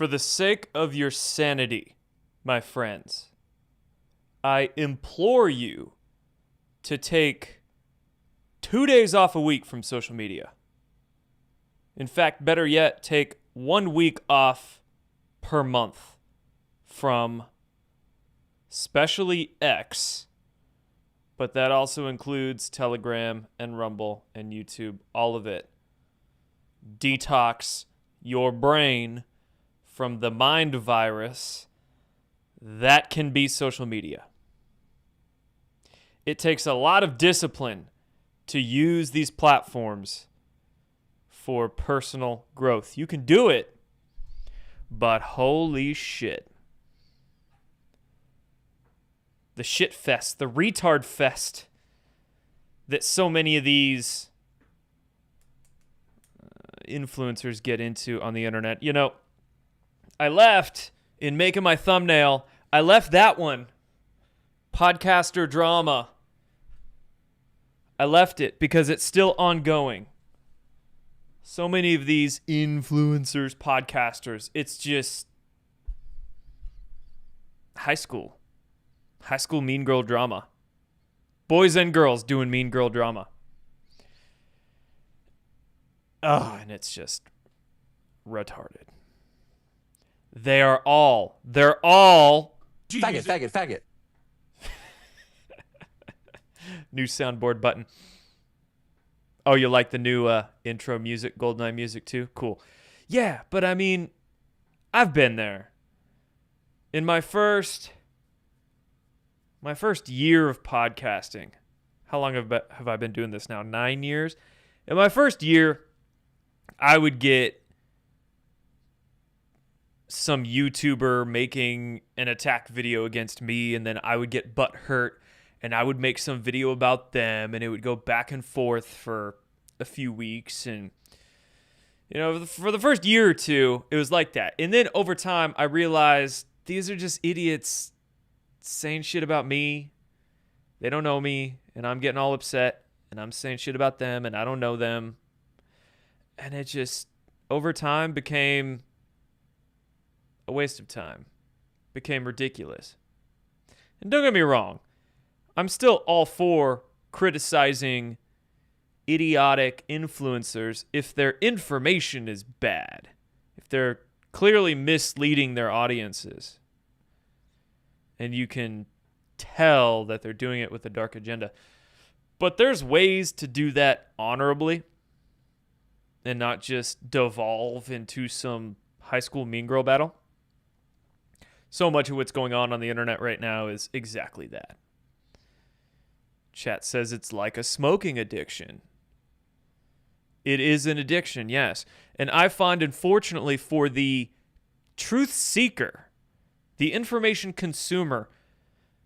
For the sake of your sanity, my friends, I implore you to take 2 days off a week from social media. In fact, better yet, take 1 week off per month from especially X, but that also includes Telegram and Rumble and YouTube, all of it. Detox your brain from the mind virus that can be social media. It takes a lot of discipline to use these platforms for personal growth. You can do it, but holy shit. The shit fest, the retard fest that so many of these influencers get into on the internet. You know, I left in making my thumbnail, I left that one, podcaster drama. I left it because it's still ongoing. So many of these influencers, podcasters, it's just high school mean girl drama. Boys and girls doing mean girl drama. Oh, and it's just retarded. They're all faggot. New soundboard button. Oh, you like the new intro music, GoldenEye music too? Cool. Yeah, but I mean, I've been there. In my first year of podcasting, how long have I been doing this now? 9 years? In my first year, I would get some YouTuber making an attack video against me, and then I would get butt hurt, and I would make some video about them, and it would go back and forth for a few weeks. And, you know, for the first year or two, it was like that. And then over time, I realized these are just idiots saying shit about me. They don't know me, and I'm getting all upset, and I'm saying shit about them, and I don't know them. And it just, over time, became a waste of time. Became ridiculous. And don't get me wrong, I'm still all for criticizing idiotic influencers if their information is bad, if they're clearly misleading their audiences, and you can tell that they're doing it with a dark agenda. But there's ways to do that honorably and not just devolve into some high school mean girl battle. So much of what's going on the internet right now is exactly that. Chat says it's like a smoking addiction. It is an addiction, yes. And I find, unfortunately, for the truth seeker, the information consumer,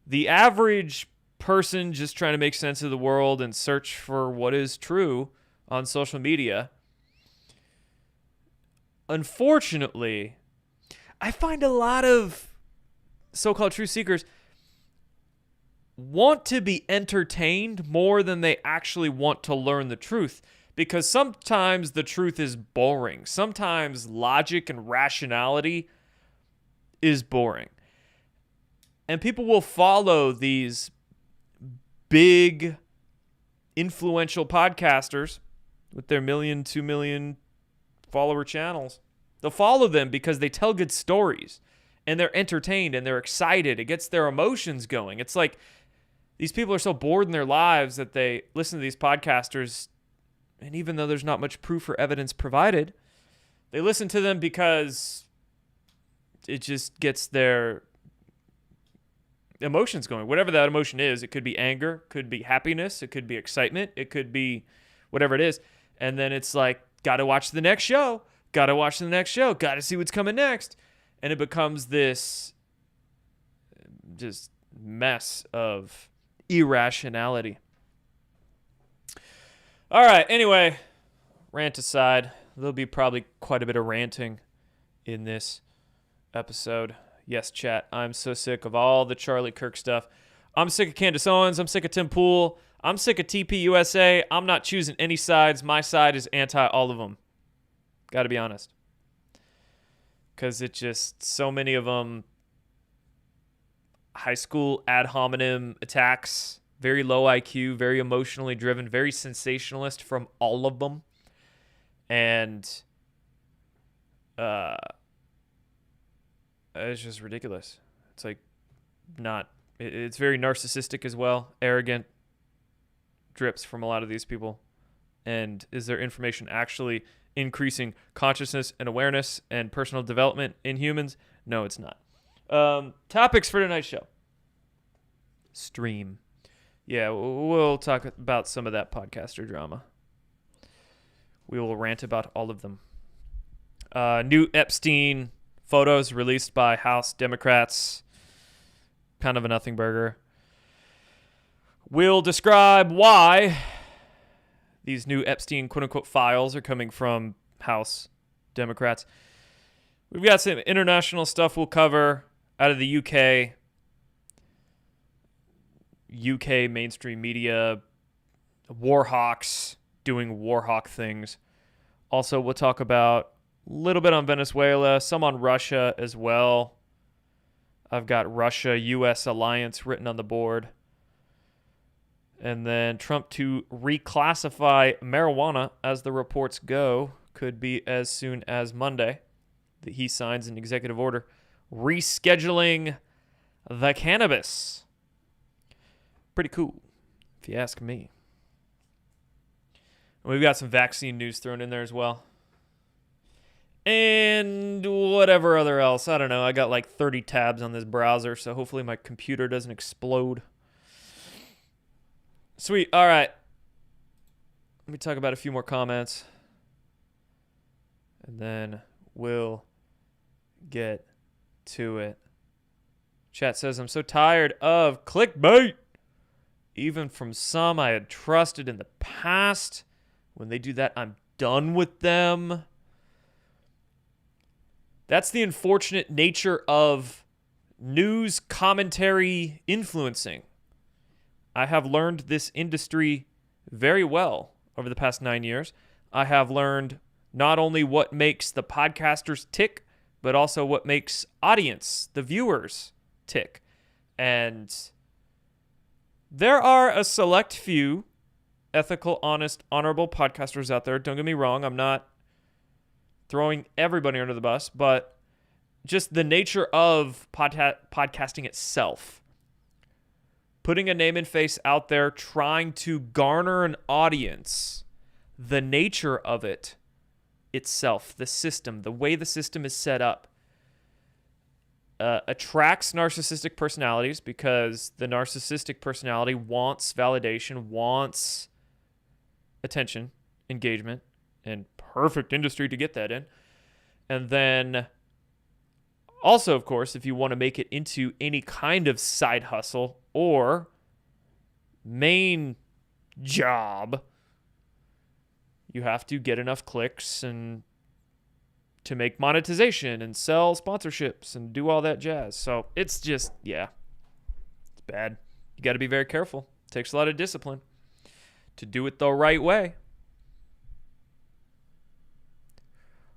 the average person just trying to make sense of the world and search for what is true on social media, unfortunately, I find a lot of so-called truth seekers want to be entertained more than they actually want to learn the truth, because sometimes the truth is boring. Sometimes logic and rationality is boring. And people will follow these big, influential podcasters with their 1 million, 2 million follower channels. They'll follow them because they tell good stories and they're entertained and they're excited. It gets their emotions going. It's like these people are so bored in their lives that they listen to these podcasters, and even though there's not much proof or evidence provided, they listen to them because it just gets their emotions going. Whatever that emotion is, it could be anger, could be happiness, it could be excitement, it could be whatever it is. And then it's like, gotta watch the next show, gotta see what's coming next. And it becomes this just mess of irrationality. All right, anyway, rant aside, there'll be probably quite a bit of ranting in this episode. Yes, chat, I'm so sick of all the Charlie Kirk stuff. I'm sick of Candace Owens. I'm sick of Tim Pool. I'm sick of TPUSA. I'm not choosing any sides. My side is anti all of them. Got to be honest. because it just, so many of them, high school ad hominem attacks, very low IQ, very emotionally driven, very sensationalist from all of them. And it's just ridiculous. It's like it's very narcissistic as well, arrogant, drips from a lot of these people. And is their information actually increasing consciousness and awareness and personal development in humans? No, it's not. Topics for tonight's show. Stream. Yeah, we'll talk about some of that podcaster drama. We will rant about all of them. New Epstein photos released by House Democrats. Kind of a nothing burger. We'll describe why these new Epstein quote-unquote files are coming from House Democrats. We've got some international stuff we'll cover out of the UK. UK mainstream media, war hawks doing war hawk things. Also, we'll talk about a little bit on Venezuela, some on Russia as well. I've got Russia-US alliance written on the board. And then Trump to reclassify marijuana, as the reports go, could be as soon as Monday that he signs an executive order rescheduling the cannabis. Pretty cool, if you ask me. And we've got some vaccine news thrown in there as well. And whatever other else. I don't know. I got like 30 tabs on this browser, so hopefully my computer doesn't explode. Sweet. All right. Let me talk about a few more comments. And then we'll get to it. Chat says, I'm so tired of clickbait. Even from some I had trusted in the past. When they do that, I'm done with them. That's the unfortunate nature of news commentary influencing. I have learned this industry very well over the past 9 years. I have learned not only what makes the podcasters tick, but also what makes audience, the viewers, tick. And there are a select few ethical, honest, honorable podcasters out there. Don't get me wrong. I'm not throwing everybody under the bus, but just the nature of podcasting itself. Putting a name and face out there, trying to garner an audience, the nature of it itself, the system, the way the system is set up, attracts narcissistic personalities because the narcissistic personality wants validation, wants attention, engagement, and perfect industry to get that in. And then also, of course, if you want to make it into any kind of side hustle or main job, you have to get enough clicks and to make monetization and sell sponsorships and do all that jazz. So it's just, yeah, it's bad. You got to be very careful. It takes a lot of discipline to do it the right way.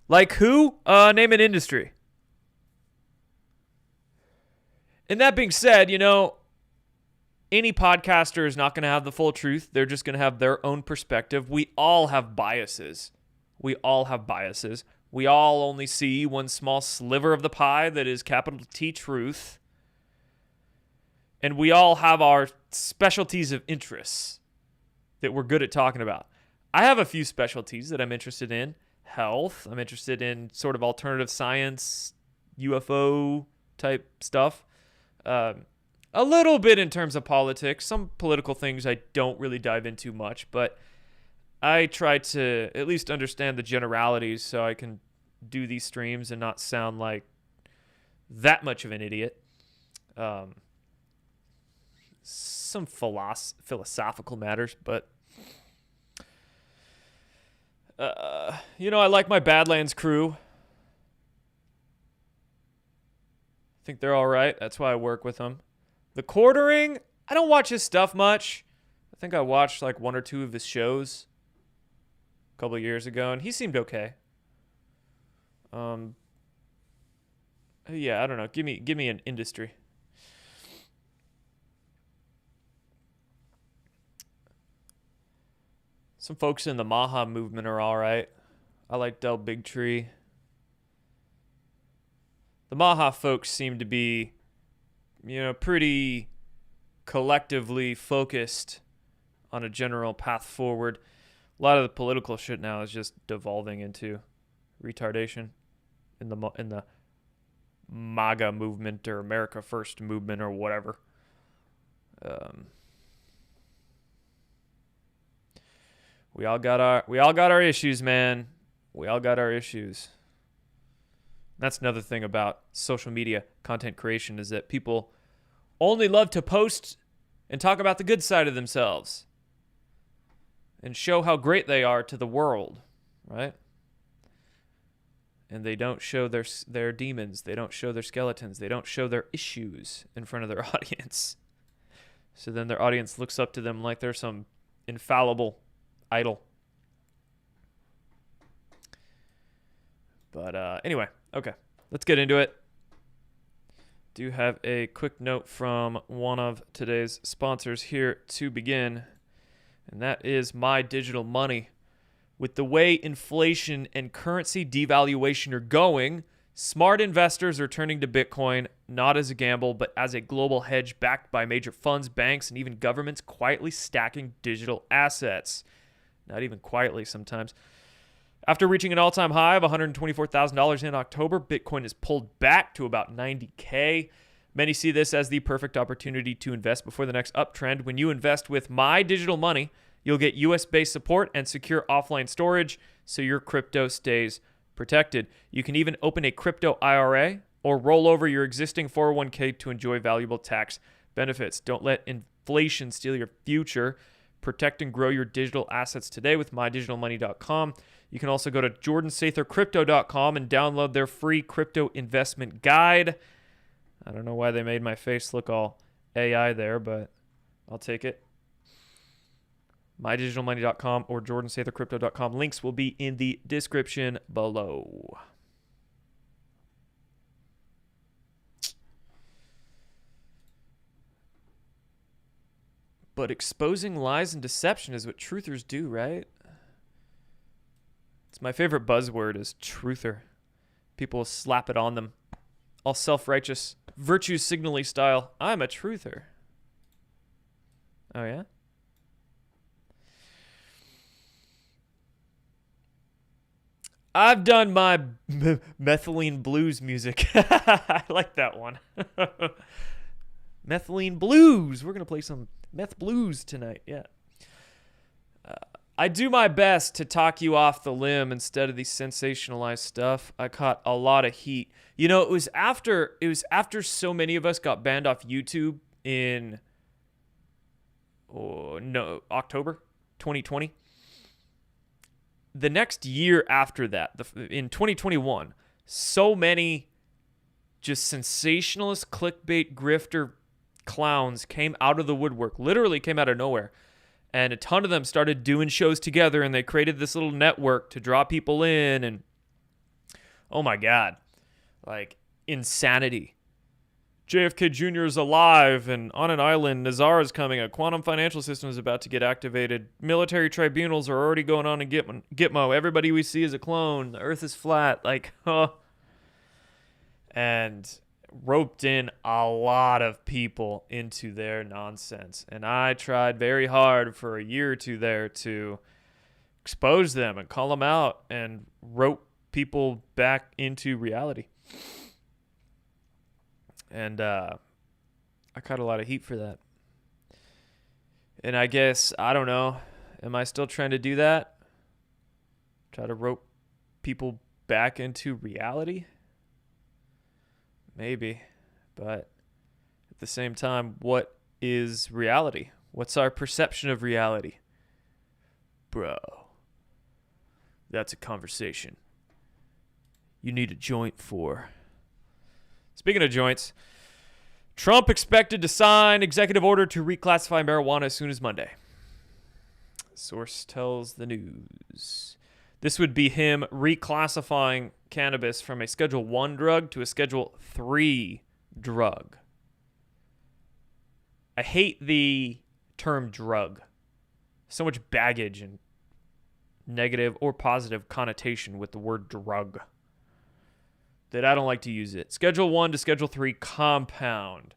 Like who? Name an industry. And that being said, any podcaster is not going to have the full truth. They're just going to have their own perspective. We all have biases. We all only see one small sliver of the pie that is capital T truth. And we all have our specialties of interests that we're good at talking about. I have a few specialties that I'm interested in. Health. I'm interested in sort of alternative science, UFO type stuff. A little bit in terms of politics. Some political things I don't really dive into much, but I try to at least understand the generalities so I can do these streams and not sound like that much of an idiot. Some philosophical matters, but I like my Badlands crew. I think they're all right. That's why I work with them. The Quartering, I don't watch his stuff much. I think I watched like one or two of his shows a couple of years ago, and he seemed okay. Yeah, I don't know. Give me an industry. Some folks in the Maha movement are all right. I like Del Bigtree. The Maha folks seem to be, pretty collectively focused on a general path forward. A lot of the political shit now is just devolving into retardation in the MAGA movement or America First movement or whatever. We all got our issues, man. We all got our issues. That's another thing about social media content creation is that people only love to post and talk about the good side of themselves and show how great they are to the world, right? And they don't show their demons. They don't show their skeletons. They don't show their issues in front of their audience. So then their audience looks up to them like they're some infallible idol. But anyway, okay, let's get into it. Do have a quick note from one of today's sponsors here to begin, and that is My Digital Money. With the way inflation and currency devaluation are going, smart investors are turning to Bitcoin not as a gamble, but as a global hedge backed by major funds, banks, and even governments quietly stacking digital assets. Not even quietly sometimes. After reaching an all-time high of $124,000 in October, Bitcoin has pulled back to about $90K. Many see this as the perfect opportunity to invest before the next uptrend. When you invest with My Digital Money, you'll get US-based support and secure offline storage so your crypto stays protected. You can even open a crypto IRA or roll over your existing 401k to enjoy valuable tax benefits. Don't let inflation steal your future. Protect and grow your digital assets today with mydigitalmoney.com. You can also go to jordansathercrypto.com and download their free crypto investment guide. I don't know why they made my face look all AI there, but I'll take it. mydigitalmoney.com or jordansathercrypto.com. Links will be in the description below. But exposing lies and deception is what truthers do, right? It's my favorite buzzword is truther. People slap it on them. All self-righteous, virtue signaling style. I'm a truther. Oh, yeah? I've done my methylene blues music. I like that one. Methylene blues. We're going to play some meth blues tonight. Yeah. I do my best to talk you off the limb instead of the sensationalized stuff. I caught a lot of heat. It was after so many of us got banned off YouTube in October 2020. The next year after that, in 2021, so many just sensationalist clickbait grifter clowns came out of the woodwork, literally came out of nowhere. And a ton of them started doing shows together, and they created this little network to draw people in. And oh my God, like insanity. JFK Jr. is alive, and on an island, Nazar is coming. A quantum financial system is about to get activated. Military tribunals are already going on in Gitmo. Everybody we see is a clone. The Earth is flat. And roped in a lot of people into their nonsense. And I tried very hard for a year or two there to expose them and call them out and rope people back into reality. And I caught a lot of heat for that. And I guess, I don't know, am I still trying to do that? Try to rope people back into reality? Maybe. But at the same time, what is reality? What's our perception of reality? Bro, that's a conversation you need a joint for. Speaking of joints, Trump expected to sign executive order to reclassify marijuana as soon as Monday. Source tells the news. This would be him reclassifying cannabis from a Schedule 1 drug to a Schedule 3 drug. I hate the term drug. So much baggage and negative or positive connotation with the word drug that I don't like to use it. Schedule 1 to Schedule 3 compound.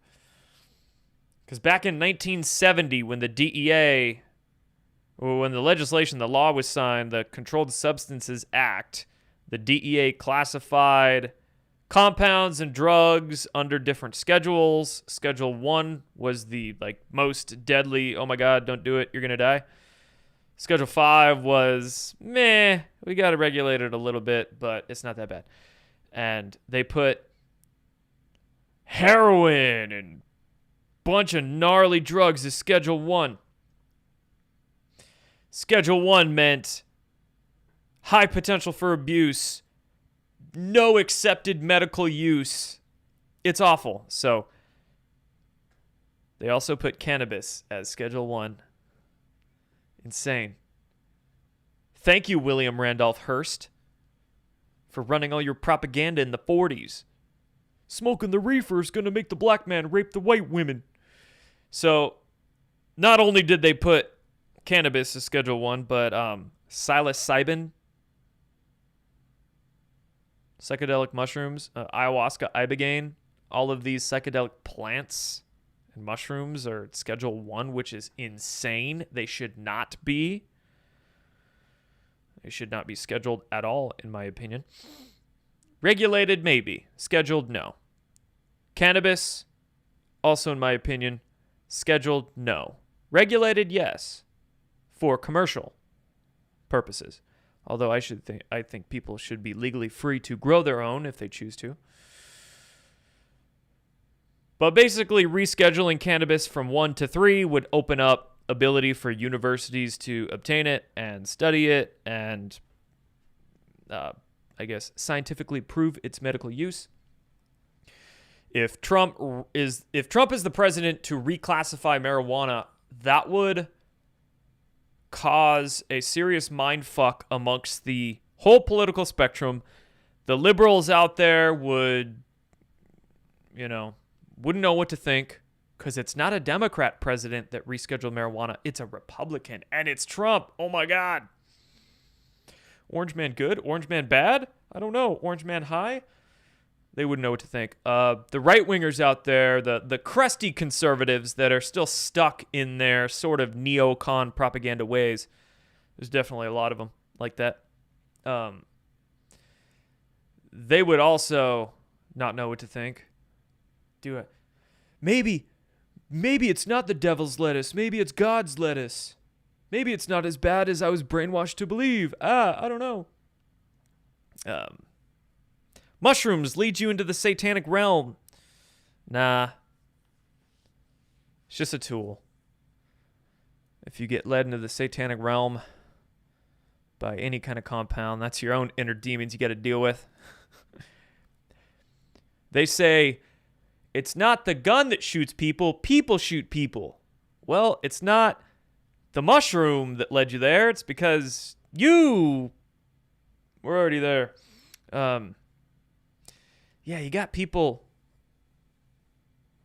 Because back in 1970, when the DEA, or when the legislation, the law was signed, the Controlled Substances Act, the DEA classified compounds and drugs under different schedules. Schedule 1 was the most deadly, oh my God, don't do it, you're going to die. Schedule 5 was, meh, we got to regulate it a little bit, but it's not that bad. And they put heroin and bunch of gnarly drugs as Schedule 1. Schedule 1 meant high potential for abuse, no accepted medical use. It's awful. So they also put cannabis as Schedule 1. Insane. Thank you, William Randolph Hearst, for running all your propaganda in the 40s. Smoking the reefer is going to make the black man rape the white women. So not only did they put cannabis as Schedule 1, but psilocybin, psychedelic mushrooms, ayahuasca, ibogaine, all of these psychedelic plants and mushrooms are Schedule 1, which is insane. They should not be. They should not be scheduled at all, in my opinion. Regulated, maybe. Scheduled, no. Cannabis, also in my opinion, scheduled, no. Regulated, yes, for commercial purposes. Although I think people should be legally free to grow their own if they choose to. But basically, rescheduling cannabis from 1 to 3 would open up ability for universities to obtain it and study it and, scientifically prove its medical use. If Trump is the president to reclassify marijuana, that would cause a serious mindfuck amongst the whole political spectrum. The liberals out there wouldn't know what to think because it's not a Democrat president that rescheduled marijuana. It's a Republican, and it's Trump. Oh, my God. Orange man good? Orange man bad? I don't know. Orange man high? They wouldn't know what to think. The right-wingers out there, the crusty conservatives that are still stuck in their sort of neocon propaganda ways, there's definitely a lot of them like that. They would also not know what to think. Do it. Maybe it's not the devil's lettuce. Maybe it's God's lettuce. Maybe it's not as bad as I was brainwashed to believe. I don't know. Mushrooms lead you into the satanic realm. Nah. It's just a tool. If you get led into the satanic realm by any kind of compound, that's your own inner demons you got to deal with. They say, it's not the gun that shoots people, people shoot people. Well, it's not the mushroom that led you there. It's because you were already there. Yeah, you got people,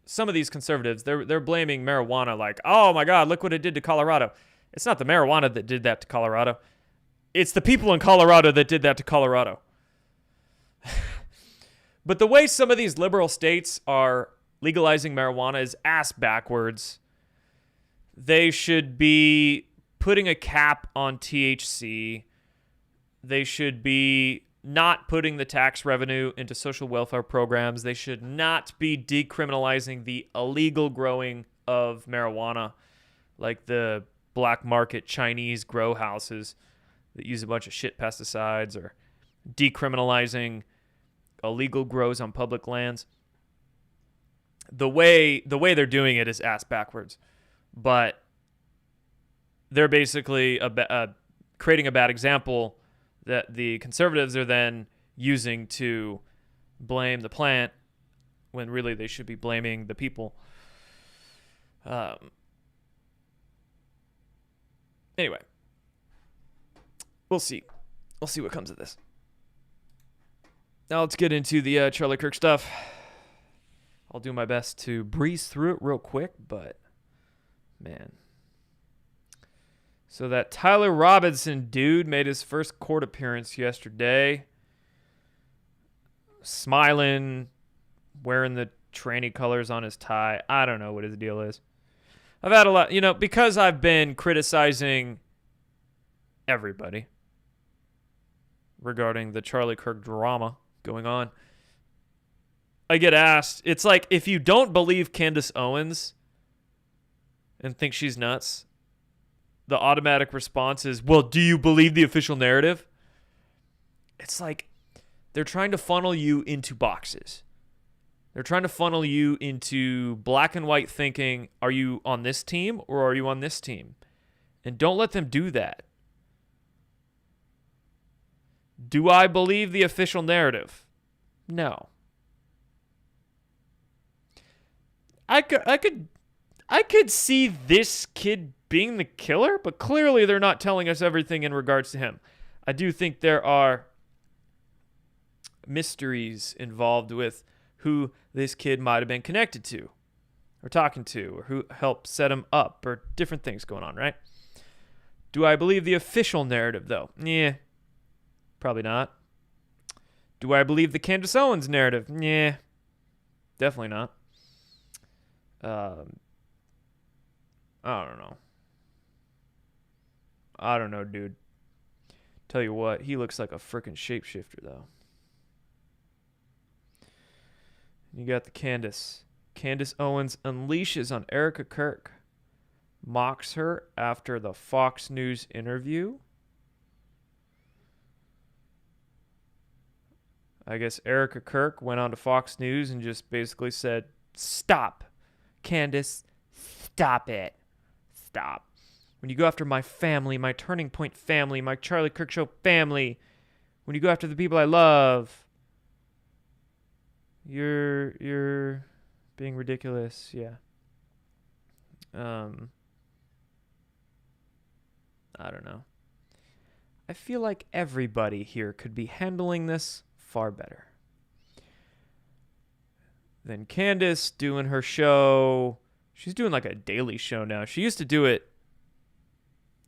some of these conservatives, they're blaming marijuana like, oh my God, look what it did to Colorado. It's not the marijuana that did that to Colorado. It's the people in Colorado that did that to Colorado. But the way some of these liberal states are legalizing marijuana is ass backwards. They should be putting a cap on THC. They should be not putting the tax revenue into social welfare programs. They should not be decriminalizing the illegal growing of marijuana, like the black market Chinese grow houses that use a bunch of shit pesticides, or decriminalizing illegal grows on public lands. The way they're doing it is ass backwards, but they're basically creating a bad example that the conservatives are then using to blame the plant when really they should be blaming the people. Anyway, we'll see. we'll see what comes of this. Now let's get into the Charlie Kirk stuff. I'll do my best to breeze through it real quick, but man. So that Tyler Robinson dude made his first court appearance yesterday. Smiling, wearing the tranny colors on his tie. I don't know what his deal is. I've had a lot, because I've been criticizing everybody regarding the Charlie Kirk drama going on. I get asked, it's like if you don't believe Candace Owens and think she's nuts, the automatic response is, well, do you believe the official narrative? It's like they're trying to funnel you into boxes. They're trying to funnel you into black and white thinking, are you on this team or are you on this team? And don't let them do that. Do I believe the official narrative? No. I could see this kid being the killer, but clearly they're not telling us everything in regards to him. I do think there are mysteries involved with who this kid might have been connected to or talking to or who helped set him up or different things going on, right? Do I believe the official narrative, though? Yeah, probably not. Do I believe the Candace Owens narrative? Yeah, definitely not. I don't know, dude. Tell you what, he looks like a freaking shapeshifter, though. You got the Candace. Candace Owens unleashes on Erica Kirk. Mocks her after the Fox News interview. I guess Erica Kirk went on to Fox News and just basically said, stop, Candace, stop it. Stop. When you go after my family, my Turning Point family, my Charlie Kirk Show family, when you go after the people I love, you're being ridiculous. Yeah. I don't know. I feel like everybody here could be handling this far better than Candace doing her show. She's doing like a daily show now. She used to do it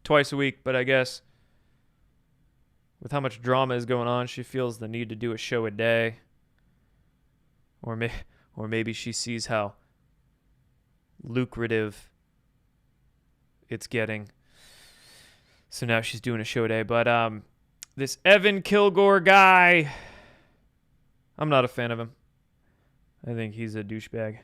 twice a week, but I guess with how much drama is going on, she feels the need to do a show a day. Or maybe she sees how lucrative it's getting. So now she's doing a show a day. But this Evan Kilgore guy, I'm not a fan of him. I think he's a douchebag.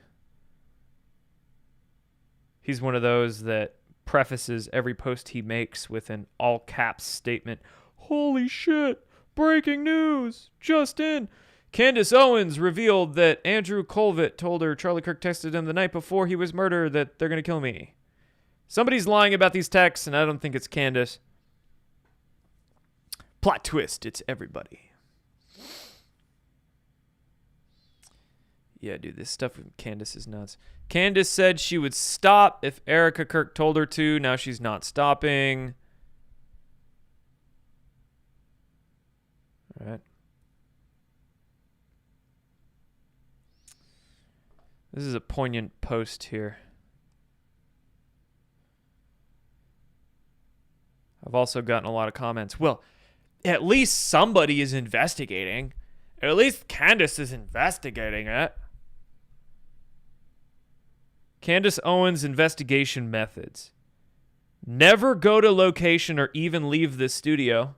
He's one of those that prefaces every post he makes with an all caps statement. Holy shit, breaking news, just in. Candace Owens revealed that Andrew Colvett told her Charlie Kirk texted him the night before he was murdered that they're going to kill me. Somebody's lying about these texts, and I don't think it's Candace. Plot twist, it's everybody. Yeah, dude, this stuff with Candace is nuts. Candace said she would stop if Erica Kirk told her to. Now she's not stopping. All right. This is a poignant post here. I've also gotten a lot of comments. Well, at least somebody is investigating. At least Candace is investigating it. Candace Owens' investigation methods. Never go to location or even leave the studio.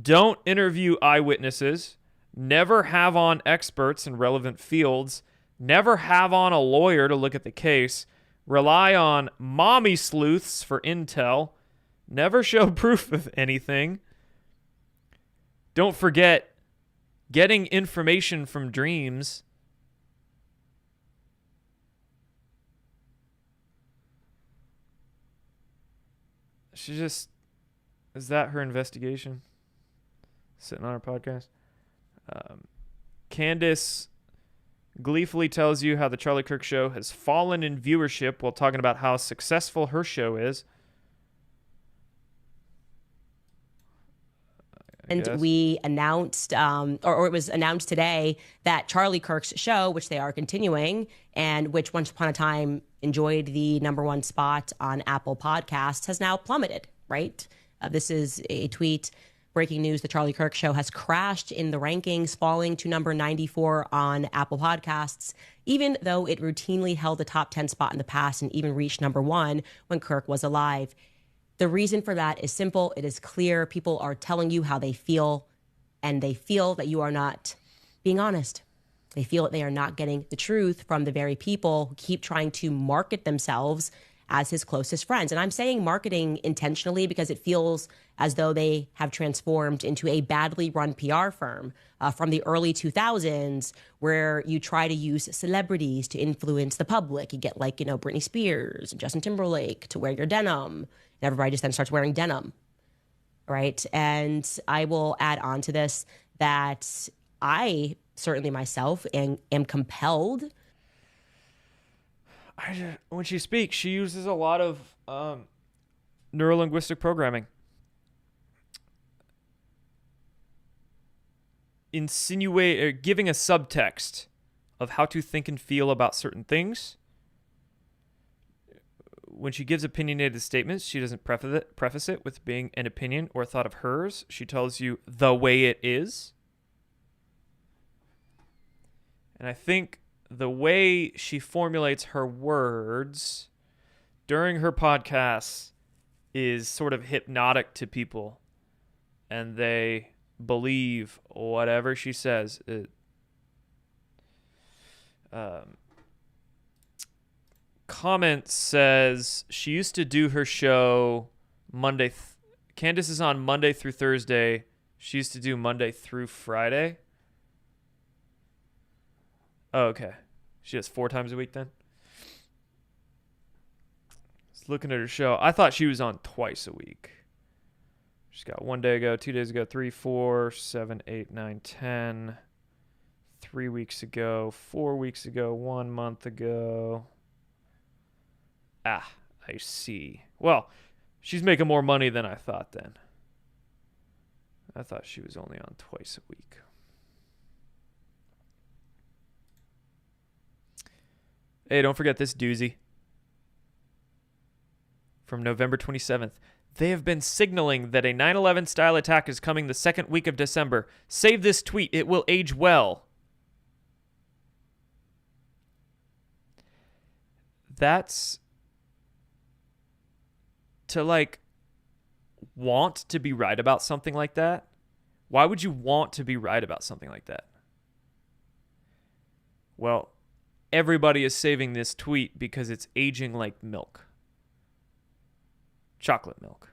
Don't interview eyewitnesses. Never have on experts in relevant fields. Never have on a lawyer to look at the case. Rely on mommy sleuths for intel. Never show proof of anything. Don't forget getting information from dreams. She just... Is that her investigation? Sitting on her podcast? Candace gleefully tells you how the Charlie Kirk Show has fallen in viewership while talking about how successful her show is. And we announced, or it was announced today, that Charlie Kirk's show, which they are continuing, and which once upon a time enjoyed the #1 spot on Apple Podcasts, has now plummeted, right? This is a tweet. Breaking news, the Charlie Kirk show has crashed in the rankings, falling to number 94 on Apple Podcasts, even though it routinely held the top 10 spot in the past and even reached #1 when Kirk was alive. The reason for that is simple. It is clear. People are telling you how they feel, and they feel that you are not being honest. They feel that they are not getting the truth from the very people who keep trying to market themselves as his closest friends. And I'm saying marketing intentionally because it feels as though they have transformed into a badly run PR firm from the early 2000s, where you try to use celebrities to influence the public. You get like, Britney Spears and Justin Timberlake to wear your denim. And everybody just then starts wearing denim, right? And I will add on to this that I certainly myself am compelled. When she speaks, she uses a lot of neurolinguistic programming. Giving a subtext of how to think and feel about certain things. When she gives opinionated statements, she doesn't preface it with being an opinion or a thought of hers. She tells you the way it is. And I think the way she formulates her words during her podcasts is sort of hypnotic to people, and they believe whatever she says. Comment says she used to do her show Monday. Candace is on Monday through Thursday. She used to do Monday through Friday. Oh, okay. She does 4 times a week then? Just looking at her show. I thought she was on twice a week. She's got 1 day ago, 2 days ago, 3, 4, 7, 8, 9, 10. 3 weeks ago, 4 weeks ago, 1 month ago. Ah, I see. Well, she's making more money than I thought then. I thought she was only on twice a week. Hey, don't forget this doozy. From November 27th. They have been signaling that a 9/11 style attack is coming the second week of December. Save this tweet. It will age well. That's to want to be right about something like that. Why would you want to be right about something like that? Well, everybody is saving this tweet because it's aging like milk. Chocolate milk,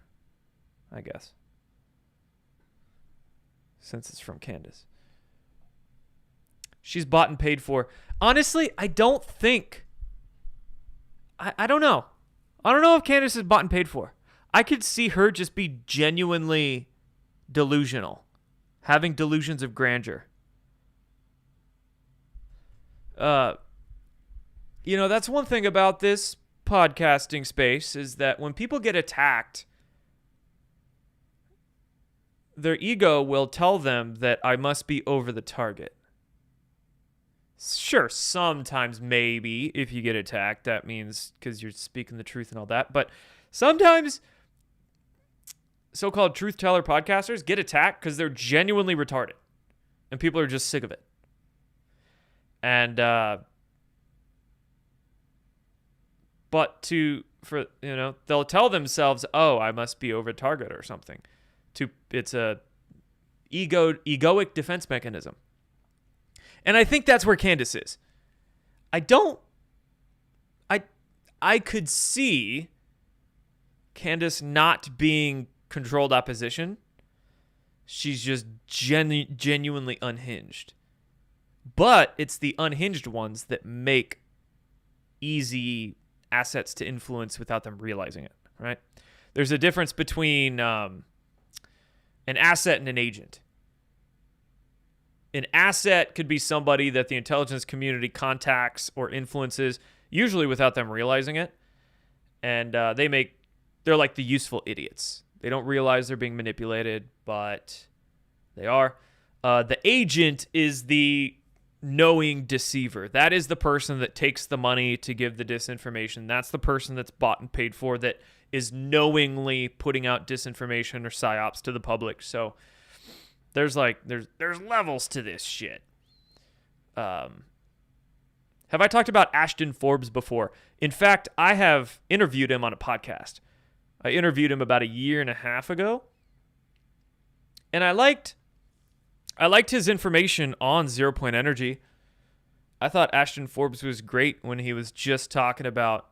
I guess. Since it's from Candace. She's bought and paid for. Honestly, I don't think. I don't know. I don't know if Candace is bought and paid for. I could see her just be genuinely delusional. Having delusions of grandeur. That's one thing about this podcasting space is that when people get attacked, their ego will tell them that I must be over the target. Sure, sometimes maybe if you get attacked, that means because you're speaking the truth and all that. But sometimes so-called truth teller podcasters get attacked because they're genuinely retarded. And people are just sick of it. And they'll tell themselves, oh, I must be over target or something. It's a egoic defense mechanism. And I think that's where Candace is. I could see Candace not being controlled opposition. She's just genuinely unhinged. But it's the unhinged ones that make easy assets to influence without them realizing it, right? There's a difference between an asset and an agent. An asset could be somebody that the intelligence community contacts or influences, usually without them realizing it. And they're like the useful idiots. They don't realize they're being manipulated, but They are. The agent is the knowing deceiver. That is the person that takes the money to give the disinformation. That's the person that's bought and paid for, that is knowingly putting out disinformation or psyops to the public. So there's levels to this shit. Have I talked about Ashton Forbes before? In fact, I have interviewed him on a podcast. I interviewed him about 1.5 years ago. And I liked his information on 0 Point Energy. I thought Ashton Forbes was great when he was just talking about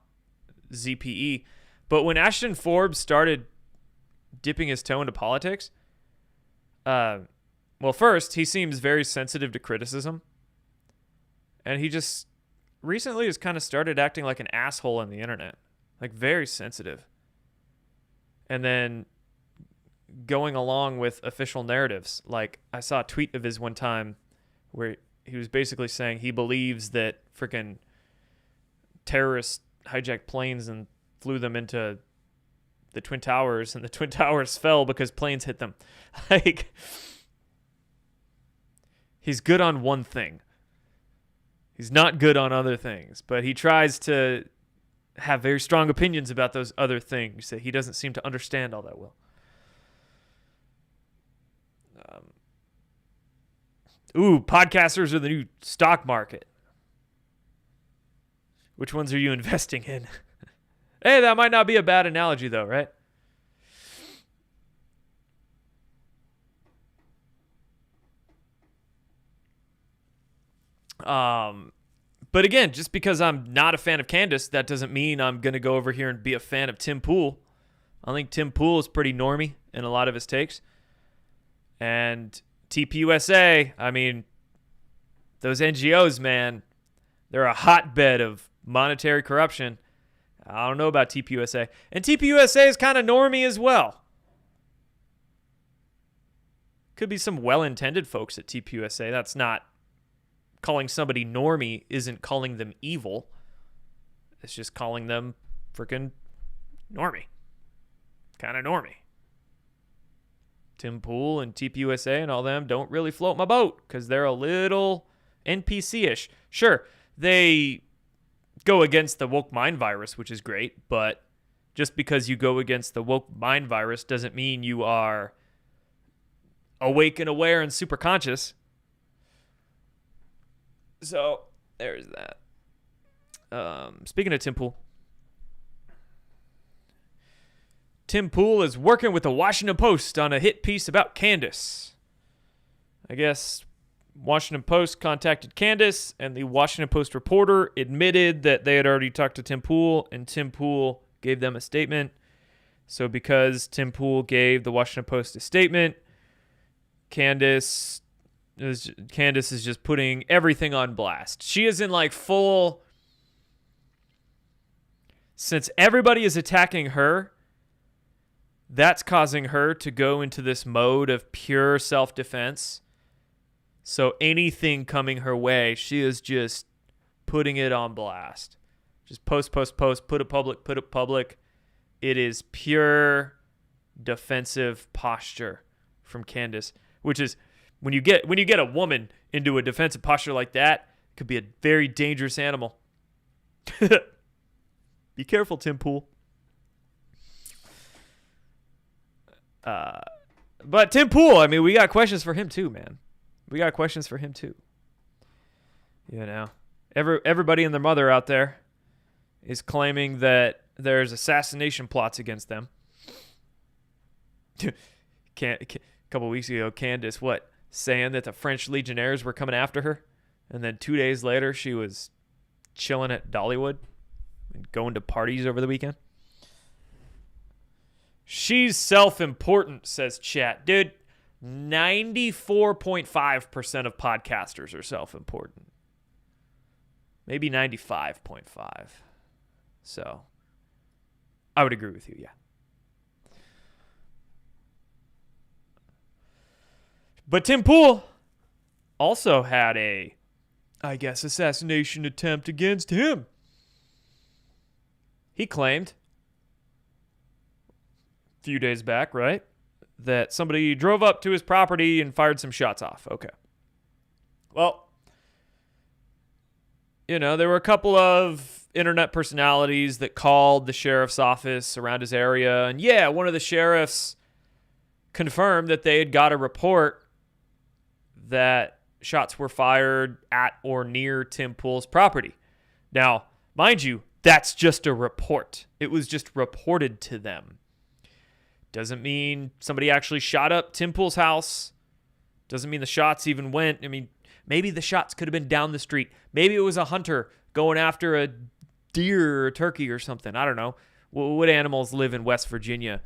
ZPE. But when Ashton Forbes started dipping his toe into politics, well, first, he seems very sensitive to criticism. And he just recently has kind of started acting like an asshole on the internet. Like, very sensitive. And then going along with official narratives. Like, I saw a tweet of his one time where he was basically saying he believes that freaking terrorists hijacked planes and flew them into the Twin Towers, and the Twin Towers fell because planes hit them. Like, he's good on one thing. He's not good on other things, but he tries to have very strong opinions about those other things that he doesn't seem to understand all that well. Podcasters are the new stock market. Which ones are you investing in? Hey, that might not be a bad analogy, though, right? But again, just because I'm not a fan of Candace, that doesn't mean I'm going to go over here and be a fan of Tim Pool. I think Tim Pool is pretty normy in a lot of his takes. And TPUSA, I mean, those NGOs, man, they're a hotbed of monetary corruption. I don't know about TPUSA. And TPUSA is kind of normie as well. Could be some well-intended folks at TPUSA. That's not calling somebody normie, isn't calling them evil. It's just calling them freaking normie. Kind of normie. Tim Pool and TPUSA and all them don't really float my boat because they're a little NPC-ish. Sure, they go against the woke mind virus, which is great, but just because you go against the woke mind virus doesn't mean you are awake and aware and super conscious. So there's that. Speaking of Tim Pool, Tim Pool is working with the Washington Post on a hit piece about Candace. I guess Washington Post contacted Candace, and the Washington Post reporter admitted that they had already talked to Tim Pool, and Tim Pool gave them a statement. So because Tim Pool gave the Washington Post a statement, Candace is just putting everything on blast. She is in like full... Since everybody is attacking her, that's causing her to go into this mode of pure self-defense. So anything coming her way, she is just putting it on blast. Just post, put it public. It is pure defensive posture from Candace, which is when you get a woman into a defensive posture like that, it could be a very dangerous animal. Be careful, Tim Pool. But Tim Pool, I mean, we got questions for him too, man. We got questions for him too. You know, everybody and their mother out there is claiming that there's assassination plots against them. A couple weeks ago, Candace, saying that the French Legionnaires were coming after her, and then 2 days later, she was chilling at Dollywood and going to parties over the weekend. She's self-important, says chat. Dude, 94.5% of podcasters are self-important. Maybe 95.5. So, I would agree with you, yeah. But Tim Pool also had a, I guess, assassination attempt against him. He claimed, a few days back, right, that somebody drove up to his property and fired some shots off. Okay. Well, there were a couple of internet personalities that called the sheriff's office around his area. And yeah, one of the sheriffs confirmed that they had got a report that shots were fired at or near Tim Pool's property. Now, mind you, that's just a report. It was just reported to them. Doesn't mean somebody actually shot up Tim Pool's house. Doesn't mean the shots even went. I mean, maybe the shots could have been down the street. Maybe it was a hunter going after a deer or a turkey or something. I don't know. What animals live in West Virginia?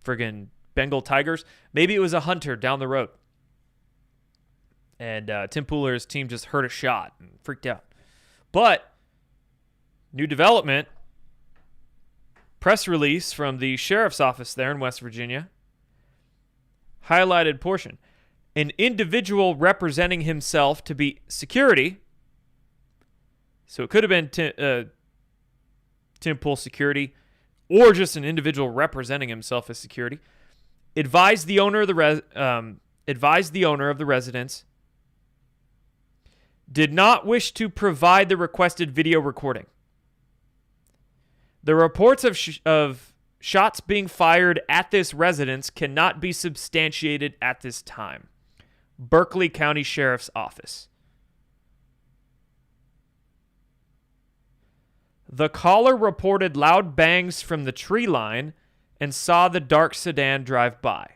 Friggin' Bengal tigers? Maybe it was a hunter down the road. And Tim Pooler's team just heard a shot and freaked out. But new development, press release from the sheriff's office there in West Virginia, highlighted portion. An individual representing himself to be security, so it could have been Tim Pool security or just an individual representing himself as security, advised the owner of the residence did not wish to provide the requested video recording. The reports of shots being fired at this residence cannot be substantiated at this time. Berkeley County Sheriff's Office. The caller reported loud bangs from the tree line and saw the dark sedan drive by.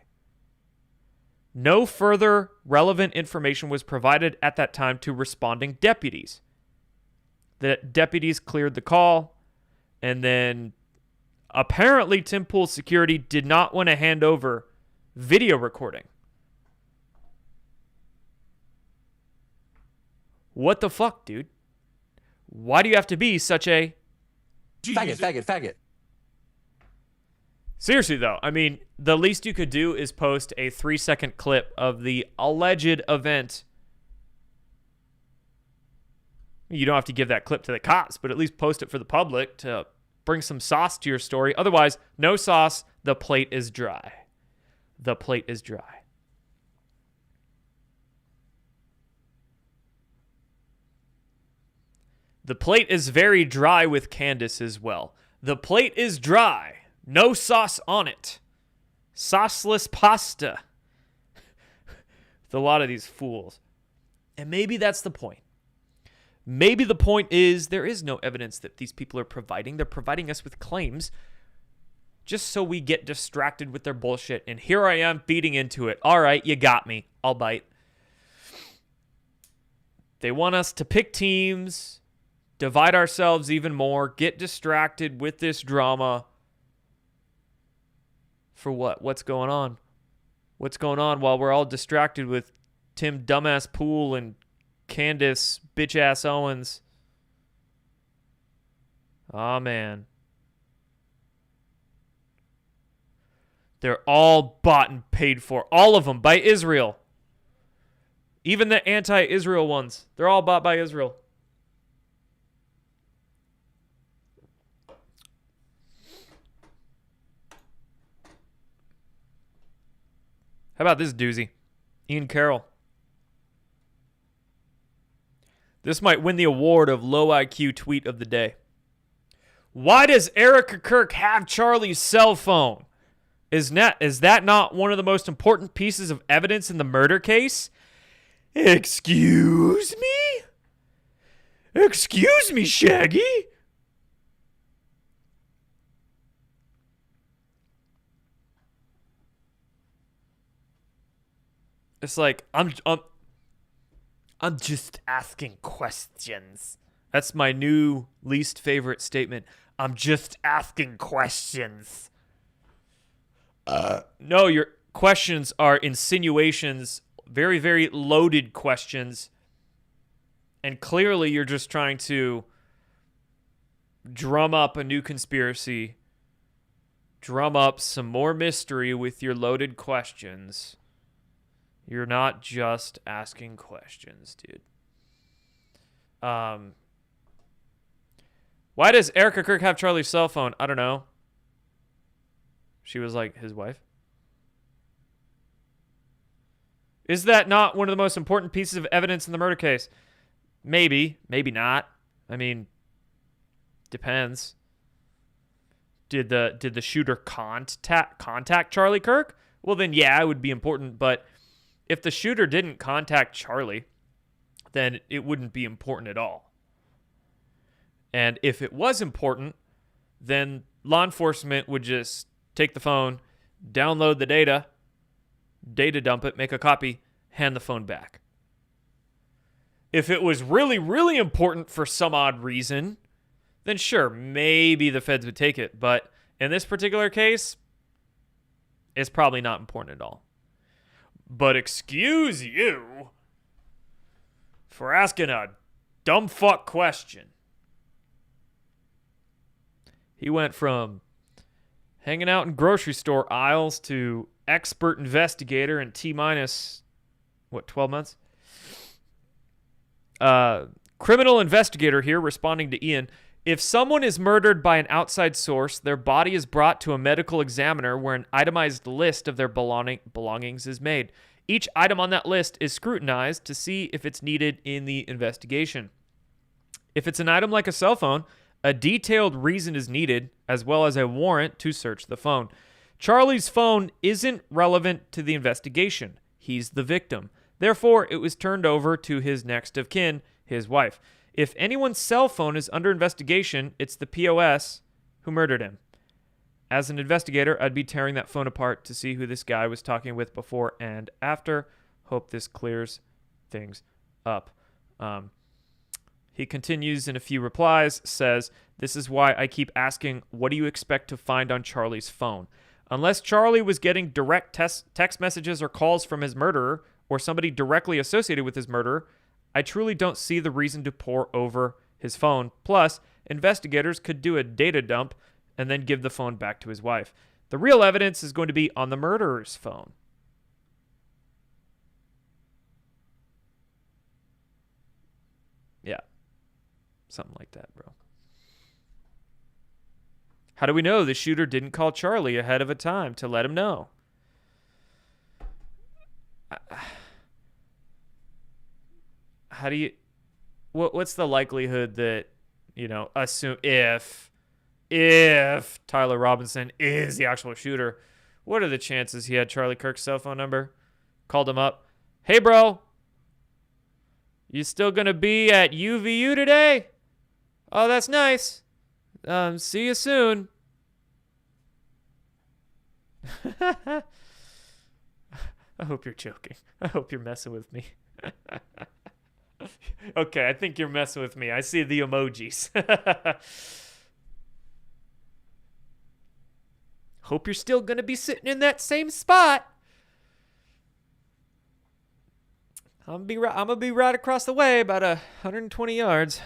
No further relevant information was provided at that time to responding deputies. The deputies cleared the call, and then apparently Tim Pool's security did not want to hand over video recording. What the fuck, dude? Why do you have to be such a... Faggot. Seriously, though, I mean, the least you could do is post a 3-second clip of the alleged event. You don't have to give that clip to the cops, but at least post it for the public to bring some sauce to your story. Otherwise, no sauce. The plate is dry. The plate is dry. The plate is very dry with Candace as well. The plate is dry. No sauce on it. Sauceless pasta. With a lot of these fools. And maybe that's the point. Maybe the point is there is no evidence that these people are providing. They're providing us with claims just so we get distracted with their bullshit. And here I am feeding into it. All right, you got me. I'll bite. They want us to pick teams, divide ourselves even more, get distracted with this drama. For what? What's going on? What's going on while we're all distracted with Tim Dumbass Pool and Candace Bitch-Ass Owens? Oh, man. They're all bought and paid for. All of them by Israel. Even the anti-Israel ones. They're all bought by Israel. How about this doozy? Ian Carroll. This might win the award of low IQ tweet of the day. Why does Erica Kirk have Charlie's cell phone? Is that not one of the most important pieces of evidence in the murder case? Excuse me? Excuse me, Shaggy? It's like, I'm just asking questions. That's my new least favorite statement. I'm just asking questions. No, your questions are insinuations, very, very loaded questions. And clearly you're just trying to drum up a new conspiracy, drum up some more mystery with your loaded questions. You're not just asking questions, dude. Why does Erica Kirk have Charlie's cell phone? I don't know. She was like his wife. Is that not one of the most important pieces of evidence in the murder case? Maybe, maybe not. I mean, depends. Did the shooter contact Charlie Kirk? Well, then yeah, it would be important. But if the shooter didn't contact Charlie, then it wouldn't be important at all. And if it was important, then law enforcement would just take the phone, download the data dump it, make a copy, hand the phone back. If it was really, really important for some odd reason, then sure, maybe the feds would take it. But in this particular case, it's probably not important at all. But excuse you for asking a dumb fuck question. He went from hanging out in grocery store aisles to expert investigator in T-minus, 12 months? Criminal investigator here responding to Ian. If someone is murdered by an outside source, their body is brought to a medical examiner where an itemized list of their belongings is made. Each item on that list is scrutinized to see if it's needed in the investigation. If it's an item like a cell phone, a detailed reason is needed, as well as a warrant to search the phone. Charlie's phone isn't relevant to the investigation. He's the victim. Therefore, it was turned over to his next of kin, his wife. If anyone's cell phone is under investigation, it's the POS who murdered him. As an investigator, I'd be tearing that phone apart to see who this guy was talking with before and after. Hope this clears things up. He continues in a few replies, says, this is why I keep asking, what do you expect to find on Charlie's phone? Unless Charlie was getting direct text messages or calls from his murderer or somebody directly associated with his murderer, I truly don't see the reason to pore over his phone. Plus, investigators could do a data dump and then give the phone back to his wife. The real evidence is going to be on the murderer's phone. Yeah. Something like that, bro. How do we know the shooter didn't call Charlie ahead of a time to let him know? How do you... What's the likelihood that, assume if Tyler Robinson is the actual shooter, what are the chances he had Charlie Kirk's cell phone number? Called him up. Hey, bro. You still going to be at UVU today? Oh, that's nice. See you soon. I hope you're joking. I hope you're messing with me. Okay, I think you're messing with me. I see the emojis. Hope you're still going to be sitting in that same spot. I'm going to be right across the way, about 120 yards.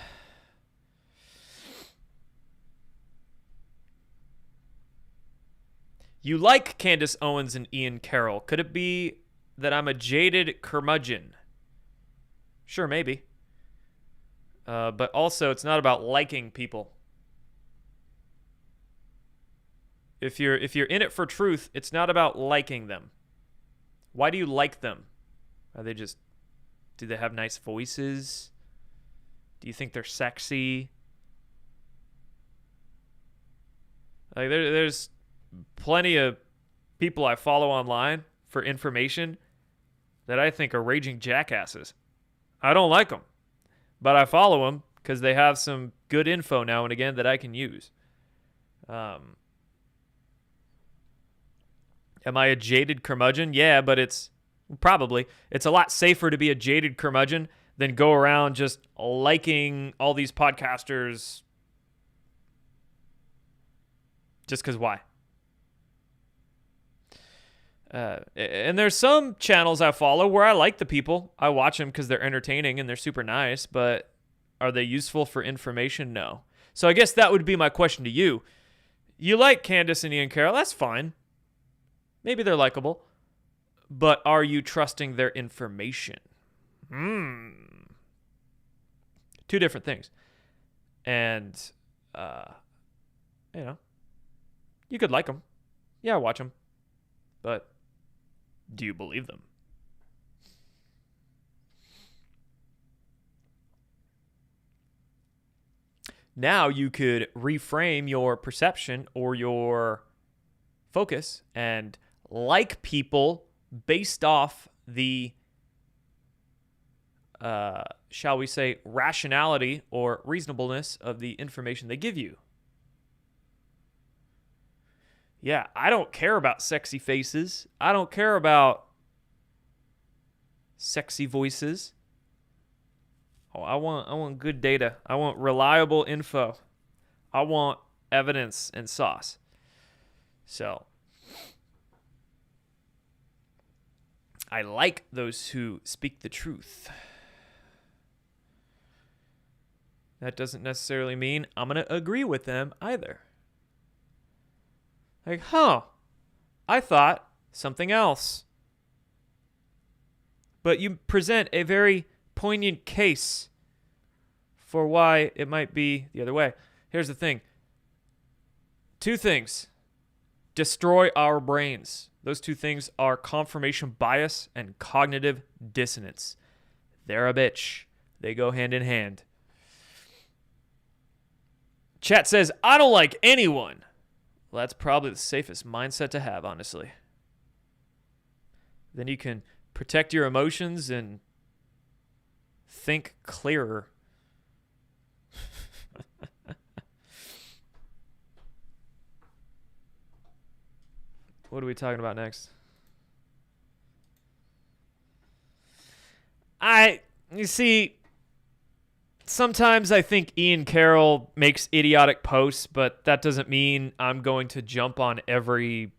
You like Candace Owens and Ian Carroll. Could it be that I'm a jaded curmudgeon? Sure, maybe. But also, it's not about liking people. If you're in it for truth, it's not about liking them. Why do you like them? Do they have nice voices? Do you think they're sexy? Like there's plenty of people I follow online for information that I think are raging jackasses. I don't like them, but I follow them because they have some good info now and again that I can use. Am I a jaded curmudgeon? Yeah, but it's a lot safer to be a jaded curmudgeon than go around just liking all these podcasters just because why? And there's some channels I follow where I like the people. I watch them because they're entertaining and they're super nice, but are they useful for information? No. So I guess that would be my question to you. You like Candace and Ian Carroll, that's fine. Maybe they're likable, but are you trusting their information? Two different things. And, you could like them. Yeah, watch them. But do you believe them? Now you could reframe your perception or your focus and like people based off the, shall we say, rationality or reasonableness of the information they give you. Yeah, I don't care about sexy faces. I don't care about sexy voices. Oh, I want good data. I want reliable info. I want evidence and sauce. So, I like those who speak the truth. That doesn't necessarily mean I'm going to agree with them either. Like, I thought something else. But you present a very poignant case for why it might be the other way. Here's the thing. 2 things destroy our brains. Those 2 things are confirmation bias and cognitive dissonance. They're a bitch. They go hand in hand. Chat says, I don't like anyone. Well, that's probably the safest mindset to have, honestly. Then you can protect your emotions and think clearer. What are we talking about next? You see, sometimes I think Ian Carroll makes idiotic posts, but that doesn't mean I'm going to jump on every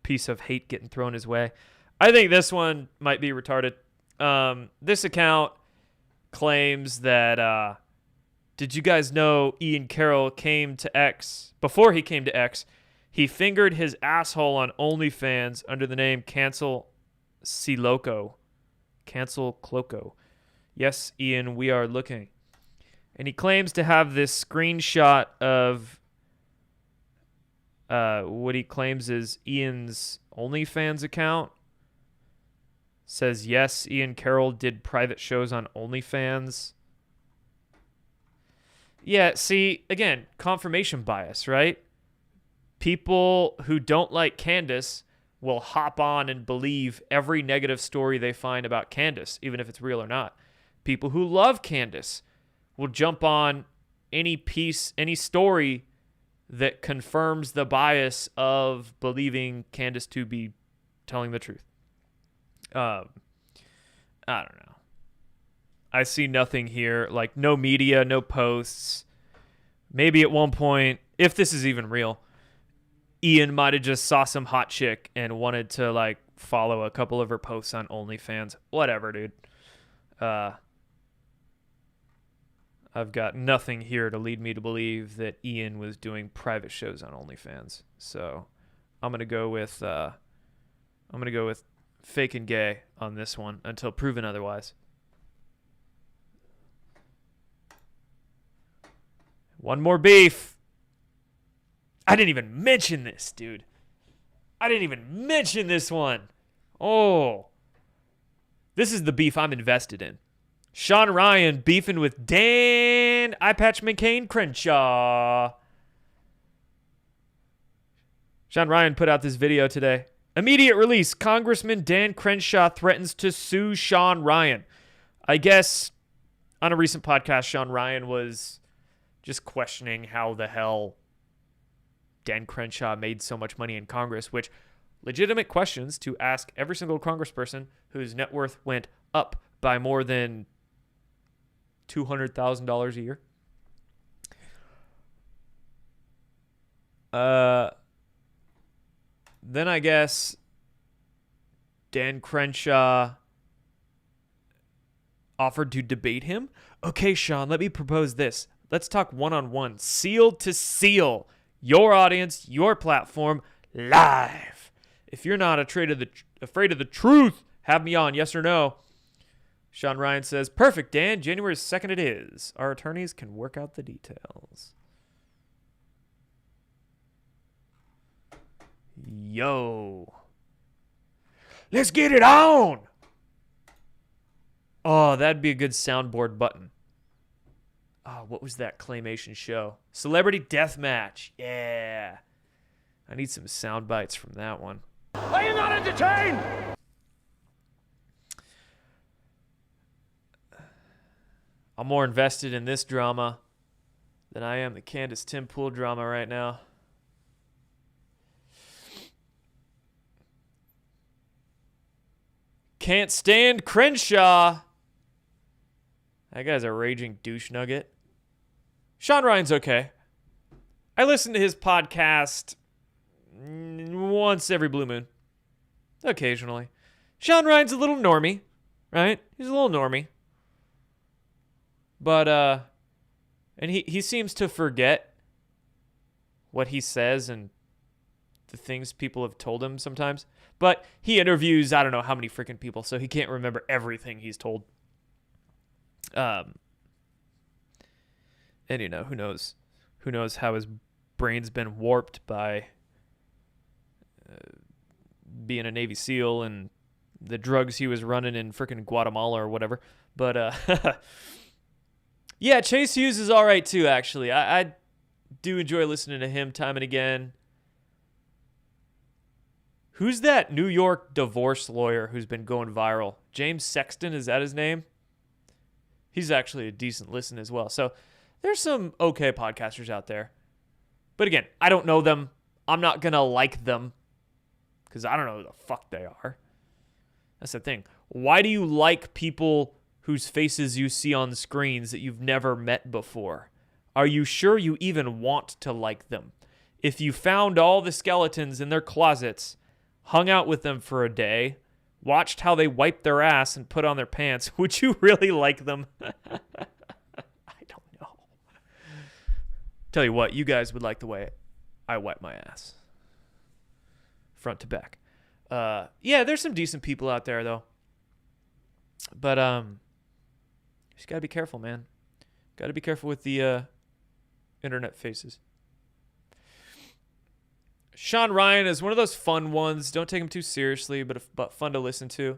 piece of hate getting thrown his way. I think this one might be retarded. This account claims that, did you guys know Ian Carroll came to X? Before he came to X, he fingered his asshole on OnlyFans under the name Cancel Cloco. Cancel Cloco. Yes, Ian, we are looking. And he claims to have this screenshot of what he claims is Ian's OnlyFans account. Says, yes, Ian Carroll did private shows on OnlyFans. Yeah, see, again, confirmation bias, right? People who don't like Candace will hop on and believe every negative story they find about Candace, even if it's real or not. People who love Candace will jump on any piece, any story that confirms the bias of believing Candace to be telling the truth. I don't know. I see nothing here, like no media, no posts. Maybe at one point, if this is even real, Ian might have just saw some hot chick and wanted to like follow a couple of her posts on OnlyFans. Whatever, dude. I've got nothing here to lead me to believe that Ian was doing private shows on OnlyFans. So I'm gonna go with fake and gay on this one until proven otherwise. One more beef. I didn't even mention this, dude. I didn't even mention this one. Oh. This is the beef I'm invested in. Sean Ryan beefing with Dan Eyepatch McCain Crenshaw. Sean Ryan put out this video today. Immediate release. Congressman Dan Crenshaw threatens to sue Sean Ryan. I guess on a recent podcast, Sean Ryan was just questioning how the hell Dan Crenshaw made so much money in Congress, which legitimate questions to ask every single congressperson whose net worth went up by more than $200,000 a year. Then I guess Dan Crenshaw offered to debate him. Okay, Sean, let me propose this. Let's talk one-on-one, seal to seal. Your audience, your platform, live. If you're not afraid of the truth, have me on, yes or no. Sean Ryan says, perfect, Dan. January 2nd it is. Our attorneys can work out the details. Yo. Let's get it on. Oh, that'd be a good soundboard button. Oh, what was that claymation show? Celebrity Deathmatch. Yeah. I need some sound bites from that one. Are you not entertained? I'm more invested in this drama than I am the Candace Tim Pool drama right now. Can't stand Crenshaw. That guy's a raging douche nugget. Sean Ryan's okay. I listen to his podcast once every blue moon. Occasionally. Sean Ryan's a little normie, right? He's a little normie. But, and he seems to forget what he says and the things people have told him sometimes. But he interviews, I don't know how many freaking people, so he can't remember everything he's told. And you know, who knows how his brain's been warped by being a Navy SEAL and the drugs he was running in freaking Guatemala or whatever. But yeah, Chase Hughes is all right too, actually. I do enjoy listening to him time and again. Who's that New York divorce lawyer who's been going viral? James Sexton, is that his name? He's actually a decent listen as well. So there's some okay podcasters out there. But again, I don't know them. I'm not going to like them because I don't know who the fuck they are. That's the thing. Why do you like people whose faces you see on screens that you've never met before? Are you sure you even want to like them? If you found all the skeletons in their closets, hung out with them for a day, watched how they wiped their ass and put on their pants, would you really like them? I don't know. Tell you what, you guys would like the way I wipe my ass. Front to back. Yeah, there's some decent people out there, though. But, just gotta be careful, man. Gotta be careful with the, internet faces. Sean Ryan is one of those fun ones. Don't take him too seriously, but fun to listen to.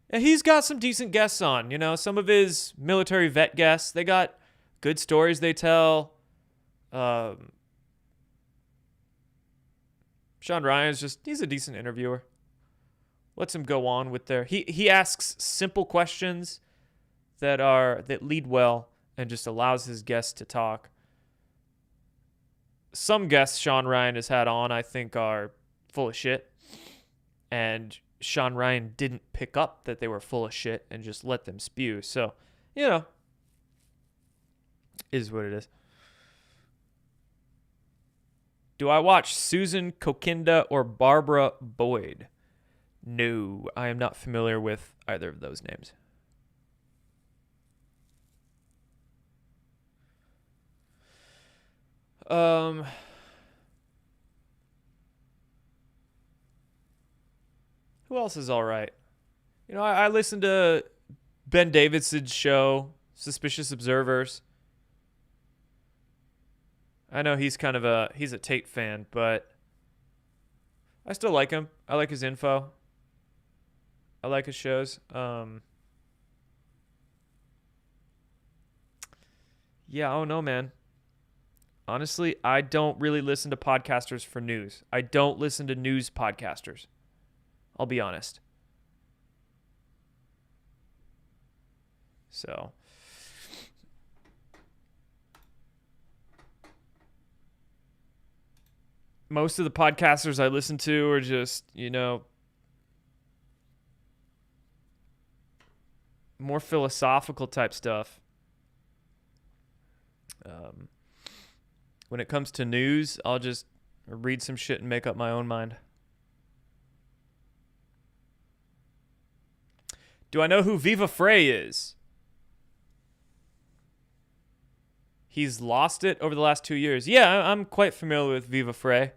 And he's got some decent guests on. You know, some of his military vet guests, they got good stories they tell. Sean Ryan's he's a decent interviewer. Lets him go on with their... He asks simple questions that lead well and just allows his guests to talk. Some guests Sean Ryan has had on, I think, are full of shit. And Sean Ryan didn't pick up that they were full of shit and just let them spew. So, you know, is what it is. Do I watch Susan Kokinda or Barbara Boyd? No, I am not familiar with either of those names. Who else is all right? You know, I listened to Ben Davidson's show, Suspicious Observers. I know he's he's a Tate fan, but I still like him. I like his info. I like his shows. Yeah, I don't know, man. Honestly, I don't really listen to podcasters for news. I don't listen to news podcasters. I'll be honest. So, most of the podcasters I listen to are just, you know, more philosophical type stuff. When it comes to news, I'll just read some shit and make up my own mind. Do I know who Viva Frey is? He's lost it over the last 2 years. Yeah, I'm quite familiar with Viva Frey.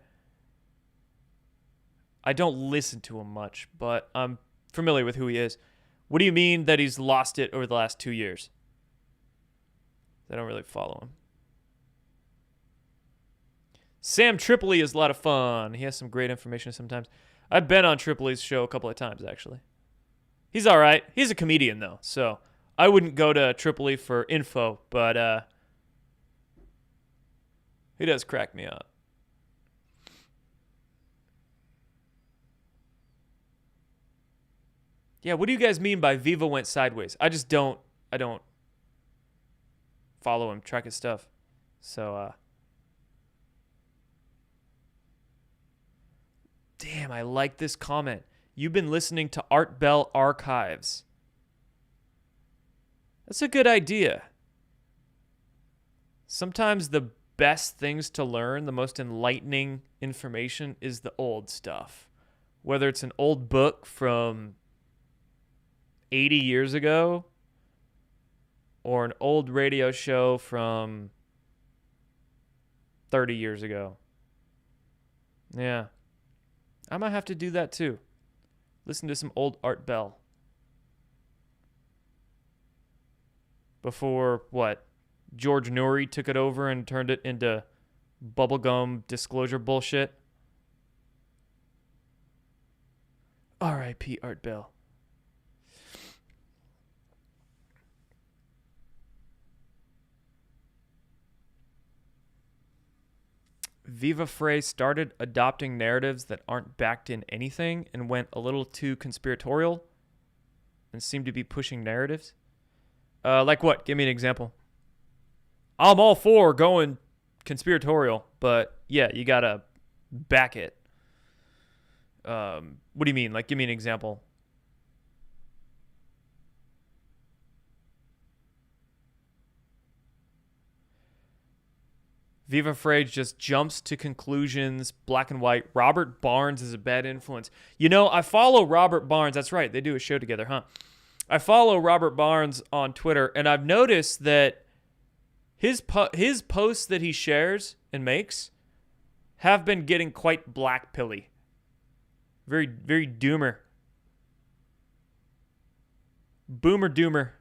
I don't listen to him much, but I'm familiar with who he is. What do you mean that he's lost it over the last 2 years? I don't really follow him. Sam Tripoli is a lot of fun. He has some great information sometimes. I've been on Tripoli's show a couple of times, actually. He's all right. He's a comedian, though, so I wouldn't go to Tripoli for info, but he does crack me up. Yeah, what do you guys mean by Viva went sideways? I don't follow him, track his stuff. So, damn, I like this comment. You've been listening to Art Bell Archives. That's a good idea. Sometimes the best things to learn, the most enlightening information is the old stuff. Whether it's an old book from 80 years ago or an old radio show from 30 years ago. Yeah. I might have to do that too. Listen to some old Art Bell. Before, George Noory took it over and turned it into bubblegum disclosure bullshit. R.I.P. Art Bell. Viva Frey started adopting narratives that aren't backed in anything and went a little too conspiratorial and seemed to be pushing narratives. Like what? Give me an example. I'm all for going conspiratorial, but yeah, you gotta back it. What do you mean? Like, give me an example. Viva Frey just jumps to conclusions, black and white. Robert Barnes is a bad influence. You know, I follow Robert Barnes. That's right. They do a show together, huh? I follow Robert Barnes on Twitter, and I've noticed that his posts that he shares and makes have been getting quite black pilly. Very, very doomer. Boomer doomer.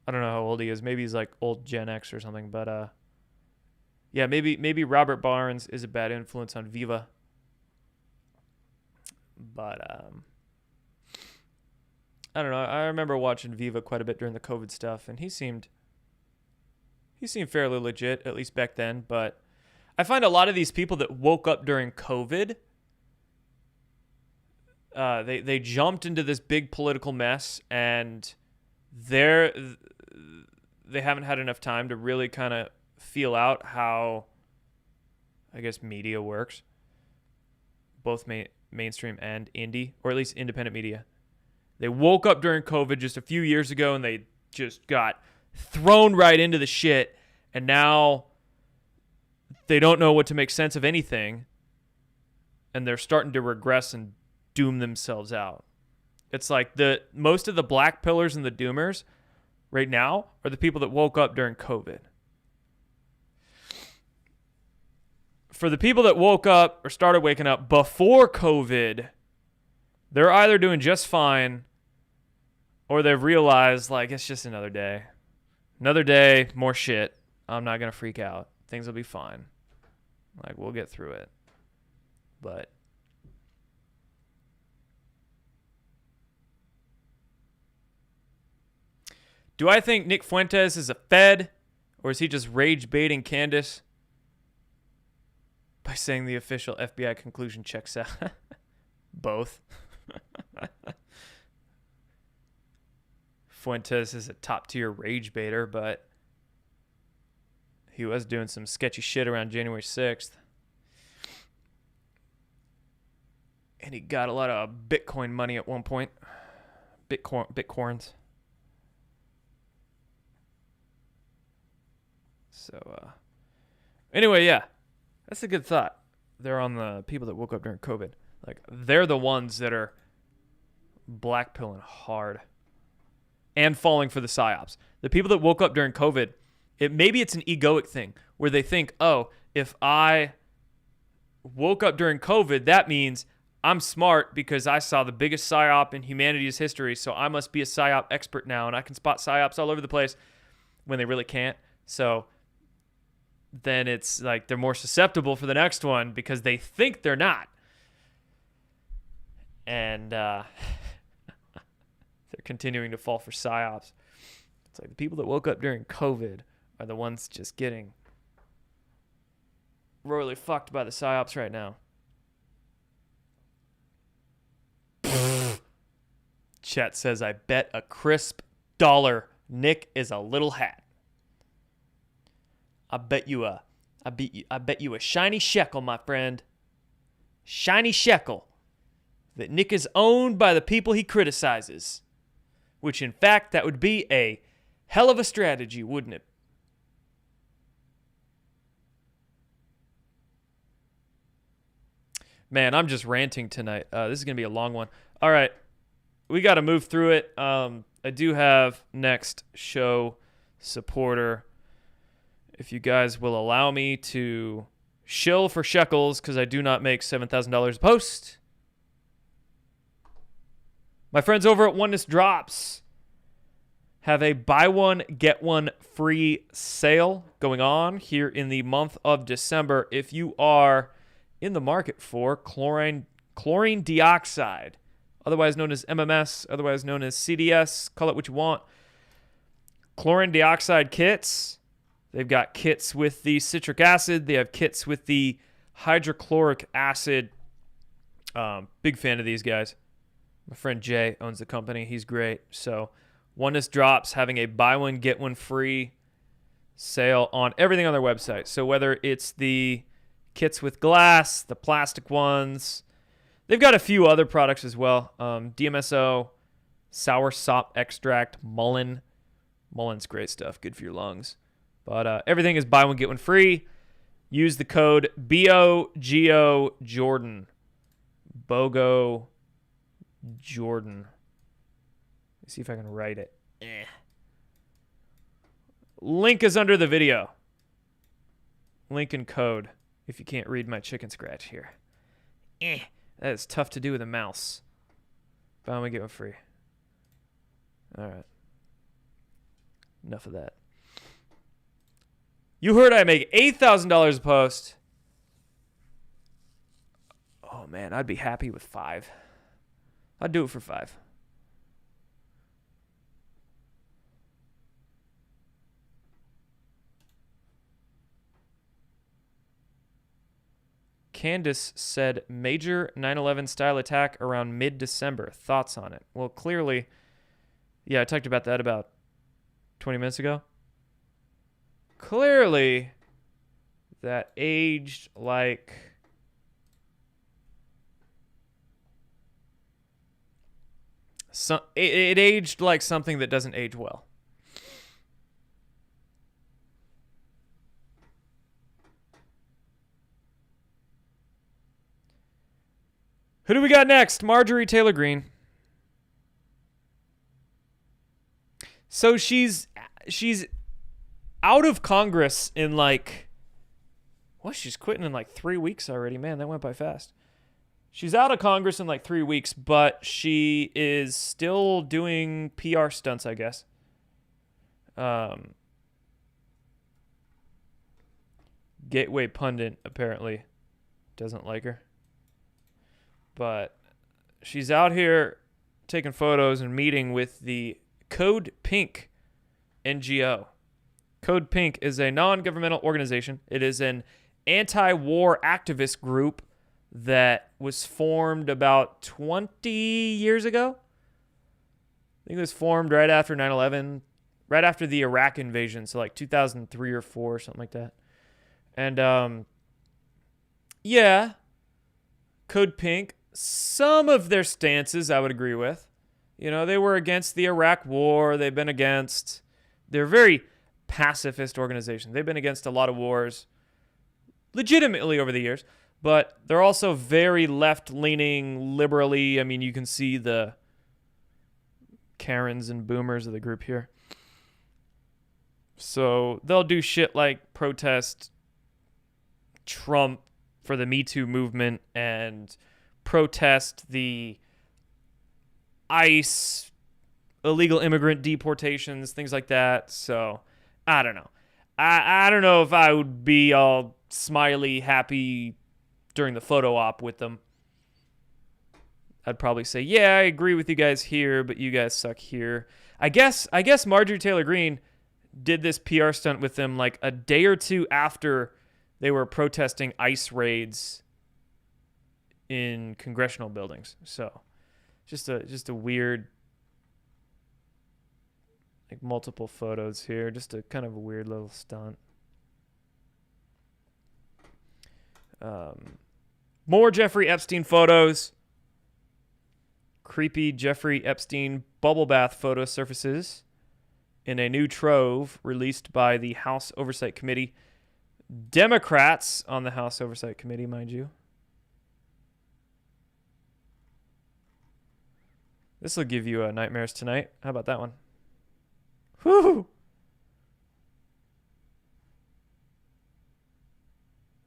I don't know how old he is. Maybe he's like old Gen X or something, but yeah, maybe Robert Barnes is a bad influence on Viva. But I don't know. I remember watching Viva quite a bit during the COVID stuff, and he seemed fairly legit, at least back then. But I find a lot of these people that woke up during COVID, they jumped into this big political mess, and they haven't had enough time to really kind of feel out how, I guess, media works, both mainstream and indie, or at least independent media. They woke up during COVID just a few years ago, and they just got thrown right into the shit, and now they don't know what to make sense of anything, and they're starting to regress and doom themselves out. It's like most of the black pillars and the doomers right now are the people that woke up during COVID. For the people that woke up or started waking up before COVID, they're either doing just fine or they've realized, like, it's just another day. Another day, more shit. I'm not going to freak out. Things will be fine. Like, we'll get through it. But do I think Nick Fuentes is a Fed, or is he just rage baiting Candace by saying the official FBI conclusion checks out? Both. Fuentes is a top tier rage baiter, but he was doing some sketchy shit around January 6th. And he got a lot of Bitcoin money at one point. Bitcoins. So, anyway, yeah, that's a good thought. They're on the people that woke up during COVID. Like, they're the ones that are blackpilling hard and falling for the psyops. The people that woke up during COVID, maybe it's an egoic thing where they think, oh, if I woke up during COVID, that means I'm smart because I saw the biggest psyop in humanity's history, so I must be a psyop expert now, and I can spot psyops all over the place when they really can't. So then it's like they're more susceptible for the next one because they think they're not. And they're continuing to fall for psyops. It's like the people that woke up during COVID are the ones just getting royally fucked by the psyops right now. Chat says, I bet a crisp $1 Nick is a little hat. I bet you a shiny shekel, my friend. Shiny shekel. That Nick is owned by the people he criticizes. Which, in fact, that would be a hell of a strategy, wouldn't it? Man, I'm just ranting tonight. This is going to be a long one. All right. We got to move through it. I do have next show supporter. If you guys will allow me to shill for shekels, because I do not make $7,000 a post. My friends over at Oneness Drops have a buy one, get one free sale going on here in the month of December. If you are in the market for chlorine dioxide, otherwise known as MMS, otherwise known as CDS, call it what you want. Chlorine dioxide kits. They've got kits with the citric acid. They have kits with the hydrochloric acid. Big fan of these guys. My friend Jay owns the company. He's great. So Oneness Drops having a buy one, get one free sale on everything on their website. So whether it's the kits with glass, the plastic ones, they've got a few other products as well. DMSO, sour sop extract, mullein. Mullein's great stuff. Good for your lungs. But everything is buy one, get one free. Use the code BOGO Jordan. BOGO Jordan. Let's see if I can write it. Link is under the video. Link and code. If you can't read my chicken scratch here. That is tough to do with a mouse. Buy one, get one free. All right. Enough of that. You heard I make $8,000 a post. Oh, man, I'd be happy with 5. I'd do it for 5. Candace said, major 9/11 style attack around mid-December. Thoughts on it? Well, clearly, yeah, I talked about that about 20 minutes ago. Clearly, that aged like it aged like something that doesn't age well. Who do we got next? Marjorie Taylor Greene. So she's out of Congress in she's quitting in 3 weeks already. Man, that went by fast. She's out of Congress in 3 weeks, but she is still doing PR stunts, I guess. Gateway Pundit apparently doesn't like her. But she's out here taking photos and meeting with the Code Pink NGO. Code Pink is a non-governmental organization. It is an anti-war activist group that was formed about 20 years ago. I think it was formed right after 9/11, right after the Iraq invasion, so 2003 or 4 or something like that. And yeah, Code Pink, some of their stances I would agree with. You know, they were against the Iraq war. They're a very pacifist organization. They've been against a lot of wars legitimately over the years, but they're also very left-leaning, liberally. I mean, you can see the Karens and boomers of the group here. So they'll do shit like protest Trump for the Me Too movement and protest the ICE illegal immigrant deportations, things like that. So I don't know. I don't know if I would be all smiley, happy during the photo op with them. I'd probably say, yeah, I agree with you guys here, but you guys suck here. I guess Marjorie Taylor Greene did this PR stunt with them like a day or two after they were protesting ICE raids in congressional buildings. So just a weird, like, multiple photos here. Just a kind of a weird little stunt. More Jeffrey Epstein photos. Creepy Jeffrey Epstein bubble bath photo surfaces in a new trove released by the House Oversight Committee. Democrats on the House Oversight Committee, mind you. This will give you nightmares tonight. How about that one? Whew!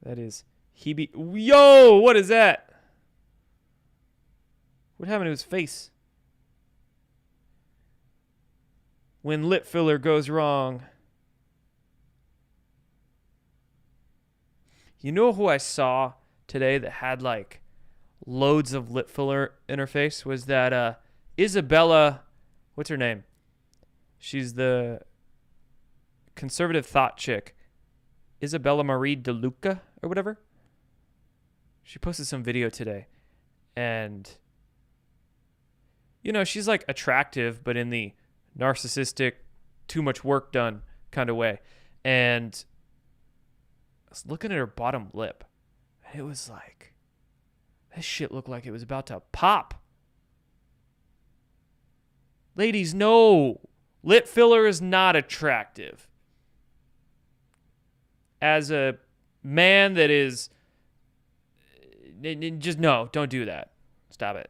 That is Hebe. Yo, what is that? What happened to his face? When lip filler goes wrong. You know who I saw today that had like loads of lip filler in her face? Was that Isabella, what's her name? She's the conservative thought chick. Isabella Marie DeLuca or whatever. She posted some video today. And, you know, she's like attractive, but in the narcissistic, too much work done kind of way. And I was looking at her bottom lip. And it was like, that shit looked like it was about to pop. Ladies, no. Lip filler is not attractive. As a man that is... Just no, don't do that. Stop it.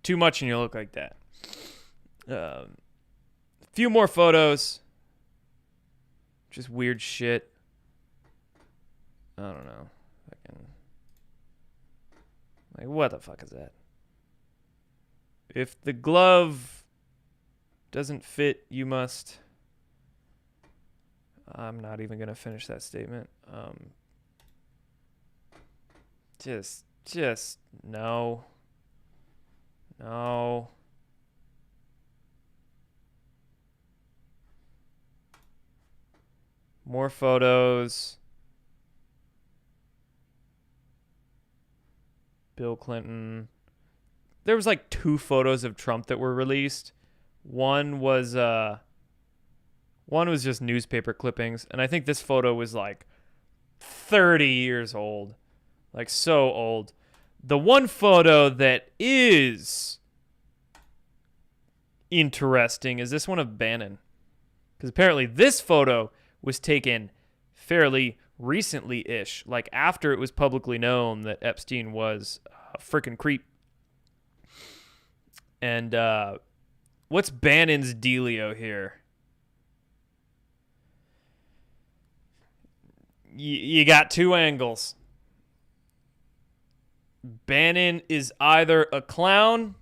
Too much and you look like that. A few more photos. Just weird shit. I don't know. Like, what the fuck is that? If the glove doesn't fit, you must... I'm not even going to finish that statement. Just, no. No. More photos. Bill Clinton. There was like 2 photos of Trump that were released. One was just newspaper clippings, and I think this photo was like 30 years old. Like so old. The one photo that is interesting is this one of Bannon. Because apparently this photo was taken fairly recently-ish, like after it was publicly known that Epstein was a freaking creep. And what's Bannon's dealio here? You got 2 angles. Bannon is either a clown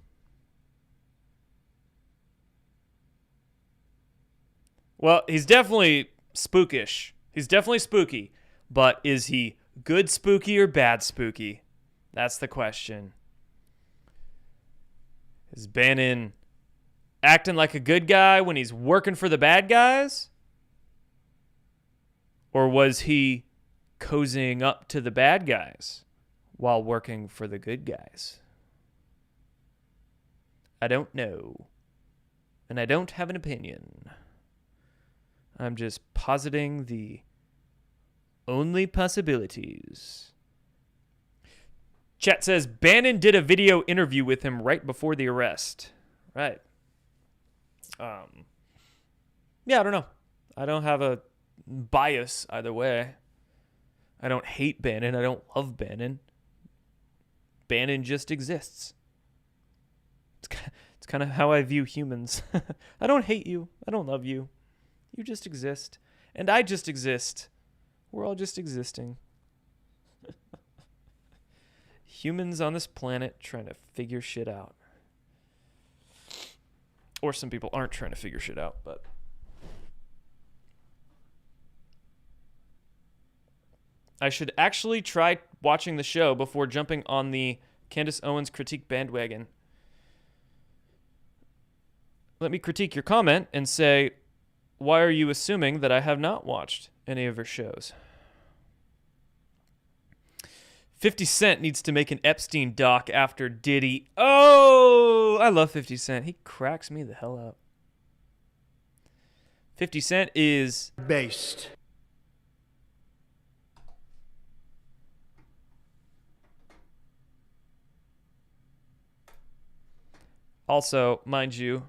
well, he's definitely spookish. He's definitely spooky. But is he good spooky or bad spooky? That's the question. Is Bannon acting like a good guy when he's working for the bad guys? Or was he cozying up to the bad guys while working for the good guys? I don't know. And I don't have an opinion. I'm just positing the only possibilities. Chat says Bannon did a video interview with him right before the arrest. Right. Yeah, I don't know. I don't have a bias either way. I don't hate Bannon. I don't love Bannon. Bannon just exists. It's kind of how I view humans. I don't hate you. I don't love you. You just exist. And I just exist. We're all just existing. Humans on this planet trying to figure shit out. Or some people aren't trying to figure shit out, but... I should actually try watching the show before jumping on the Candace Owens critique bandwagon. Let me critique your comment and say, why are you assuming that I have not watched any of her shows? 50 Cent needs to make an Epstein doc after Diddy. Oh, I love 50 Cent. He cracks me the hell up. 50 Cent is Based. also, mind you,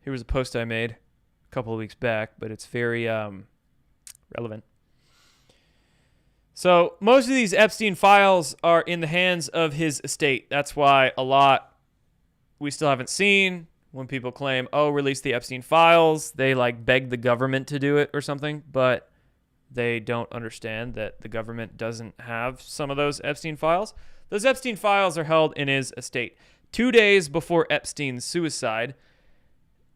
here was a post I made a couple of weeks back, but it's very relevant. So most of these Epstein files are in the hands of his estate. That's why a lot we still haven't seen. When people claim, oh, release the Epstein files, they like beg the government to do it or something, but they don't understand that the government doesn't have some of those Epstein files. Those Epstein files are held in his estate. 2 days before Epstein's suicide,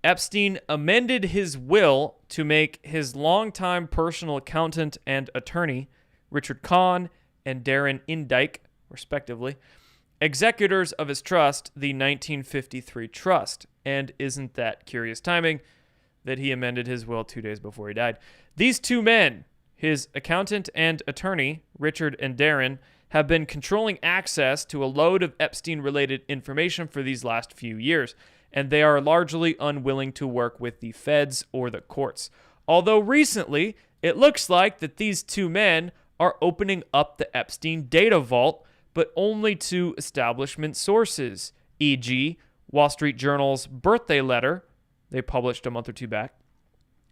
Epstein amended his will to make his longtime personal accountant and attorney, Richard Kahn and Darren Indyke, respectively, executors of his trust, the 1953 trust. And isn't that curious timing that he amended his will 2 days before he died? These two men, his accountant and attorney, Richard and Darren, have been controlling access to a load of Epstein-related information for these last few years, and they are largely unwilling to work with the feds or the courts. Although recently, it looks like that these two men are opening up the Epstein data vault, but only to establishment sources, e.g., Wall Street Journal's birthday letter they published a month or two back,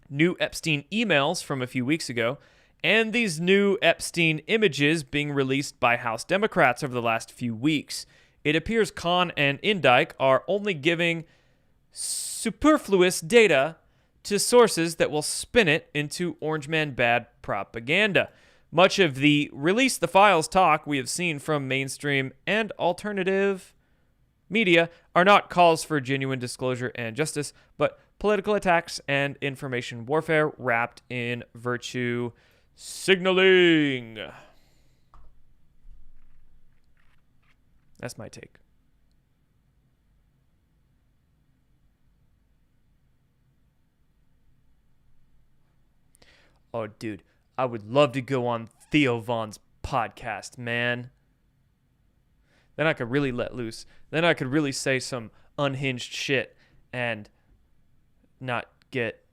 new Epstein emails from a few weeks ago, and these new Epstein images being released by House Democrats over the last few weeks. It appears Kahn and Indyke are only giving superfluous data to sources that will spin it into Orange Man bad propaganda. Much of the release the files talk we have seen from mainstream and alternative media are not calls for genuine disclosure and justice, but political attacks and information warfare wrapped in virtue signaling. That's my take. Oh, dude, I would love to go on Theo Von's podcast, man. Then I could really let loose. Then I could really say some unhinged shit and not get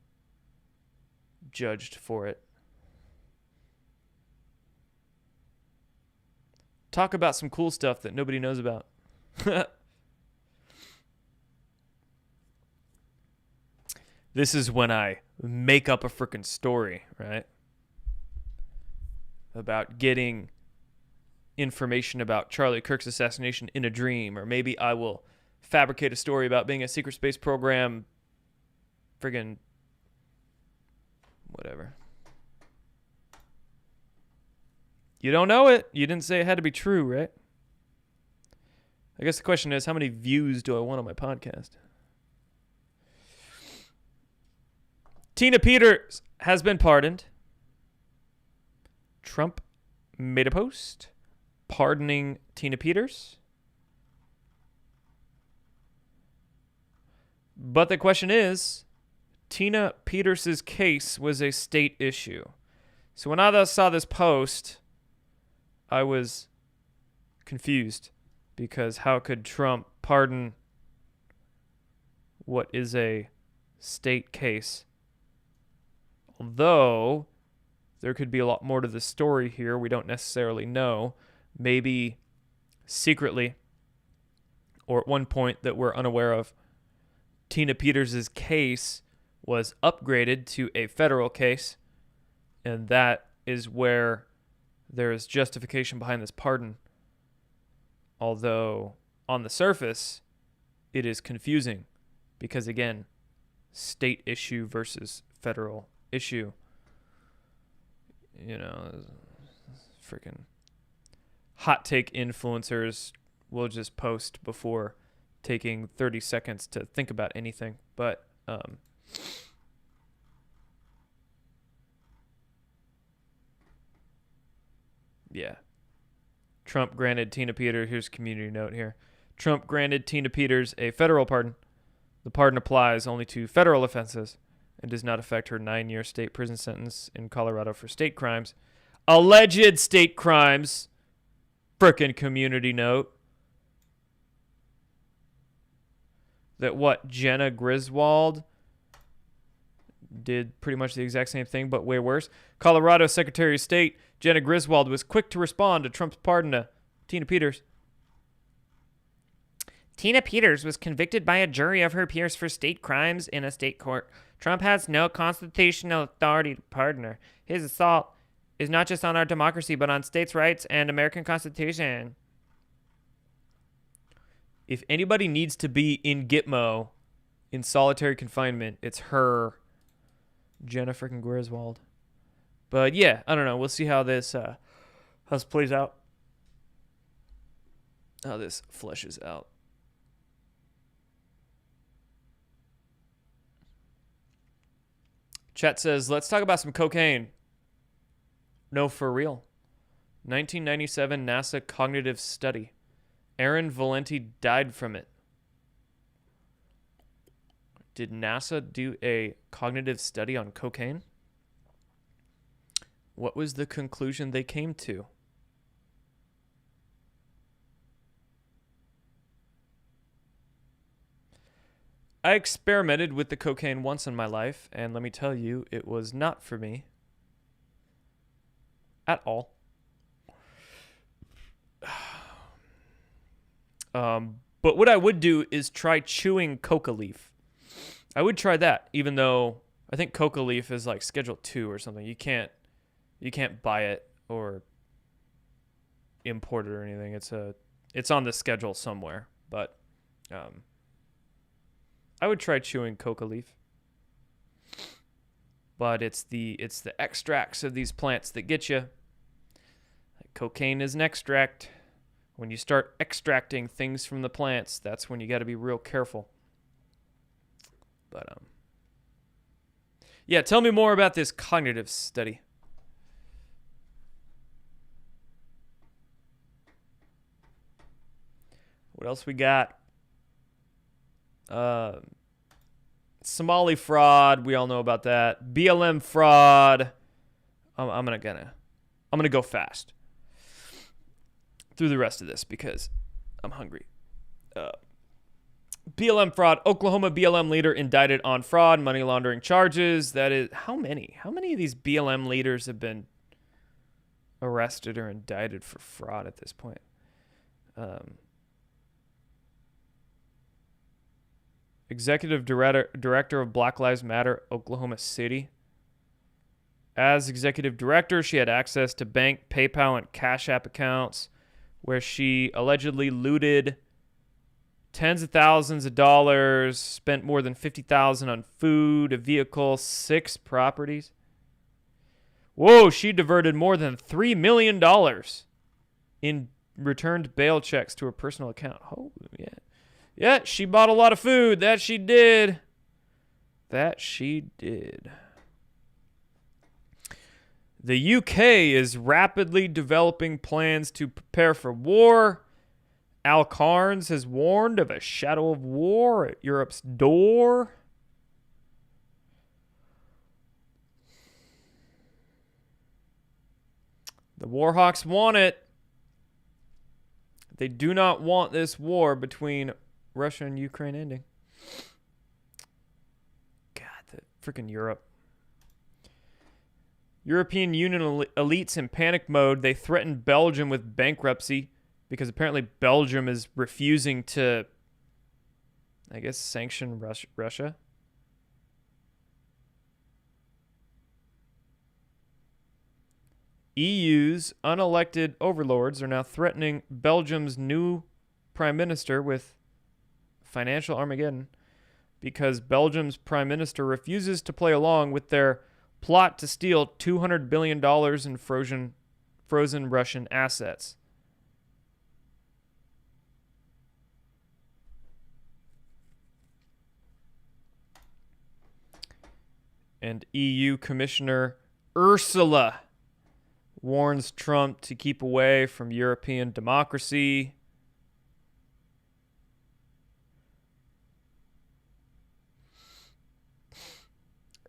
judged for it. Talk about some cool stuff that nobody knows about. This is when I make up a freaking story, right? About getting information about Charlie Kirk's assassination in a dream, or maybe I will fabricate a story about being a secret space program, friggin' whatever. You don't know it. You didn't say it had to be true, right? I guess the question is, how many views do I want on my podcast? Tina Peters has been pardoned. Trump made a post pardoning Tina Peters. But the question is, Tina Peters' case was a state issue. So when I saw this post, I was confused, because how could Trump pardon what is a state case? Although there could be a lot more to the story here we don't necessarily know. Maybe secretly, or at one point that we're unaware of, Tina Peters' case was upgraded to a federal case, and that is where there is justification behind this pardon. Although, on the surface, it is confusing because, again, state issue versus federal issue. You know, freaking hot take influencers will just post before taking 30 seconds to think about anything. But, yeah. Trump granted Tina Peters, here's a community note here. Trump granted Tina Peters a federal pardon. The pardon applies only to federal offenses and does not affect her 9-year state prison sentence in Colorado for state crimes. Alleged state crimes. Frickin' community note. That what? Jenna Griswold did pretty much the exact same thing, but way worse. Colorado Secretary of State Jenna Griswold was quick to respond to Trump's pardon to Tina Peters. Tina Peters was convicted by a jury of her peers for state crimes in a state court. Trump has no constitutional authority to pardon her. His assault is not just on our democracy, but on states' rights and American Constitution. If anybody needs to be in Gitmo in solitary confinement, it's her, Jenna freaking Griswold. But yeah, I don't know. We'll see how this plays out. How this fleshes out. Chat says, let's talk about some cocaine. No, for real. 1997 NASA cognitive study. Aaron Valenti died from it. Did NASA do a cognitive study on cocaine? What was the conclusion they came to? I experimented with the cocaine once in my life, and let me tell you, it was not for me. At all. But what I would do is try chewing coca leaf. I would try that, even though I think coca leaf is like Schedule 2 or something. You can't buy it or import it or anything. It's on the schedule somewhere, but I would try chewing coca leaf. But it's the extracts of these plants that get you. Like cocaine is an extract. When you start extracting things from the plants, that's when you got to be real careful. But yeah, tell me more about this cognitive study. What else we got? Somali fraud, we all know about that. BLM fraud. I'm gonna go fast through the rest of this because I'm hungry. BLM fraud. Oklahoma BLM leader indicted on fraud, money laundering charges. That is, how many? How many of these BLM leaders have been arrested or indicted for fraud at this point? Executive director of Black Lives Matter, Oklahoma City. As executive director, she had access to bank, PayPal, and Cash App accounts where she allegedly looted tens of thousands of dollars, spent more than $50,000 on food, a vehicle, 6 properties. Whoa, she diverted more than $3 million in returned bail checks to her personal account. Oh, yeah. Yeah, she bought a lot of food. That she did. That she did. The UK is rapidly developing plans to prepare for war. Al Carnes has warned of a shadow of war at Europe's door. The Warhawks want it. They do not want this war between Russia and Ukraine ending. God, the freaking Europe. European Union elites in panic mode. They threatened Belgium with bankruptcy because apparently Belgium is refusing to, I guess, sanction Russia. EU's unelected overlords are now threatening Belgium's new prime minister with financial Armageddon because Belgium's prime minister refuses to play along with their plot to steal $200 billion in frozen Russian assets. And EU Commissioner Ursula warns Trump to keep away from European democracy.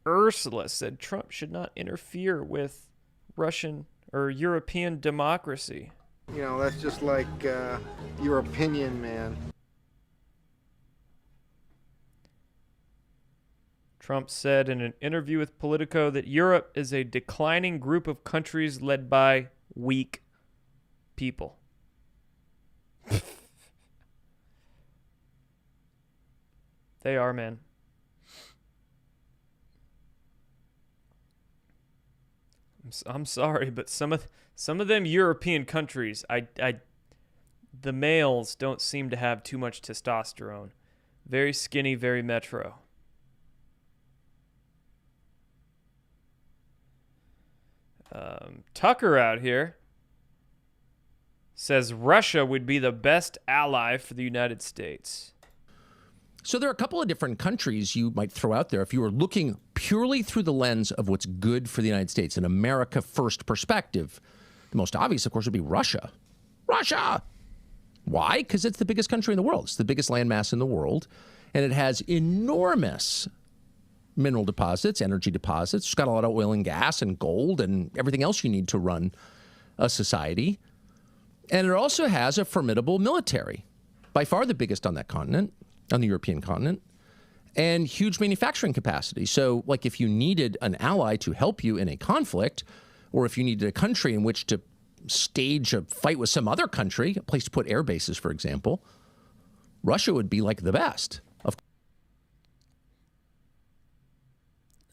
Ursula said Trump should not interfere with Russian or European democracy. You know, that's just like your opinion, man. Trump said in an interview with Politico that Europe is a declining group of countries led by weak people. They are, man. I'm sorry, but some of them European countries, the males don't seem to have too much testosterone. Very skinny, very metro. Tucker out here says Russia would be the best ally for the United States. So there are a couple of different countries you might throw out there if you were looking purely through the lens of what's good for the United States, an America first perspective. The most obvious, of course, would be Russia. Russia! Why? Because it's the biggest country in the world. It's the biggest landmass in the world, and it has enormous mineral deposits, energy deposits. It's got a lot of oil and gas and gold and everything else you need to run a society. And it also has a formidable military, by far the biggest on that continent, on the European continent, and huge manufacturing capacity. So, like, if you needed an ally to help you in a conflict, or if you needed a country in which to stage a fight with some other country, a place to put air bases, for example, Russia would be like the best.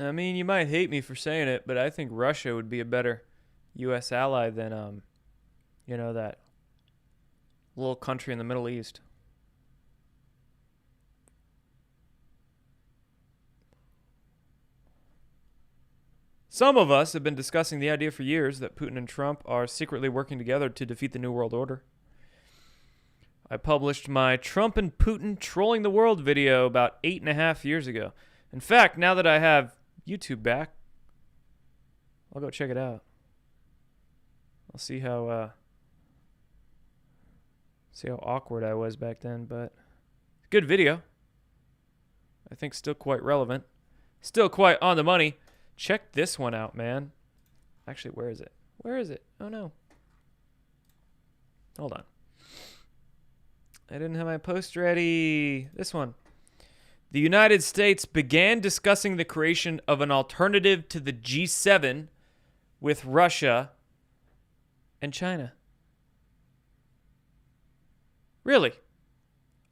I mean, you might hate me for saying it, but I think Russia would be a better U.S. ally than, that little country in the Middle East. Some of us have been discussing the idea for years that Putin and Trump are secretly working together to defeat the New World Order. I published my Trump and Putin trolling the world video about 8.5 years ago. In fact, now that I have YouTube back, I'll go check it out. I'll see how awkward I was back then, but good video. I think still quite relevant. Still quite on the money. Check this one out, man. Actually, where is it? Where is it? Oh, no. Hold on. I didn't have my post ready. This one. The United States began discussing the creation of an alternative to the G7 with Russia and China. Really?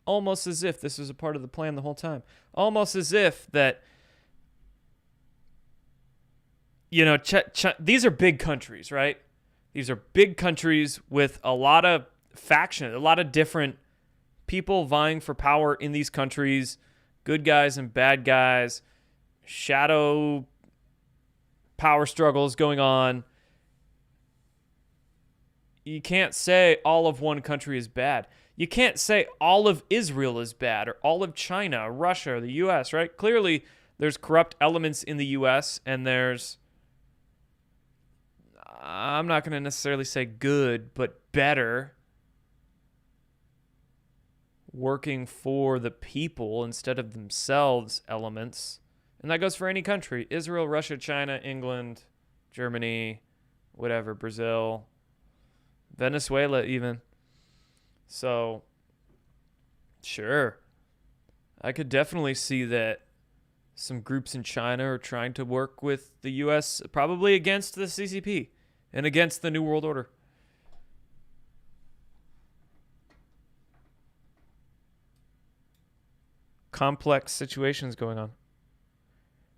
Almost as if this was a part of the plan the whole time. Almost as if that, these are big countries, right? These are big countries with a lot of faction, a lot of different people vying for power in these countries. Good guys and bad guys, shadow power struggles going on. You can't say all of one country is bad. You can't say all of Israel is bad or all of China, Russia, or the U.S., right? Clearly, there's corrupt elements in the U.S. and there's, I'm not going to necessarily say good, but better working for the people instead of themselves elements. And that goes for any country. Israel, Russia, China, England, Germany, whatever, Brazil, Venezuela even. So, sure. I could definitely see that some groups in China are trying to work with the U.S. probably against the CCP and against the New World Order. Complex situations going on.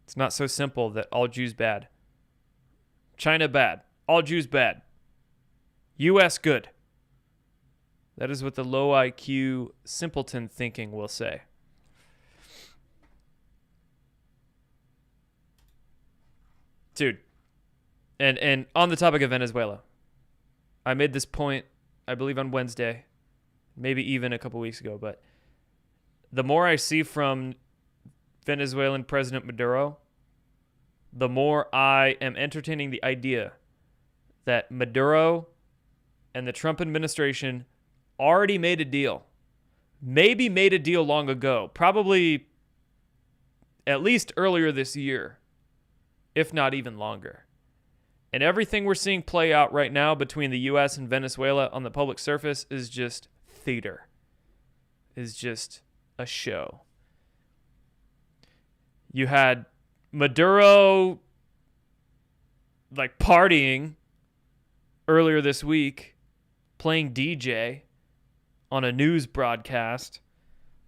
It's not so simple that all Jews bad. China bad. All Jews bad. U.S. good. That is what the low IQ simpleton thinking will say. Dude. And on the topic of Venezuela, I made this point, I believe on Wednesday, maybe even a couple weeks ago, but the more I see from Venezuelan President Maduro, the more I am entertaining the idea that Maduro and the Trump administration already made a deal. Maybe made a deal long ago, probably at least earlier this year, if not even longer. And everything we're seeing play out right now between the U.S. and Venezuela on the public surface is just theater, is just a show. You had Maduro like partying earlier this week, playing DJ on a news broadcast,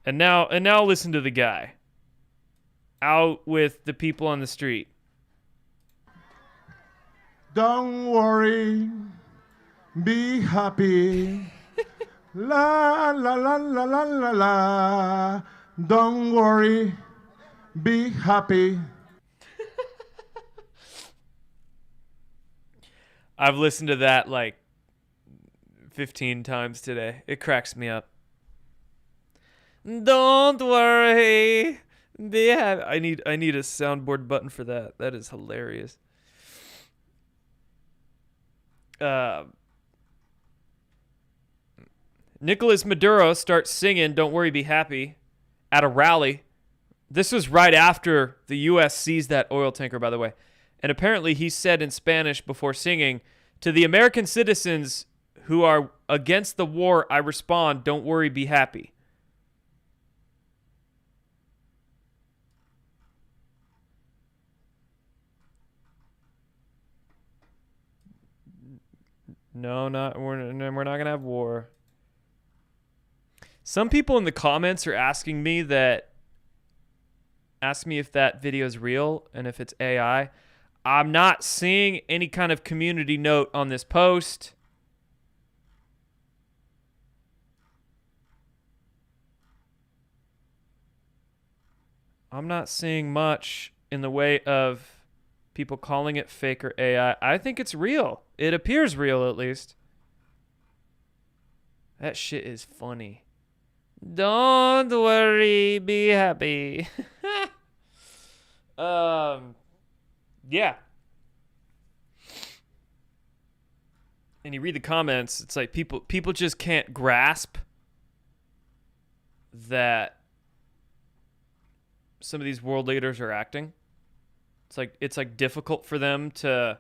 and now listen to the guy out with the people on the street. Don't worry, be happy. La la la la la la la. Don't worry, be happy. I've listened to that like 15 times today. It cracks me up. Don't worry, be happy. I need a soundboard button for that. That is hilarious. Nicolas Maduro starts singing "Don't Worry, Be Happy" at a rally. This was right after the U.S. seized that oil tanker, by the way. And apparently he said in Spanish before singing, "To the American citizens who are against the war, I respond, don't worry, be happy." No, we're not gonna have war. Some people in the comments are asking me if that video is real and if it's AI. I'm not seeing any kind of community note on this post. I'm not seeing much in the way of people calling it fake or AI. I think it's real. It appears real, at least. That shit is funny. Don't worry, be happy. Yeah. And you read the comments, it's like people just can't grasp that some of these world leaders are acting. It's like difficult for them to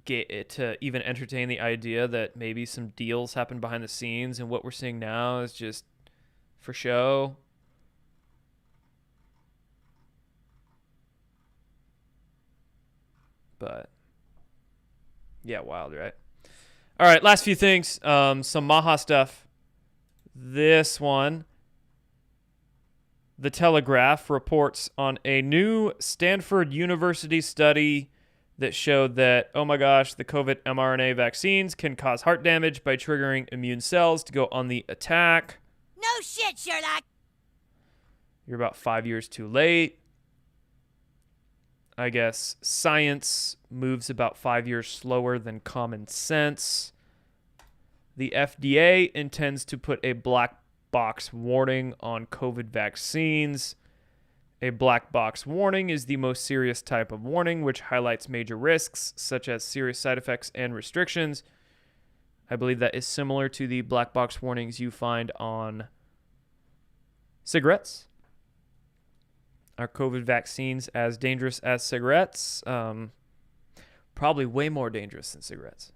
get it to even entertain the idea that maybe some deals happen behind the scenes, and what we're seeing now is just for show. But yeah, wild, right? All right, last few things. Some Maha stuff. This one. The Telegraph reports on a new Stanford University study that showed that, oh my gosh, the COVID mRNA vaccines can cause heart damage by triggering immune cells to go on the attack. No shit, Sherlock. You're about 5 years too late. I guess science moves about 5 years slower than common sense. The FDA intends to put a black box warning on COVID vaccines. A black box warning is the most serious type of warning, which highlights major risks, such as serious side effects and restrictions. I believe that is similar to the black box warnings you find on cigarettes. Are COVID vaccines as dangerous as cigarettes? Probably way more dangerous than cigarettes.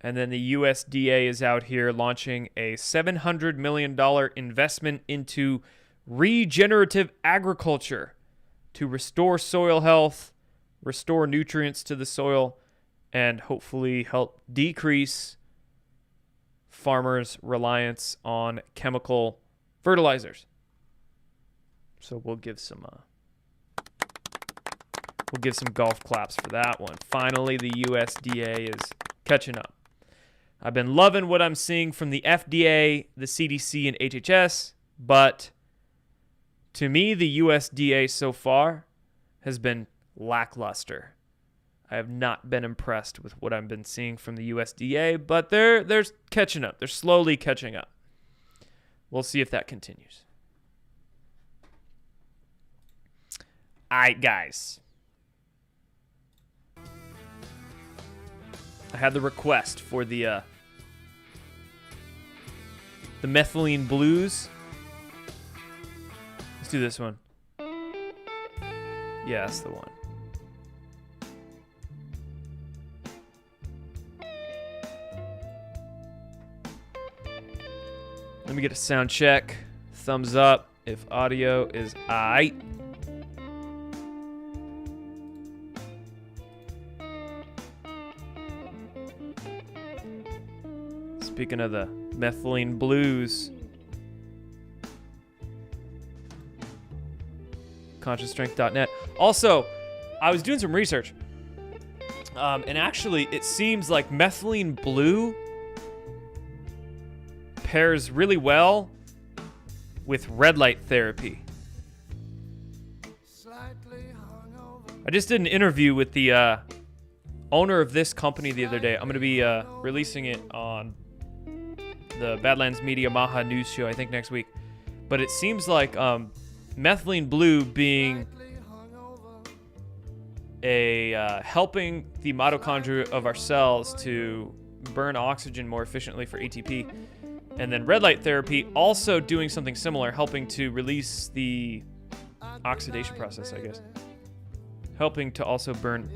And then the USDA is out here launching a $700 million investment into regenerative agriculture to restore soil health, restore nutrients to the soil, and hopefully help decrease farmers' reliance on chemical fertilizers. So we'll give some golf claps for that one. Finally, the USDA is catching up. I've been loving what I'm seeing from the FDA, the CDC, and HHS, but to me, the USDA so far has been lackluster. I have not been impressed with what I've been seeing from the USDA, but they're catching up. They're slowly catching up. We'll see if that continues. All right, guys. I had the request for the methylene blues. Let's do this one. Yeah, that's the one. Let me get a sound check. Thumbs up if audio is aight. Speaking of the methylene blues, consciousstrength.net. Also, I was doing some research, and actually, it seems like methylene blue pairs really well with red light therapy. I just did an interview with the owner of this company the other day. I'm going to be releasing it on the Badlands Media Maha News Show, I think, next week. But it seems like methylene blue being helping the mitochondria of our cells to burn oxygen more efficiently for ATP. And then red light therapy also doing something similar, helping to release the oxidation process, I guess. Helping to also burn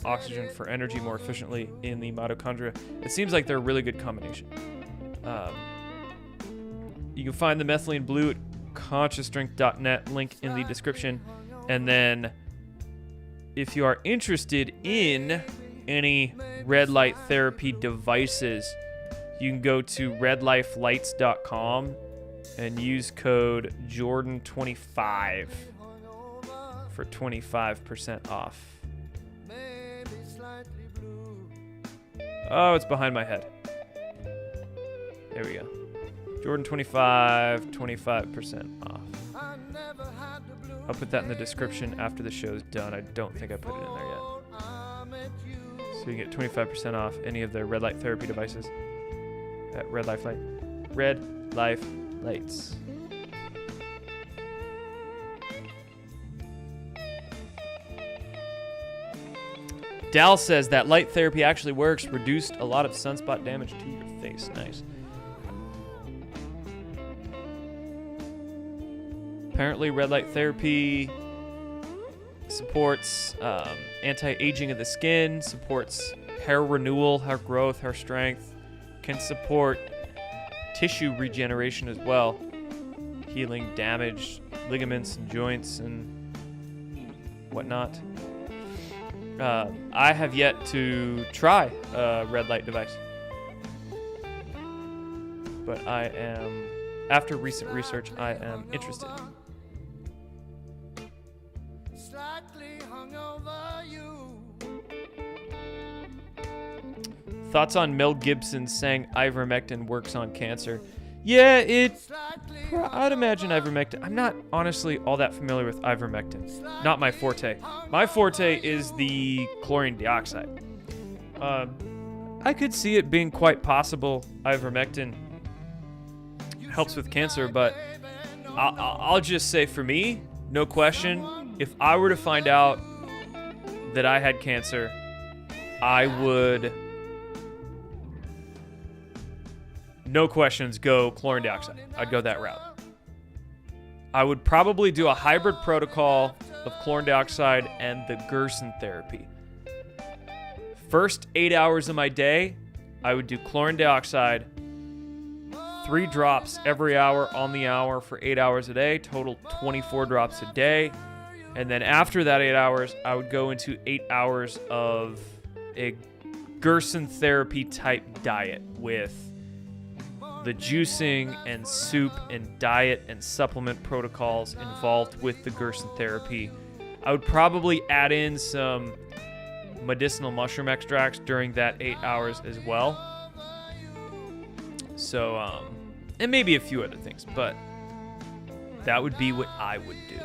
oxygen for energy more efficiently in the mitochondria. It seems like they're a really good combination. You can find the methylene blue at consciousstrength.net, link in the description. And then if you are interested in any red light therapy devices, you can go to redlifelights.com and use code Jordan25 for 25% off. Oh, it's behind my head. There we go. Jordan25, 25% off. I'll put that in the description after the show's done. I don't think I put it in there yet. So you get 25% off any of their red light therapy devices at Red Life Light. Red Life Lights. Dal says that light therapy actually works. Reduced a lot of sunspot damage to your face. Nice. Apparently, red light therapy supports anti-aging of the skin, supports hair renewal, hair growth, hair strength, can support tissue regeneration as well, healing damaged ligaments and joints and whatnot. I have yet to try a red light device, but I am, after recent research, I am interested. Thoughts on Mel Gibson saying ivermectin works on cancer? Yeah, I'd imagine ivermectin. I'm not honestly all that familiar with ivermectin. Not my forte. My forte is the chlorine dioxide. I could see it being quite possible ivermectin helps with cancer, but I'll just say for me, no question, if I were to find out that I had cancer, I would, no questions, go chlorine dioxide. I'd go that route. I would probably do a hybrid protocol of chlorine dioxide and the Gerson therapy. First 8 hours of my day, I would do chlorine dioxide, 3 drops every hour on the hour for 8 hours a day, total 24 drops a day. And then after that 8 hours, I would go into 8 hours of a Gerson therapy type diet with the juicing and soup and diet and supplement protocols involved with the Gerson therapy. I would probably add in some medicinal mushroom extracts during that 8 hours as well. So, and maybe a few other things, but that would be what I would do.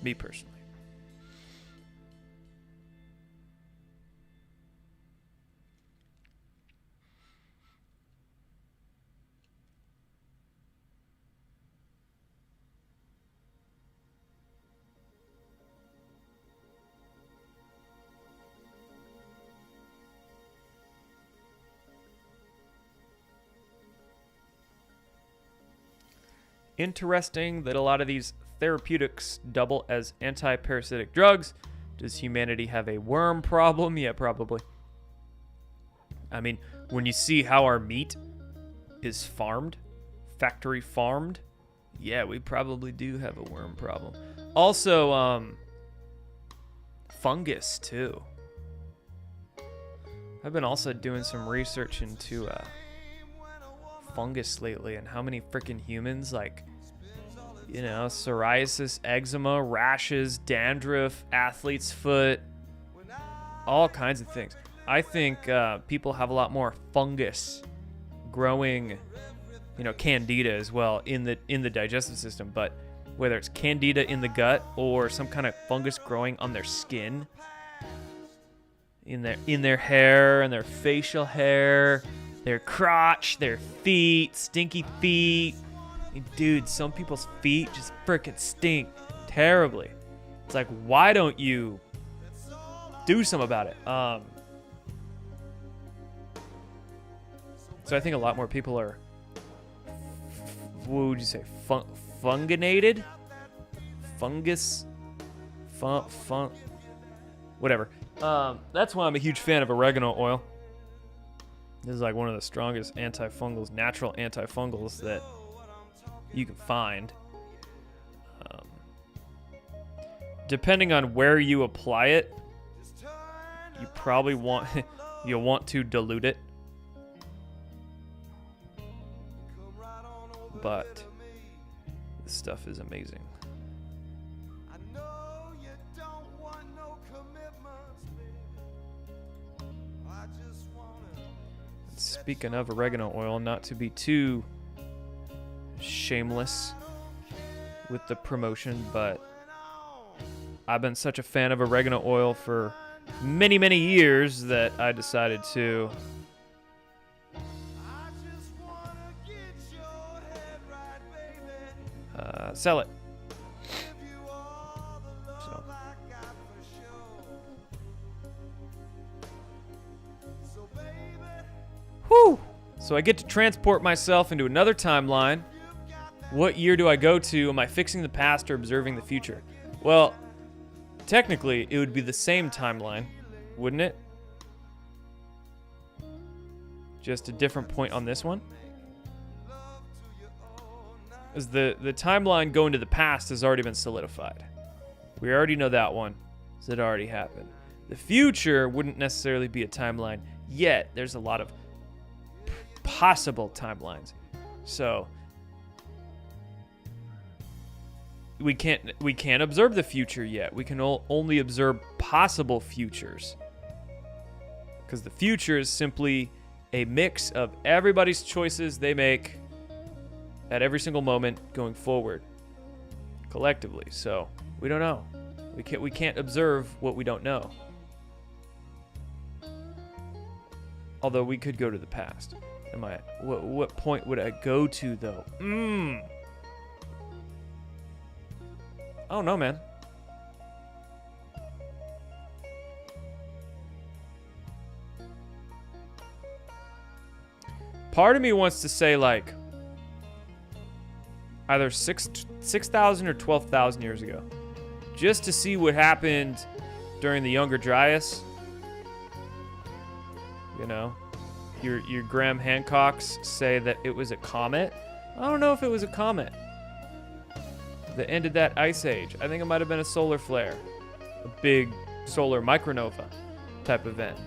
Me personally. Interesting that a lot of these therapeutics double as anti-parasitic drugs. Does humanity have a worm problem? Yeah, probably. I mean, when you see how our meat is farmed, factory farmed, yeah, we probably do have a worm problem. Also, fungus too. I've been also doing some research into fungus lately and how many freaking humans, like, you know, psoriasis, eczema, rashes, dandruff, athlete's foot, all kinds of things. I think people have a lot more fungus growing, you know, candida as well in the digestive system, but whether it's candida in the gut or some kind of fungus growing on their skin, in their hair and their facial hair, their crotch, their feet, stinky feet. Dude, some people's feet just freaking stink terribly. It's like, why don't you do something about it? So I think a lot more people are, what would you say, funginated? Fungus? Whatever. That's why I'm a huge fan of oregano oil. This is like one of the strongest antifungals, natural antifungals that you can find. Depending on where you apply it, you probably you'll want to dilute it. But this stuff is amazing. Speaking of oregano oil, not to be too shameless with the promotion, but I've been such a fan of oregano oil for many, many years that I decided to sell it. So. Whew! So I get to transport myself into another timeline. What year do I go to? Am I fixing the past or observing the future? Well, technically, it would be the same timeline, wouldn't it? Just a different point on this one. As the timeline going to the past has already been solidified. We already know that one, so it already happened. The future wouldn't necessarily be a timeline yet. There's a lot of possible timelines. So we can't observe the future yet. We can only observe possible futures. Because the future is simply a mix of everybody's choices they make at every single moment going forward collectively. So we don't know. We can't observe what we don't know. Although we could go to the past. What point would I go to though? I don't know, man. Part of me wants to say like either 6,000 or 12,000 years ago, just to see what happened during the Younger Dryas. You know, your Graham Hancocks say that it was a comet. I don't know if it was a comet that ended that ice age. I think it might have been a solar flare, a big solar micronova type event.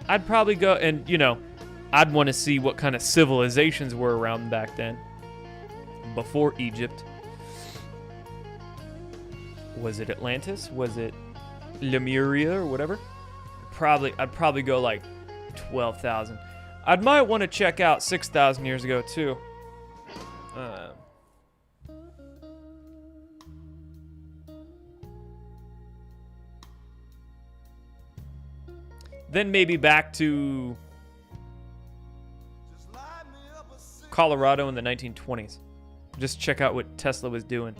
I'd probably go and, you know, I'd want to see what kind of civilizations were around back then, before Egypt. Was it Atlantis? Was it Lemuria or whatever? I'd probably go like 12,000. I might want to check out 6,000 years ago too. Then maybe back to Colorado in the 1920s. Just check out what Tesla was doing.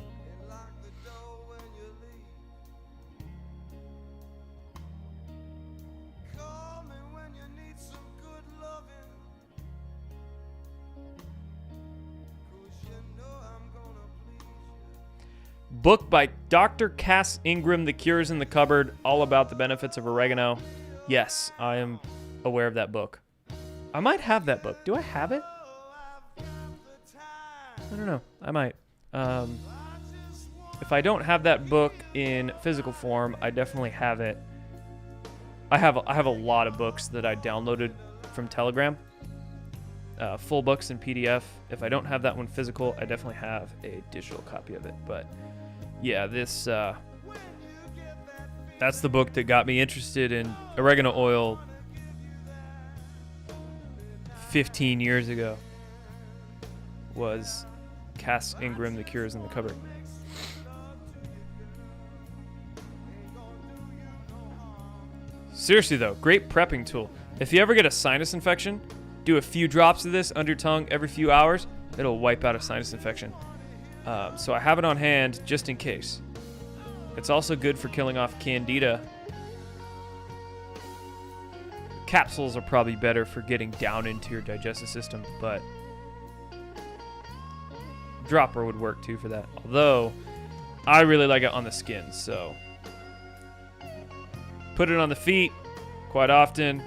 Book by Dr. Cass Ingram, The Cures in the Cupboard, all about the benefits of oregano. Yes, I am aware of that book. I might have that book. Do I have it? I don't know. I might. If I don't have that book in physical form, I definitely have it. I have a lot of books that I downloaded from Telegram. Full books in PDF. If I don't have that one physical, I definitely have a digital copy of it. But yeah, this that's the book that got me interested in oregano oil 15 years ago. Was Cass Ingram, The Cures in the Cupboard. Seriously though, great prepping tool. If you ever get a sinus infection, do a few drops of this under your tongue every few hours. It'll wipe out a sinus infection. So I have it on hand just in case. It's also good for killing off candida. Capsules are probably better for getting down into your digestive system, but dropper would work too for that. Although I really like it on the skin, so put it on the feet quite often.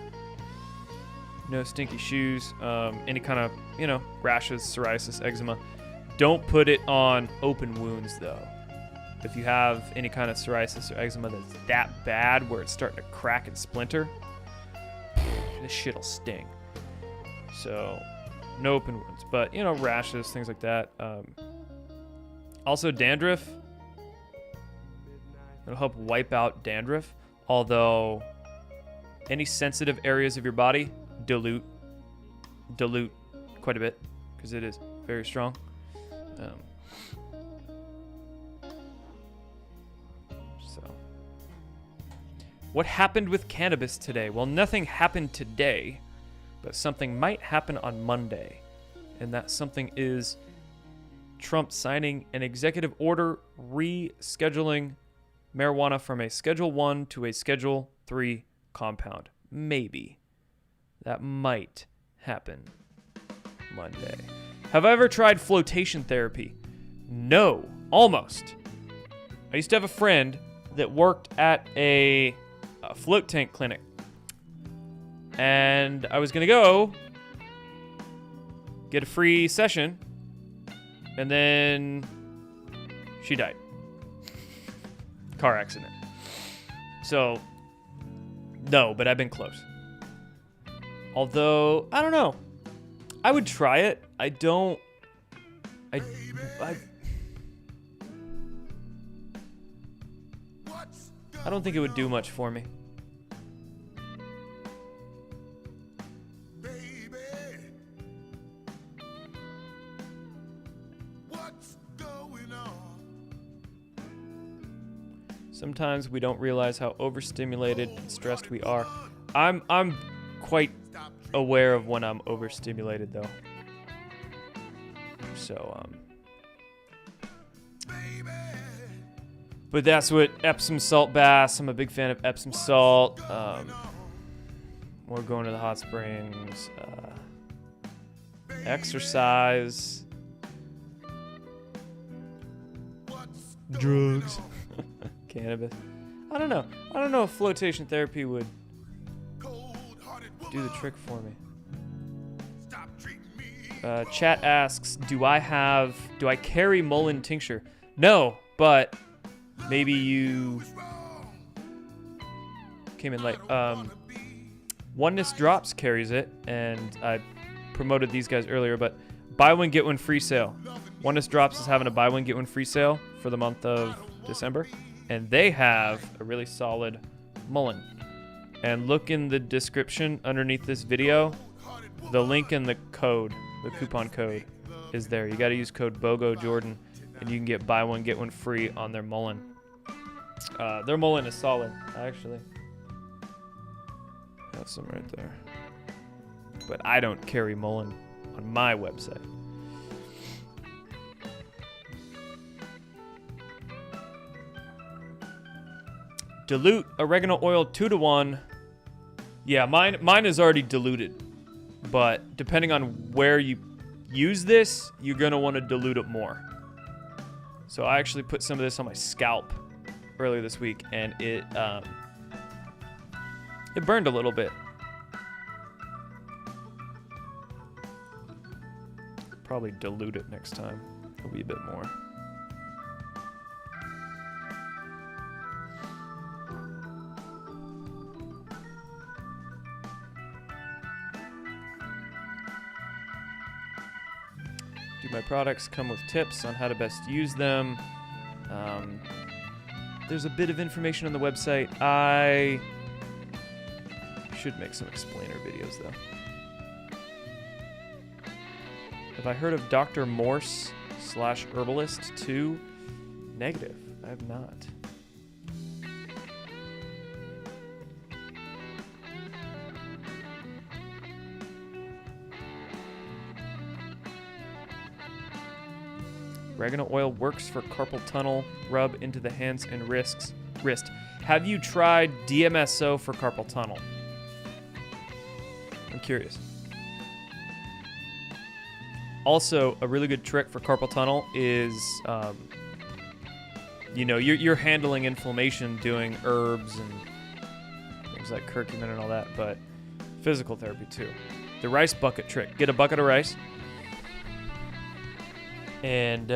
No stinky shoes. Any kind of, rashes, psoriasis, eczema. Don't put it on open wounds though. If you have any kind of psoriasis or eczema that's that bad where it's starting to crack and splinter, this shit'll sting. So no open wounds, but rashes, things like that. Also dandruff. It'll help wipe out dandruff. Although any sensitive areas of your body, dilute quite a bit because it is very strong. What happened with cannabis today? Well, nothing happened today, but something might happen on Monday. And that something is Trump signing an executive order rescheduling marijuana from a Schedule 1 to a Schedule 3 compound. Maybe. That might happen Monday. Have I ever tried flotation therapy? No. Almost. I used to have a friend that worked at a float tank clinic. And I was going to go get a free session. And then she died. Car accident. So, no, but I've been close. Although, I don't know. I would try it. I don't think it would do much for me. Sometimes we don't realize how overstimulated and stressed we are. I'm quite aware of when I'm overstimulated though. So but that's what Epsom salt baths. I'm a big fan of Epsom salt. We're going to the hot springs. Exercise. Drugs. Cannabis. I don't know if flotation therapy would do the trick for me. Chat asks, do I carry Mullen tincture? No, but maybe you came in late. Oneness Drops carries it, and I promoted these guys earlier, but buy one, get one free sale. Oneness Drops is having a buy one, get one free sale for the month of December, and they have a really solid Mullen. And look in the description underneath this video. The link and the code, the coupon code, is there. You got to use code BOGO Jordan, and you can get buy one, get one free on their Mullen. Their Mullen is solid, actually. Got some right there. But I don't carry Mullen on my website. Dilute oregano oil 2-to-1. Yeah, mine is already diluted. But depending on where you use this, you're going to want to dilute it more. So I actually put some of this on my scalp earlier this week, and it burned a little bit. Probably dilute it next time. It'll be a bit more. Do my products come with tips on how to best use them? There's a bit of information on the website. I should make some explainer videos, though. Have I heard of Dr. Morse / Herbalist 2? Negative. I have not. Oregano oil works for carpal tunnel. Rub into the hands and wrist. Have you tried DMSO for carpal tunnel? I'm curious. Also, a really good trick for carpal tunnel is, you're handling inflammation doing herbs and things like curcumin and all that, but physical therapy too. The rice bucket trick. Get a bucket of rice and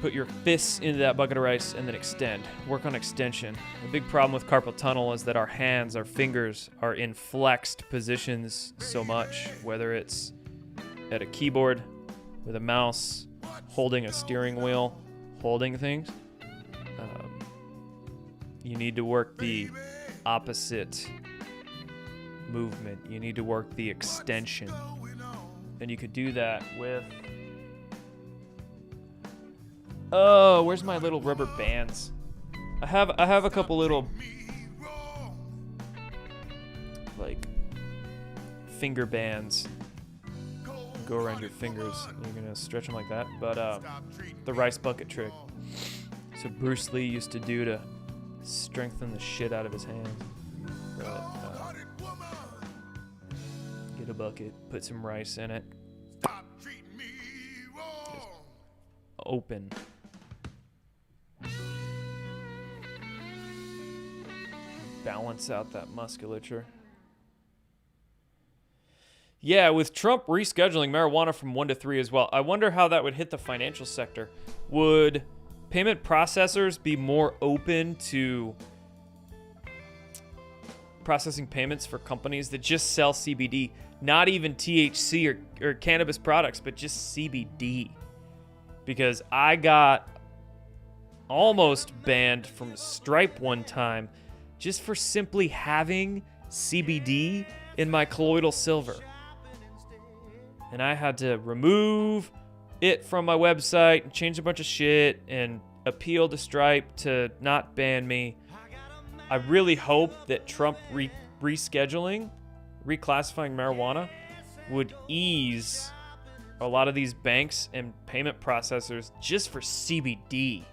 put your fists into that bucket of rice and then extend. Work on extension. The big problem with carpal tunnel is that our hands, our fingers are in flexed positions so much, whether it's at a keyboard with a mouse, holding a steering wheel, holding things. You need to work the opposite movement. You need to work the extension. And you could do that with... Oh, where's my little rubber bands? I have a couple little like finger bands. Go around your fingers. You're gonna stretch them like that. But the rice bucket trick. So Bruce Lee used to do to strengthen the shit out of his hands. But, get a bucket, put some rice in it. Just open. Balance out that musculature. Yeah, with Trump rescheduling marijuana from 1 to 3 as well, I wonder how that would hit the financial sector. Would payment processors be more open to processing payments for companies that just sell CBD, not even THC or cannabis products, but just CBD? Because I got almost banned from Stripe one time just for simply having CBD in my colloidal silver. And I had to remove it from my website and change a bunch of shit and appeal to Stripe to not ban me. I really hope that Trump reclassifying marijuana would ease a lot of these banks and payment processors just for CBD.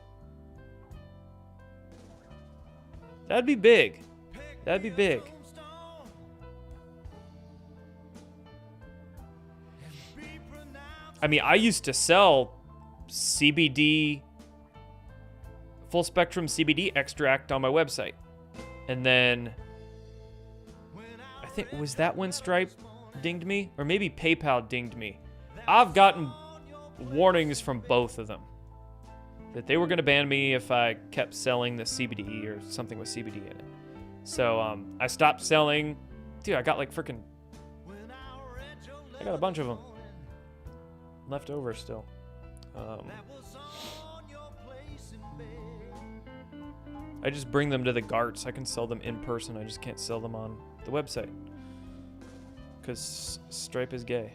That'd be big. That'd be big. I mean, I used to sell CBD, full spectrum CBD extract on my website. And then, I think, was that when Stripe dinged me? Or maybe PayPal dinged me. I've gotten warnings from both of them that they were going to ban me if I kept selling the CBD or something with CBD in it. So I stopped selling. Dude, I got like freaking... I got a bunch of them left over still. I just bring them to the GARTs. I can sell them in person. I just can't sell them on the website. Because Stripe is gay.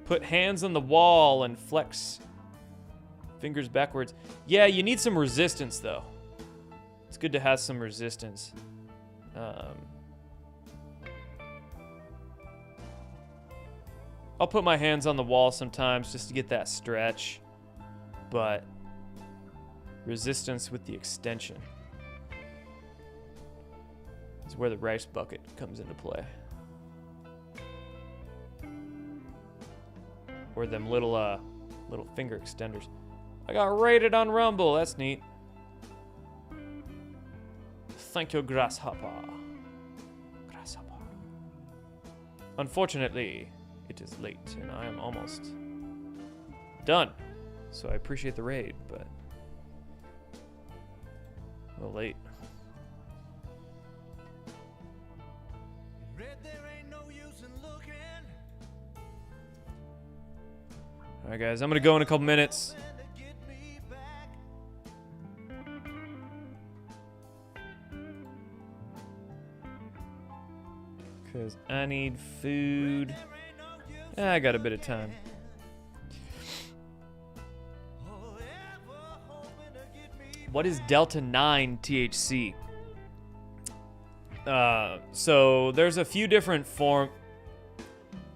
Put hands on the wall and flex fingers backwards. Yeah, you need some resistance, though. It's good to have some resistance. I'll put my hands on the wall sometimes just to get that stretch, but resistance with the extension. is where the rice bucket comes into play. Or them little finger extenders. I got rated on Rumble. That's neat. Thank you, Grasshopper. Grasshopper. Unfortunately, it is late and I am almost done. So I appreciate the raid, but a little late. All right, guys, I'm going to go in a couple minutes. Because I need food. I got a bit of time. What is Delta 9 THC? So there's a few different forms.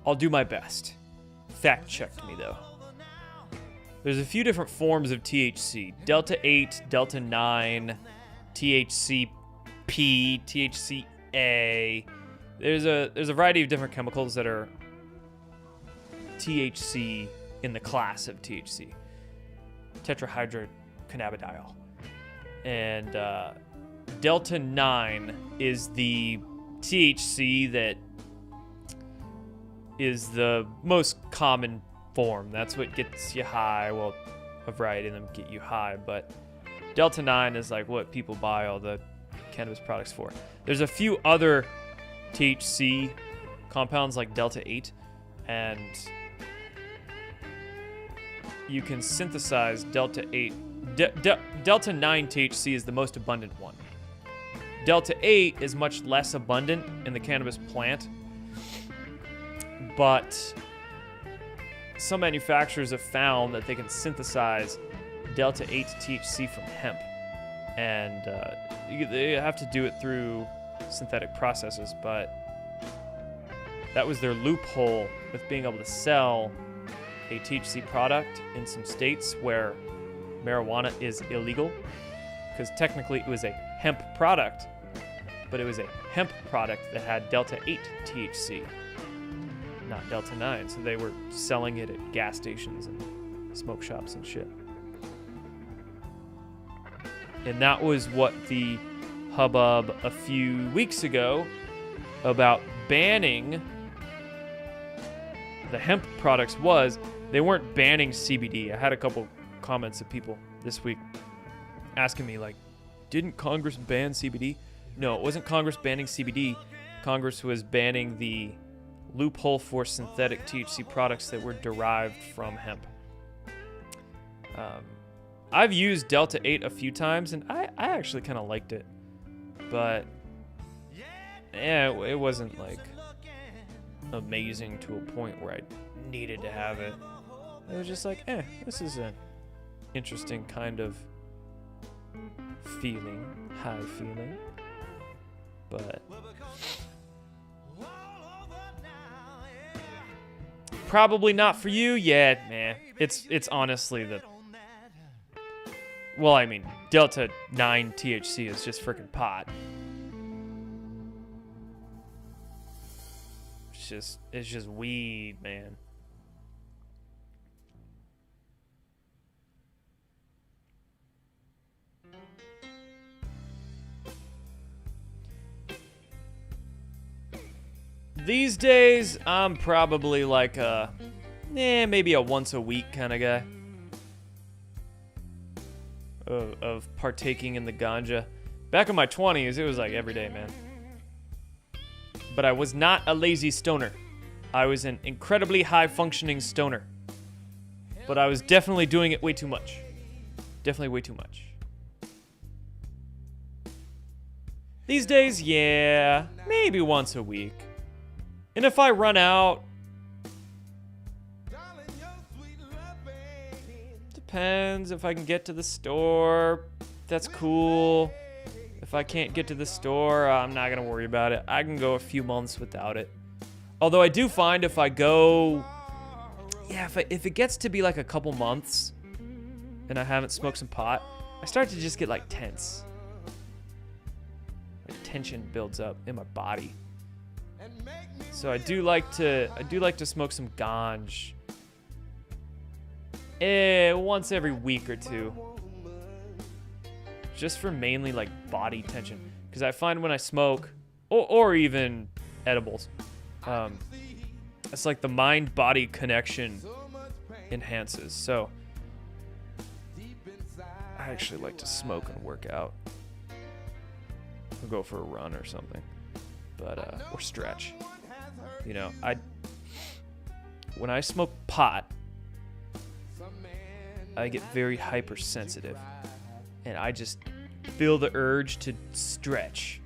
I'll do my best. Fact checked me, though. There's a few different forms of THC. Delta 8, Delta 9, THCP, THCA. There's a variety of different chemicals that are THC in the class of THC. Tetrahydrocannabidiol. And Delta 9 is the THC that is the most common form. That's what gets you high. Well, a variety of them get you high, but Delta 9 is like what people buy all the cannabis products for. There's a few other THC compounds like Delta 8, and you can synthesize Delta 8. Delta 9 THC is the most abundant one. Delta 8 is much less abundant in the cannabis plant, but some manufacturers have found that they can synthesize Delta 8 THC from hemp, and they have to do it through synthetic processes, but that was their loophole with being able to sell a THC product in some states where marijuana is illegal, because technically it was a hemp product, but it was a hemp product that had Delta 8 THC, not Delta 9, so they were selling it at gas stations and smoke shops and shit. And that was what the hubbub a few weeks ago about banning the hemp products was. They weren't banning CBD. I had a couple comments of people this week asking me, like, didn't Congress ban CBD? No, it wasn't Congress banning CBD. Congress was banning the loophole for synthetic THC products that were derived from hemp. I've used Delta 8 a few times, and I actually kind of liked it. But, yeah, it wasn't, like, amazing to a point where I needed to have it. It was just like, this is an interesting kind of feeling, high feeling. But probably not for you. Yeah, man. It's honestly the... Well, I mean, Delta 9 THC is just freaking pot. It's just weed, man. These days, I'm probably like maybe a once a week kind of guy of partaking in the ganja. Back in my 20s, it was like every day, man. But I was not a lazy stoner. I was an incredibly high-functioning stoner. But I was definitely doing it way too much. Definitely way too much. These days, yeah, maybe once a week. And if I run out, depends. If I can get to the store, that's cool. If I can't get to the store, I'm not going to worry about it. I can go a few months without it. Although I do find if I go, if it gets to be like a couple months and I haven't smoked some pot, I start to just get like tense. Like tension builds up in my body. So I do like to smoke some ganj once every week or two, just for mainly like body tension. Because I find when I smoke, or even edibles, it's like the mind-body connection enhances. So I actually like to smoke and work out, or go for a run or something, or stretch. You know, when I smoke pot, I get very hypersensitive, and I just feel the urge to stretch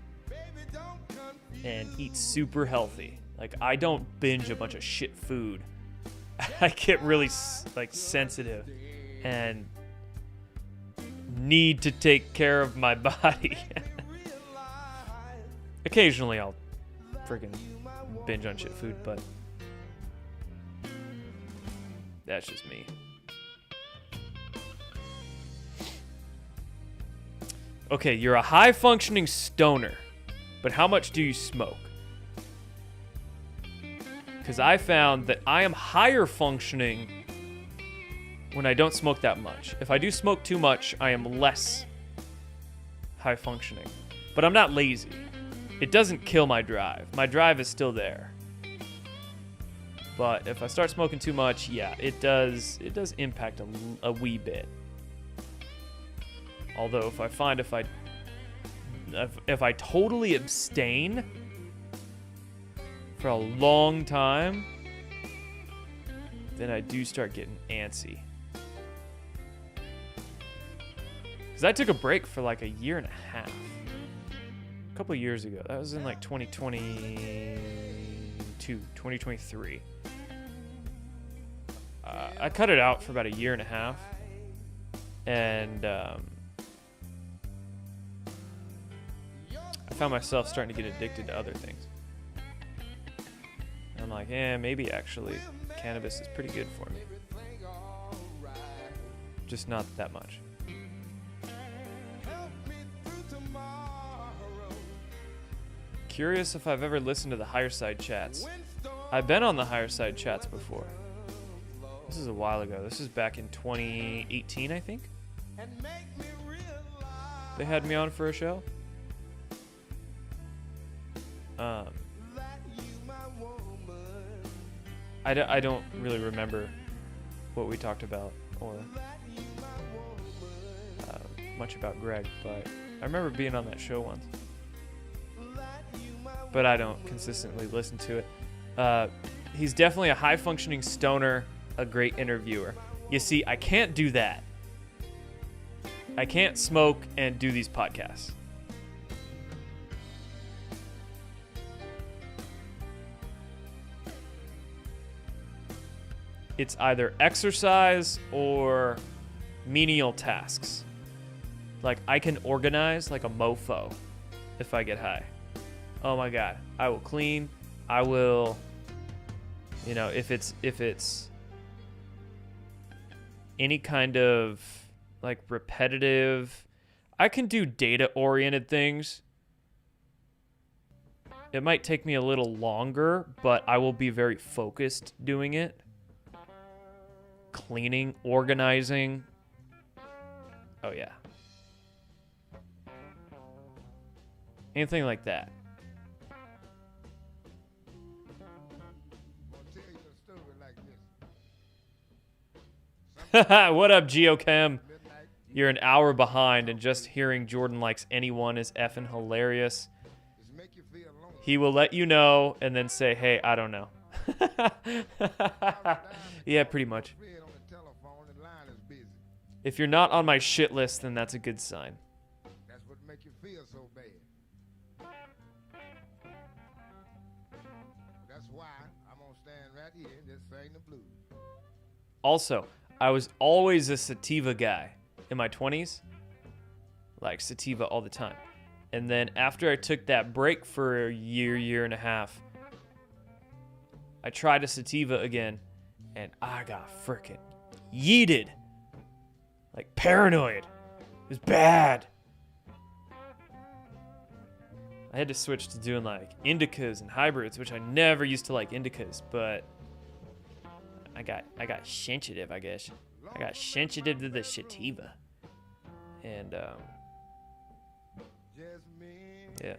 and eat super healthy. Like, I don't binge a bunch of shit food. I get really like sensitive and need to take care of my body. Occasionally I'll freaking binge on shit food, but that's just me. Okay, you're a high-functioning stoner, but how much do you smoke? Because I found that I am higher functioning when I don't smoke that much. If I do smoke too much, I am less high functioning. But I'm not lazy. It doesn't kill my drive. My drive is still there. But if I start smoking too much, yeah, it does impact a wee bit. Although if I totally abstain for a long time, then I do start getting antsy. Because I took a break for like a year and a half. A couple of years ago. That was in like 2023. I cut it out for about a year and a half. And I found myself starting to get addicted to other things. And I'm like, maybe actually cannabis is pretty good for me. Just not that much. Curious if I've ever listened to the Higher Side chats. I've been on the Higher Side chats before. This is a while ago. This is back in 2018, I think. They had me on for a show. I don't really remember what we talked about or much about Greg, but I remember being on that show once. But I don't consistently listen to it. He's definitely a high-functioning stoner, a great interviewer. You see, I can't do that. I can't smoke and do these podcasts. It's either exercise or menial tasks. Like, I can organize like a mofo if I get high. Oh my God, I will clean. I will, if it's any kind of like repetitive, I can do data-oriented things. It might take me a little longer, but I will be very focused doing it. Cleaning, organizing. Oh yeah. Anything like that. What up, Geochem? You're an hour behind, and just hearing Jordan likes anyone is effing hilarious. He will let you know and then say, hey, I don't know. Yeah, pretty much. If you're not on my shit list, then that's a good sign. That's what make you feel so bad. That's why I'm gonna stand right here and just sing the blues. Also, I was always a sativa guy in my 20s. Like sativa all the time. And then after I took that break for a year and a half, I tried a sativa again, and I got freaking yeeted. Like paranoid. It was bad. I had to switch to doing like indicas and hybrids, which I never used to like indicas, but I got sensitive, I guess. I got sensitive to the sativa. And yeah.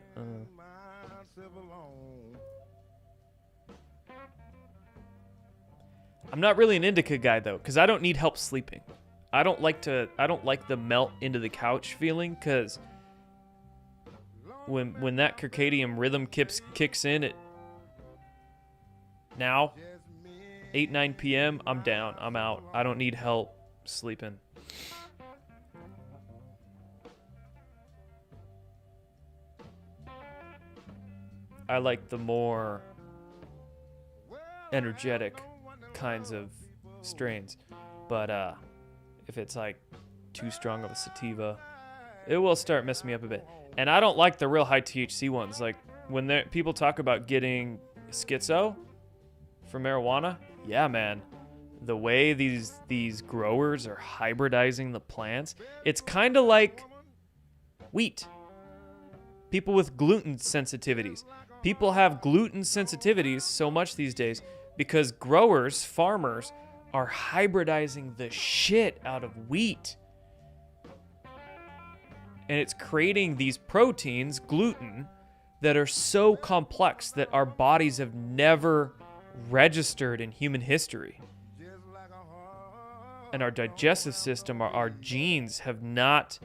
I'm not really an indica guy though, because I don't need help sleeping. I don't like the melt into the couch feeling, because when that circadian rhythm kicks in at now 8-9 p.m. I'm down. I'm out. I don't need help sleeping. I like the more energetic kinds of strains, but if it's like too strong of a sativa, it will start messing me up a bit. And I don't like the real high THC ones. Like when people talk about getting schizo for marijuana, yeah, man, the way these growers are hybridizing the plants, it's kind of like wheat. People with gluten sensitivities. People have gluten sensitivities so much these days because growers, farmers, are hybridizing the shit out of wheat. And it's creating these proteins, gluten, that are so complex that our bodies have never registered in human history. And our digestive system, our genes have not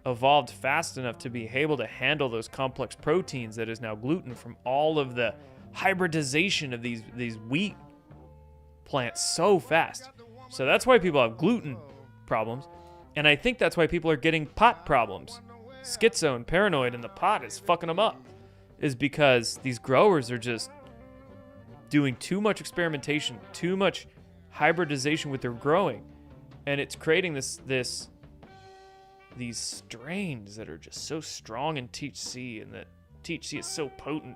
evolved fast enough to be able to handle those complex proteins that is now gluten from all of the hybridization of these wheat plants so fast. So that's why people have gluten problems. And I think that's why people are getting pot problems. Schizo and paranoid, and the pot is fucking them up. Is because these growers are just doing too much experimentation, too much hybridization with their growing. And it's creating these strains that are just so strong in THC, and that THC is so potent.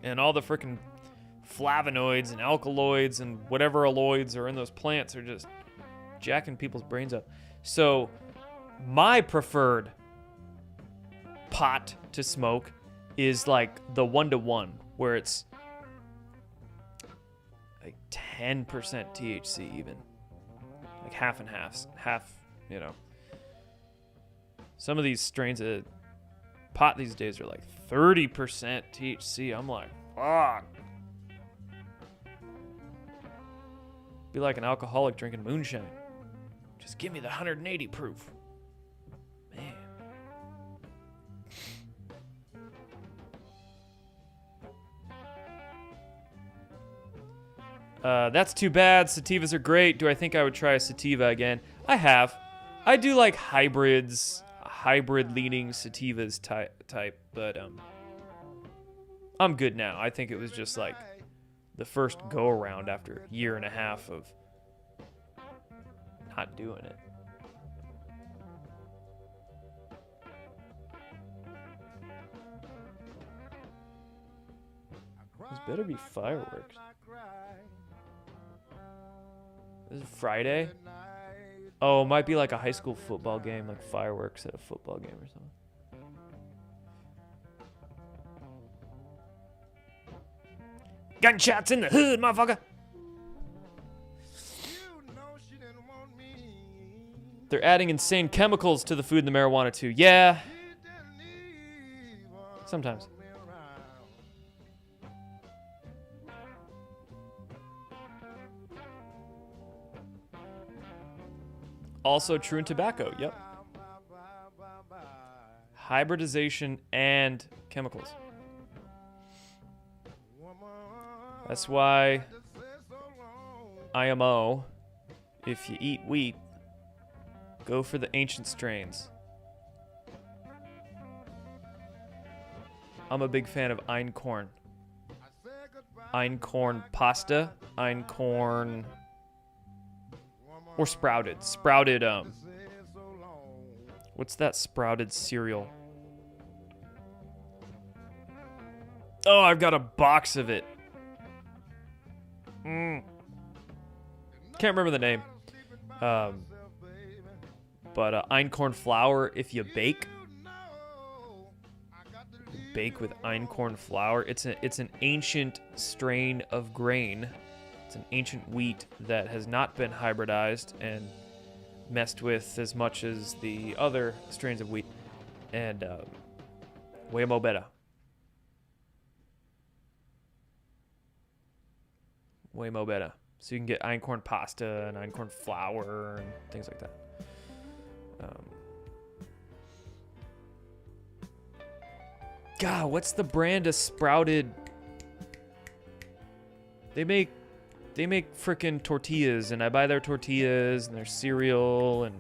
And all the freaking flavonoids and alkaloids and whatever alloids are in those plants are just jacking people's brains up. So my preferred pot to smoke is like the 1-to-1, where it's like 10% THC even. Like half and half, you know. Some of these strains of pot these days are like 30% THC. I'm like, fuck. Be like an alcoholic drinking moonshine. Just give me the 180 proof. Man. That's too bad. Sativas are great. Do I think I would try a sativa again? I have. I do like hybrids, hybrid-leaning sativas type, but I'm good now. I think it was just like the first go-around after a year and a half of not doing it. This better be fireworks. This is Friday? Oh, it might be like a high school football game, like fireworks at a football game or something. Gunshots in the hood, motherfucker! They're adding insane chemicals to the food and the marijuana too. Yeah. Sometimes. Also true in tobacco, yep. Hybridization and chemicals. That's why IMO, if you eat wheat, go for the ancient strains. I'm a big fan of einkorn. Einkorn pasta, einkorn, or sprouted. What's that sprouted cereal? Oh, I've got a box of it. Can't remember the name. But einkorn flour, if you bake bake with einkorn flour. It's an ancient strain of grain. It's an ancient wheat that has not been hybridized and messed with as much as the other strains of wheat. And way more better. Way more better. So you can get einkorn pasta and einkorn flour and things like that. God, what's the brand of sprouted? They make frickin' tortillas, and I buy their tortillas and their cereal, and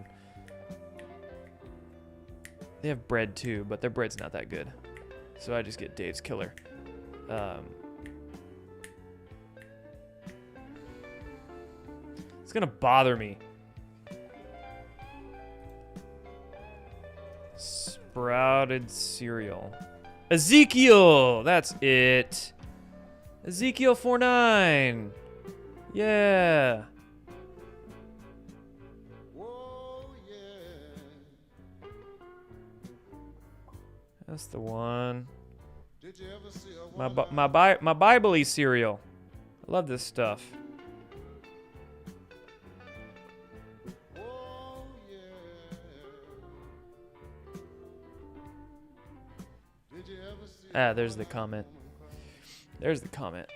they have bread too, but their bread's not that good. So I just get Dave's Killer. It's gonna bother me. Sprouted cereal. Ezekiel! That's it. Ezekiel 49. Yeah. That's the one. My Bible-y cereal. I love this stuff. Ah, there's the comment. There's the comment.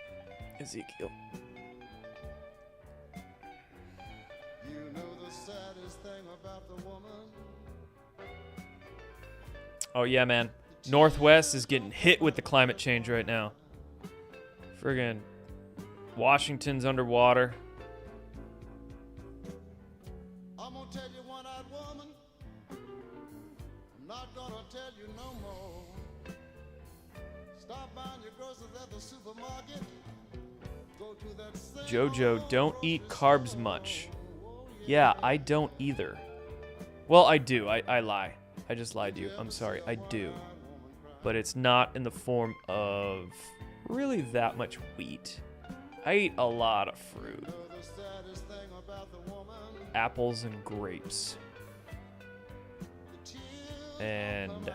Ezekiel. Oh yeah, man. Northwest is getting hit with the climate change right now. Friggin' Washington's underwater. I'm gonna tell you one-eyed woman. I'm not gonna tell you no more. Stop buying your groceries at the supermarket. Go to that same Jojo, don't eat carbs much. Yeah, I don't either. Well, I do. I lie. I just lied to you. I'm sorry. I do. But it's not in the form of really that much wheat. I eat a lot of fruit. Apples and grapes. And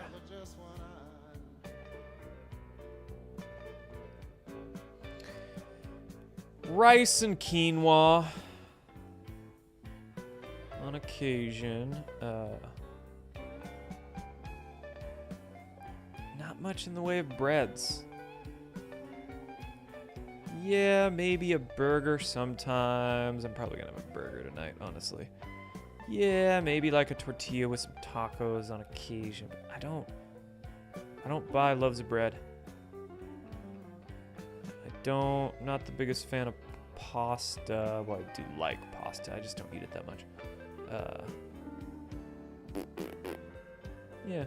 rice and quinoa on occasion. Not much in the way of breads. Yeah, maybe a burger sometimes. I'm probably gonna have a burger tonight, honestly. Yeah, maybe like a tortilla with some tacos on occasion. I don't buy loaves of bread. Not the biggest fan of pasta. Well, I do like pasta. I just don't eat it that much. Yeah.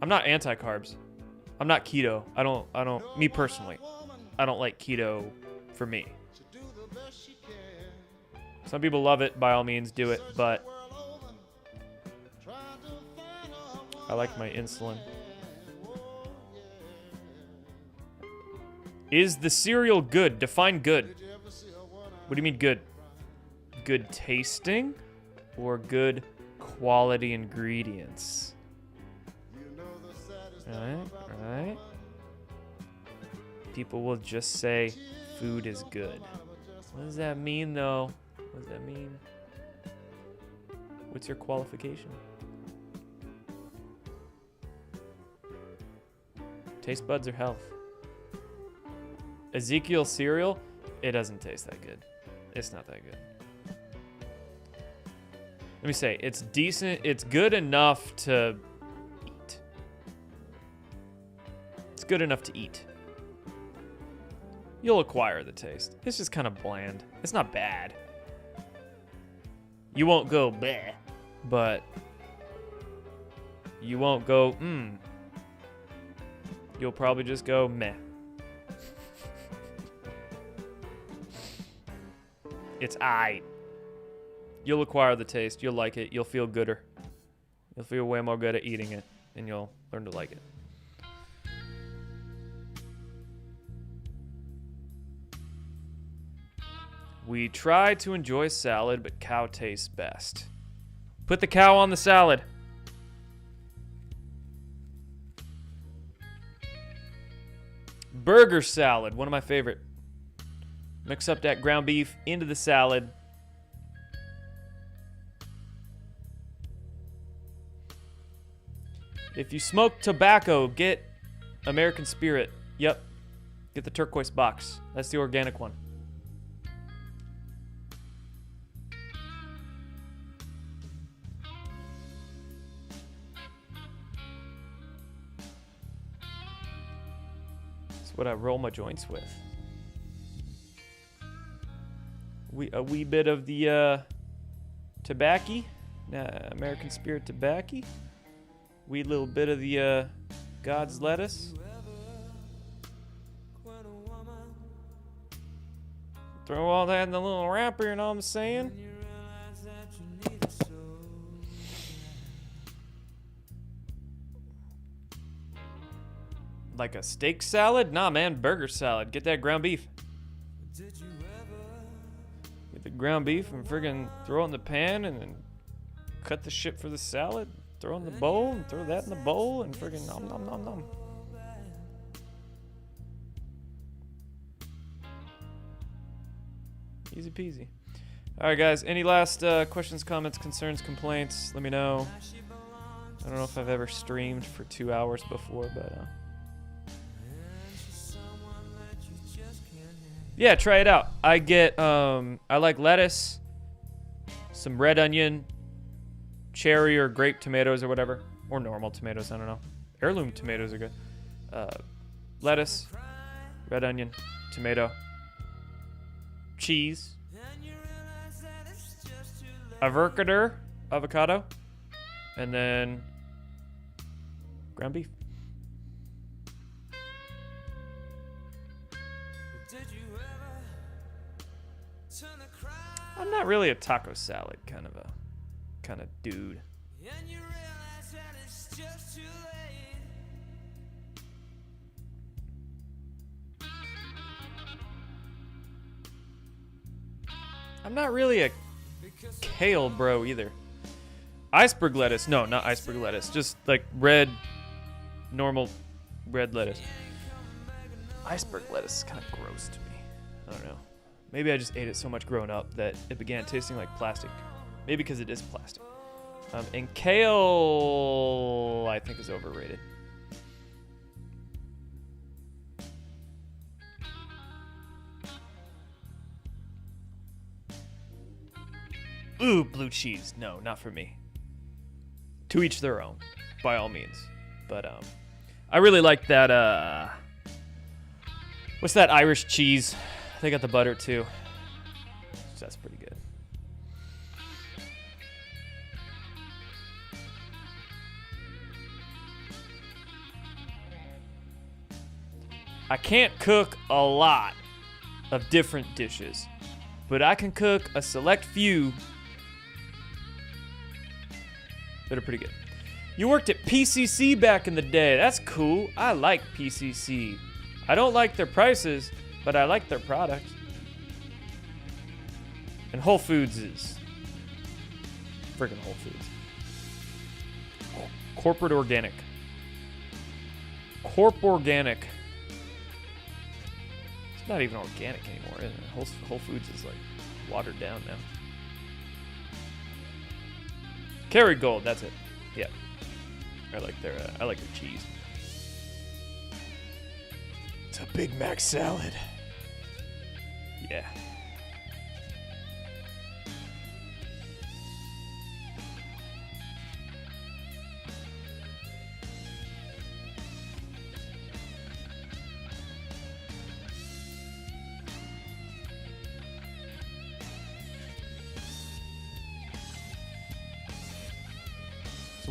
I'm not anti-carbs. I'm not keto. I don't, me personally, I don't like keto for me. Some people love it, by all means do it, but I like my insulin. Is the cereal good? Define good. What do you mean good? Good tasting or good quality ingredients? Alright. People will just say food is good. What does that mean, though? What does that mean? What's your qualification? Taste buds or health? Ezekiel cereal? It doesn't taste that good. It's not that good. Let me say, it's decent. It's good enough to eat. It's good enough to eat. You'll acquire the taste. It's just kind of bland. It's not bad. You won't go bleh, but you won't go You'll probably just go meh. It's aight. You'll acquire the taste. You'll like it. You'll feel gooder. You'll feel way more good at eating it, and you'll learn to like it. We try to enjoy salad, but cow tastes best. Put the cow on the salad. Burger salad, one of my favorite. Mix up that ground beef into the salad. If you smoke tobacco, get American Spirit. Yep. Get the turquoise box. That's the organic one. That's what I roll my joints with. A wee bit of the tobacco. American Spirit tobacco. Wee little bit of the God's lettuce. Throw all that in the little wrapper, you know what I'm saying? Like a steak salad? Nah, man, burger salad. Get that ground beef. Get the ground beef and friggin' throw it in the pan and then cut the shit for the salad. Throw it in the bowl and throw that in the bowl and friggin' nom nom nom nom. Easy peasy. All right, guys. Any last questions, comments, concerns, complaints? Let me know. I don't know if I've ever streamed for 2 hours before, but yeah, try it out. I get I like lettuce, some red onion, cherry or grape tomatoes or whatever, or normal tomatoes. I don't know. Heirloom tomatoes are good. Lettuce, red onion, tomato. Cheese, avocado, and then ground beef. I'm not really a taco salad kind of dude. I'm not really a kale bro either. Iceberg lettuce. No, not iceberg lettuce. Just like normal red lettuce. Iceberg lettuce is kind of gross to me. I don't know. Maybe I just ate it so much growing up that it began tasting like plastic. Maybe because it is plastic. And kale, I think, is overrated. Ooh, blue cheese. No, not for me. To each their own, by all means. But I really like that. What's that Irish cheese? They got the butter too. So that's pretty good. I can't cook a lot of different dishes, but I can cook a select few that are pretty good. You worked at PCC back in the day. That's cool. I like PCC. I don't like their prices, but I like their products. And Whole Foods is friggin' Whole Foods. Corporate organic. Corp organic. It's not even organic anymore, is it? Whole Foods is like watered down now. Kerrygold, that's it. Yeah, I like their cheese. It's a Big Mac salad. Yeah.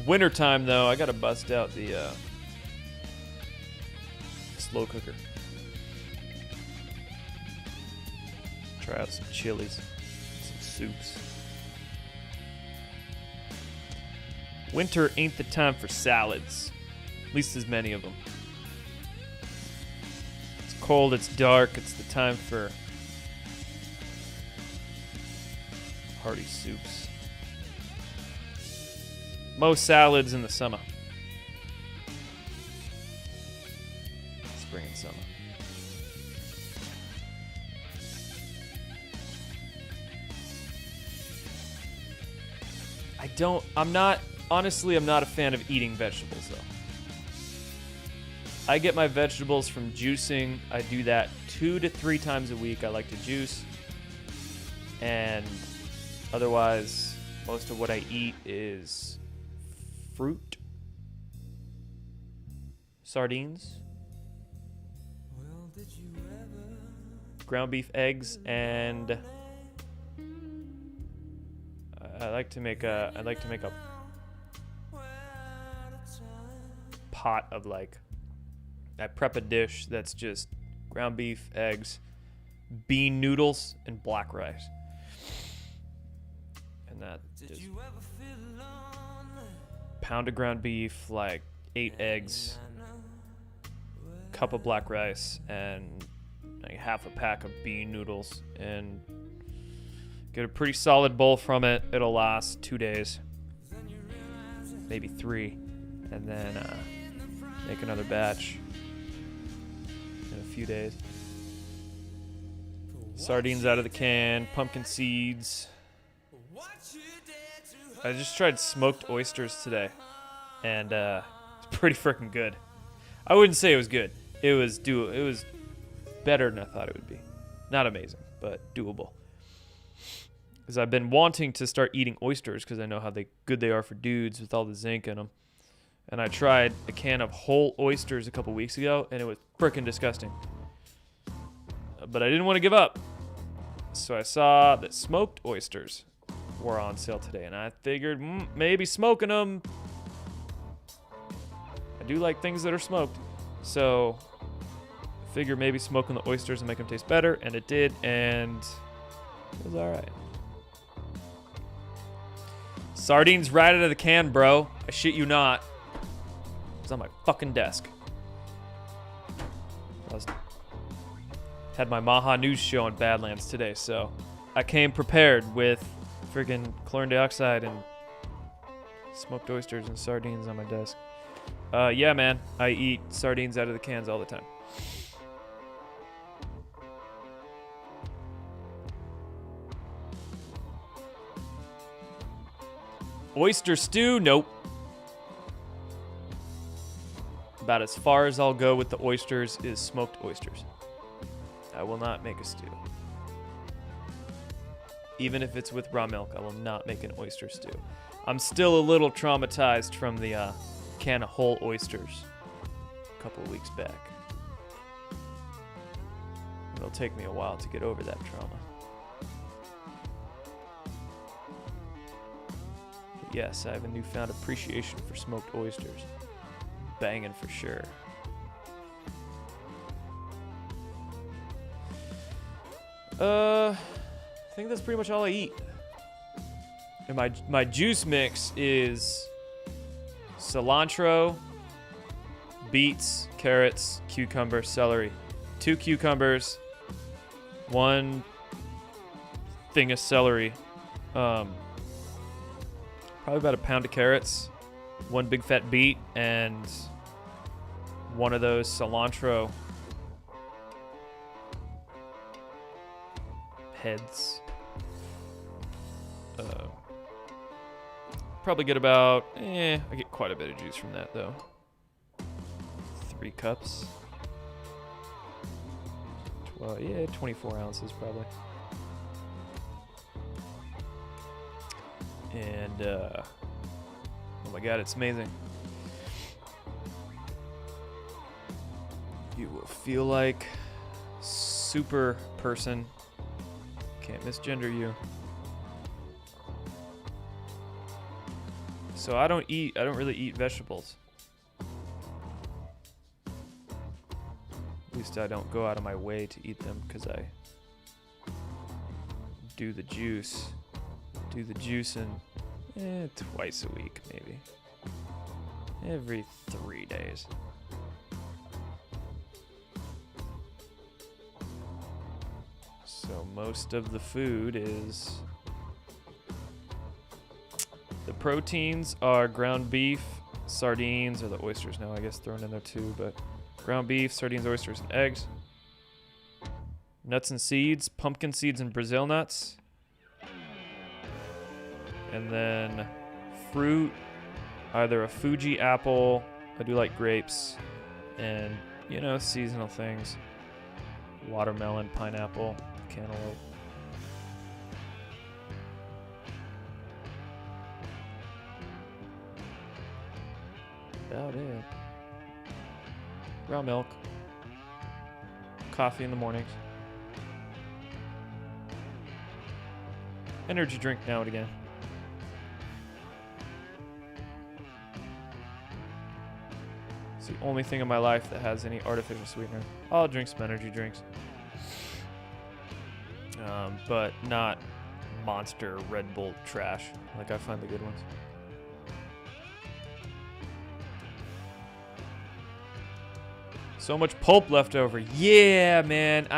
Winter time though, I gotta bust out the slow cooker. Try out some chilies, some soups. Winter ain't the time for salads, at least as many of them. It's cold, it's dark, it's the time for hearty soups. Most salads in the summer. Spring and summer. I'm not a fan of eating vegetables, though. I get my vegetables from juicing. I do that 2 to 3 times a week. I like to juice. And otherwise, most of what I eat is fruit, sardines, ground beef, eggs, and I like to make a pot of like, I prep a dish that's just ground beef, eggs, bean noodles, and black rice. And that just pound of ground beef, like 8 eggs, cup of black rice, and like half a pack of bean noodles, and get a pretty solid bowl from it. It'll last 2 days, maybe 3, and then make another batch in a few days. Sardines out of the can, pumpkin seeds. I just tried smoked oysters today, and it's pretty freaking good. I wouldn't say it was good. It was better than I thought it would be. Not amazing, but doable. Because I've been wanting to start eating oysters because I know how good they are for dudes with all the zinc in them. And I tried a can of whole oysters a couple weeks ago, and it was freaking disgusting. But I didn't want to give up. So I saw that smoked oysters were on sale today, and I figured maybe smoking them. I do like things that are smoked. So I figured maybe smoking the oysters and make them taste better, and it did, and it was all right. Sardines right out of the can, bro. I shit you not. It's on my fucking desk. Had my Maha News show on Badlands today, so I came prepared with friggin' chlorine dioxide and smoked oysters and sardines on my desk. Yeah, man, I eat sardines out of the cans all the time. Oyster stew? Nope. About as far as I'll go with the oysters is smoked oysters. I will not make a stew. Even if it's with raw milk, I will not make an oyster stew. I'm still a little traumatized from the can of whole oysters a couple of weeks back. It'll take me a while to get over that trauma. But yes, I have a newfound appreciation for smoked oysters. Banging for sure. I think that's pretty much all I eat. And my juice mix is cilantro, beets, carrots, cucumber, celery. 2 cucumbers, 1 thing of celery, probably about a pound of carrots, 1 big fat beet, and 1 of those cilantro heads. Probably get about, I get quite a bit of juice from that though. 3 cups. 24 ounces probably. And, oh my god, it's amazing. You will feel like super person. Can't misgender you. So I don't really eat vegetables. At least I don't go out of my way to eat them because I do the juicing twice a week maybe. Every 3 days. So most of the food is... The proteins are ground beef, sardines, or the oysters now, I guess, thrown in there too, but ground beef, sardines, oysters, and eggs. Nuts and seeds, pumpkin seeds and Brazil nuts. And then fruit, either a Fuji apple, I do like grapes, and, you know, seasonal things. Watermelon, pineapple, cantaloupe. About it. Raw milk. Coffee in the mornings. Energy drink now and again. It's the only thing in my life that has any artificial sweetener. I'll drink some energy drinks. But not Monster Red Bull trash. Like, I find the good ones. So much pulp left over. Yeah, man.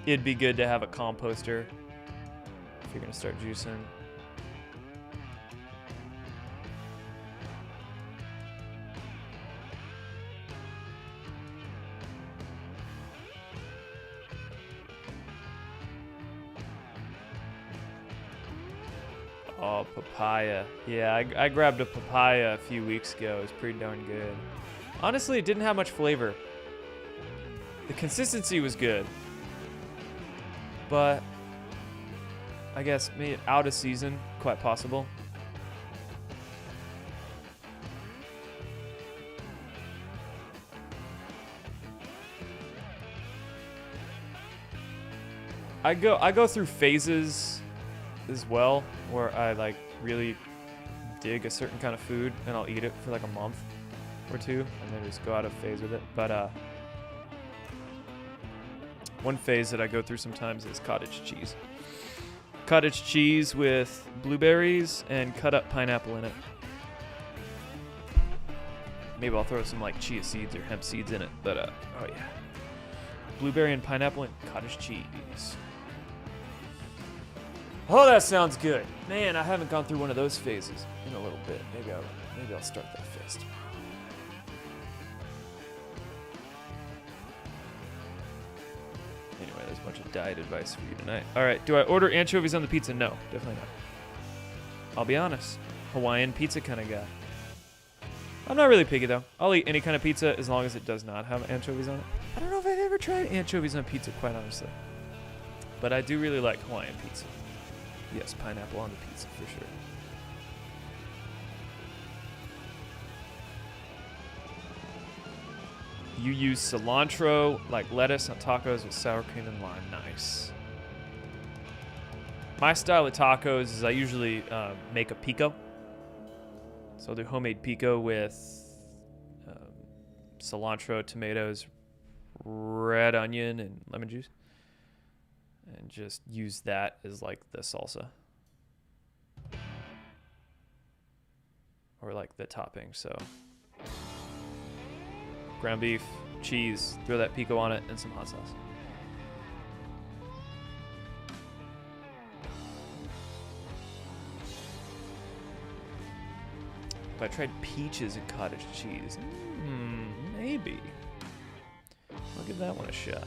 It'd be good to have a composter if you're gonna start juicing. Oh, papaya. Yeah, I grabbed a papaya a few weeks ago. It was pretty darn good. Honestly, it didn't have much flavor. The consistency was good. But I guess maybe out of season, quite possible. I go through phases as well, where I like really dig a certain kind of food and I'll eat it for like a month or two and then just go out of phase with it. But one phase that I go through sometimes is cottage cheese. Cottage cheese with blueberries and cut up pineapple in it. Maybe I'll throw some like chia seeds or hemp seeds in it, but oh yeah. Blueberry and pineapple and cottage cheese. Oh, that sounds good. Man, I haven't gone through one of those phases in a little bit. Maybe I'll start that phase tomorrow. Anyway, there's a bunch of diet advice for you tonight. All right, do I order anchovies on the pizza? No, definitely not. I'll be honest, Hawaiian pizza kind of guy. I'm not really picky though. I'll eat any kind of pizza as long as it does not have anchovies on it. I don't know if I've ever tried anchovies on pizza, quite honestly. But I do really like Hawaiian pizza. Yes, pineapple on the pizza for sure. You use cilantro like lettuce on tacos with sour cream and lime. Nice. My style of tacos is I usually make a pico. So I'll do homemade pico with cilantro, tomatoes, red onion, and lemon juice. And just use that as like the salsa. Or like the topping, so. Ground beef, cheese, throw that pico on it, and some hot sauce. If I tried peaches and cottage cheese, maybe. I'll give that one a shot.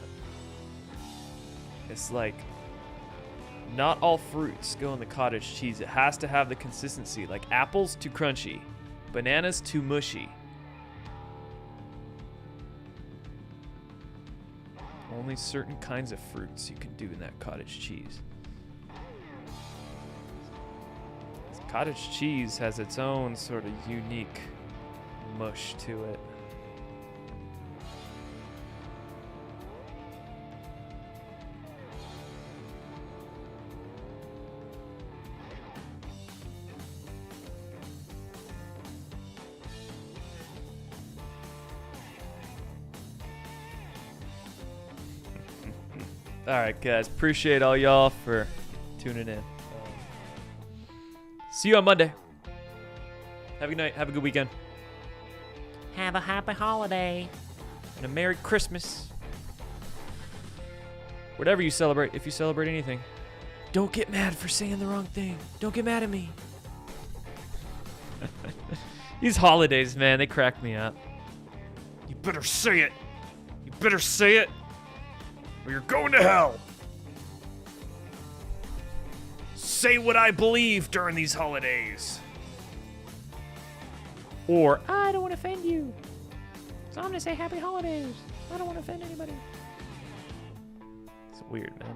It's like, not all fruits go in the cottage cheese. It has to have the consistency. Like apples, too crunchy. Bananas, too mushy. Only certain kinds of fruits you can do in that cottage cheese. Cottage cheese has its own sort of unique mush to it. All right, guys. Appreciate all y'all for tuning in. See you on Monday. Have a good night. Have a good weekend. Have a happy holiday. And a Merry Christmas. Whatever you celebrate, if you celebrate anything. Don't get mad for saying the wrong thing. Don't get mad at me. These holidays, man, they crack me up. You better say it. You better say it, or you're going to hell. Say what I believe during these holidays. Or, I don't want to offend you, so I'm going to say happy holidays. I don't want to offend anybody. It's weird, man.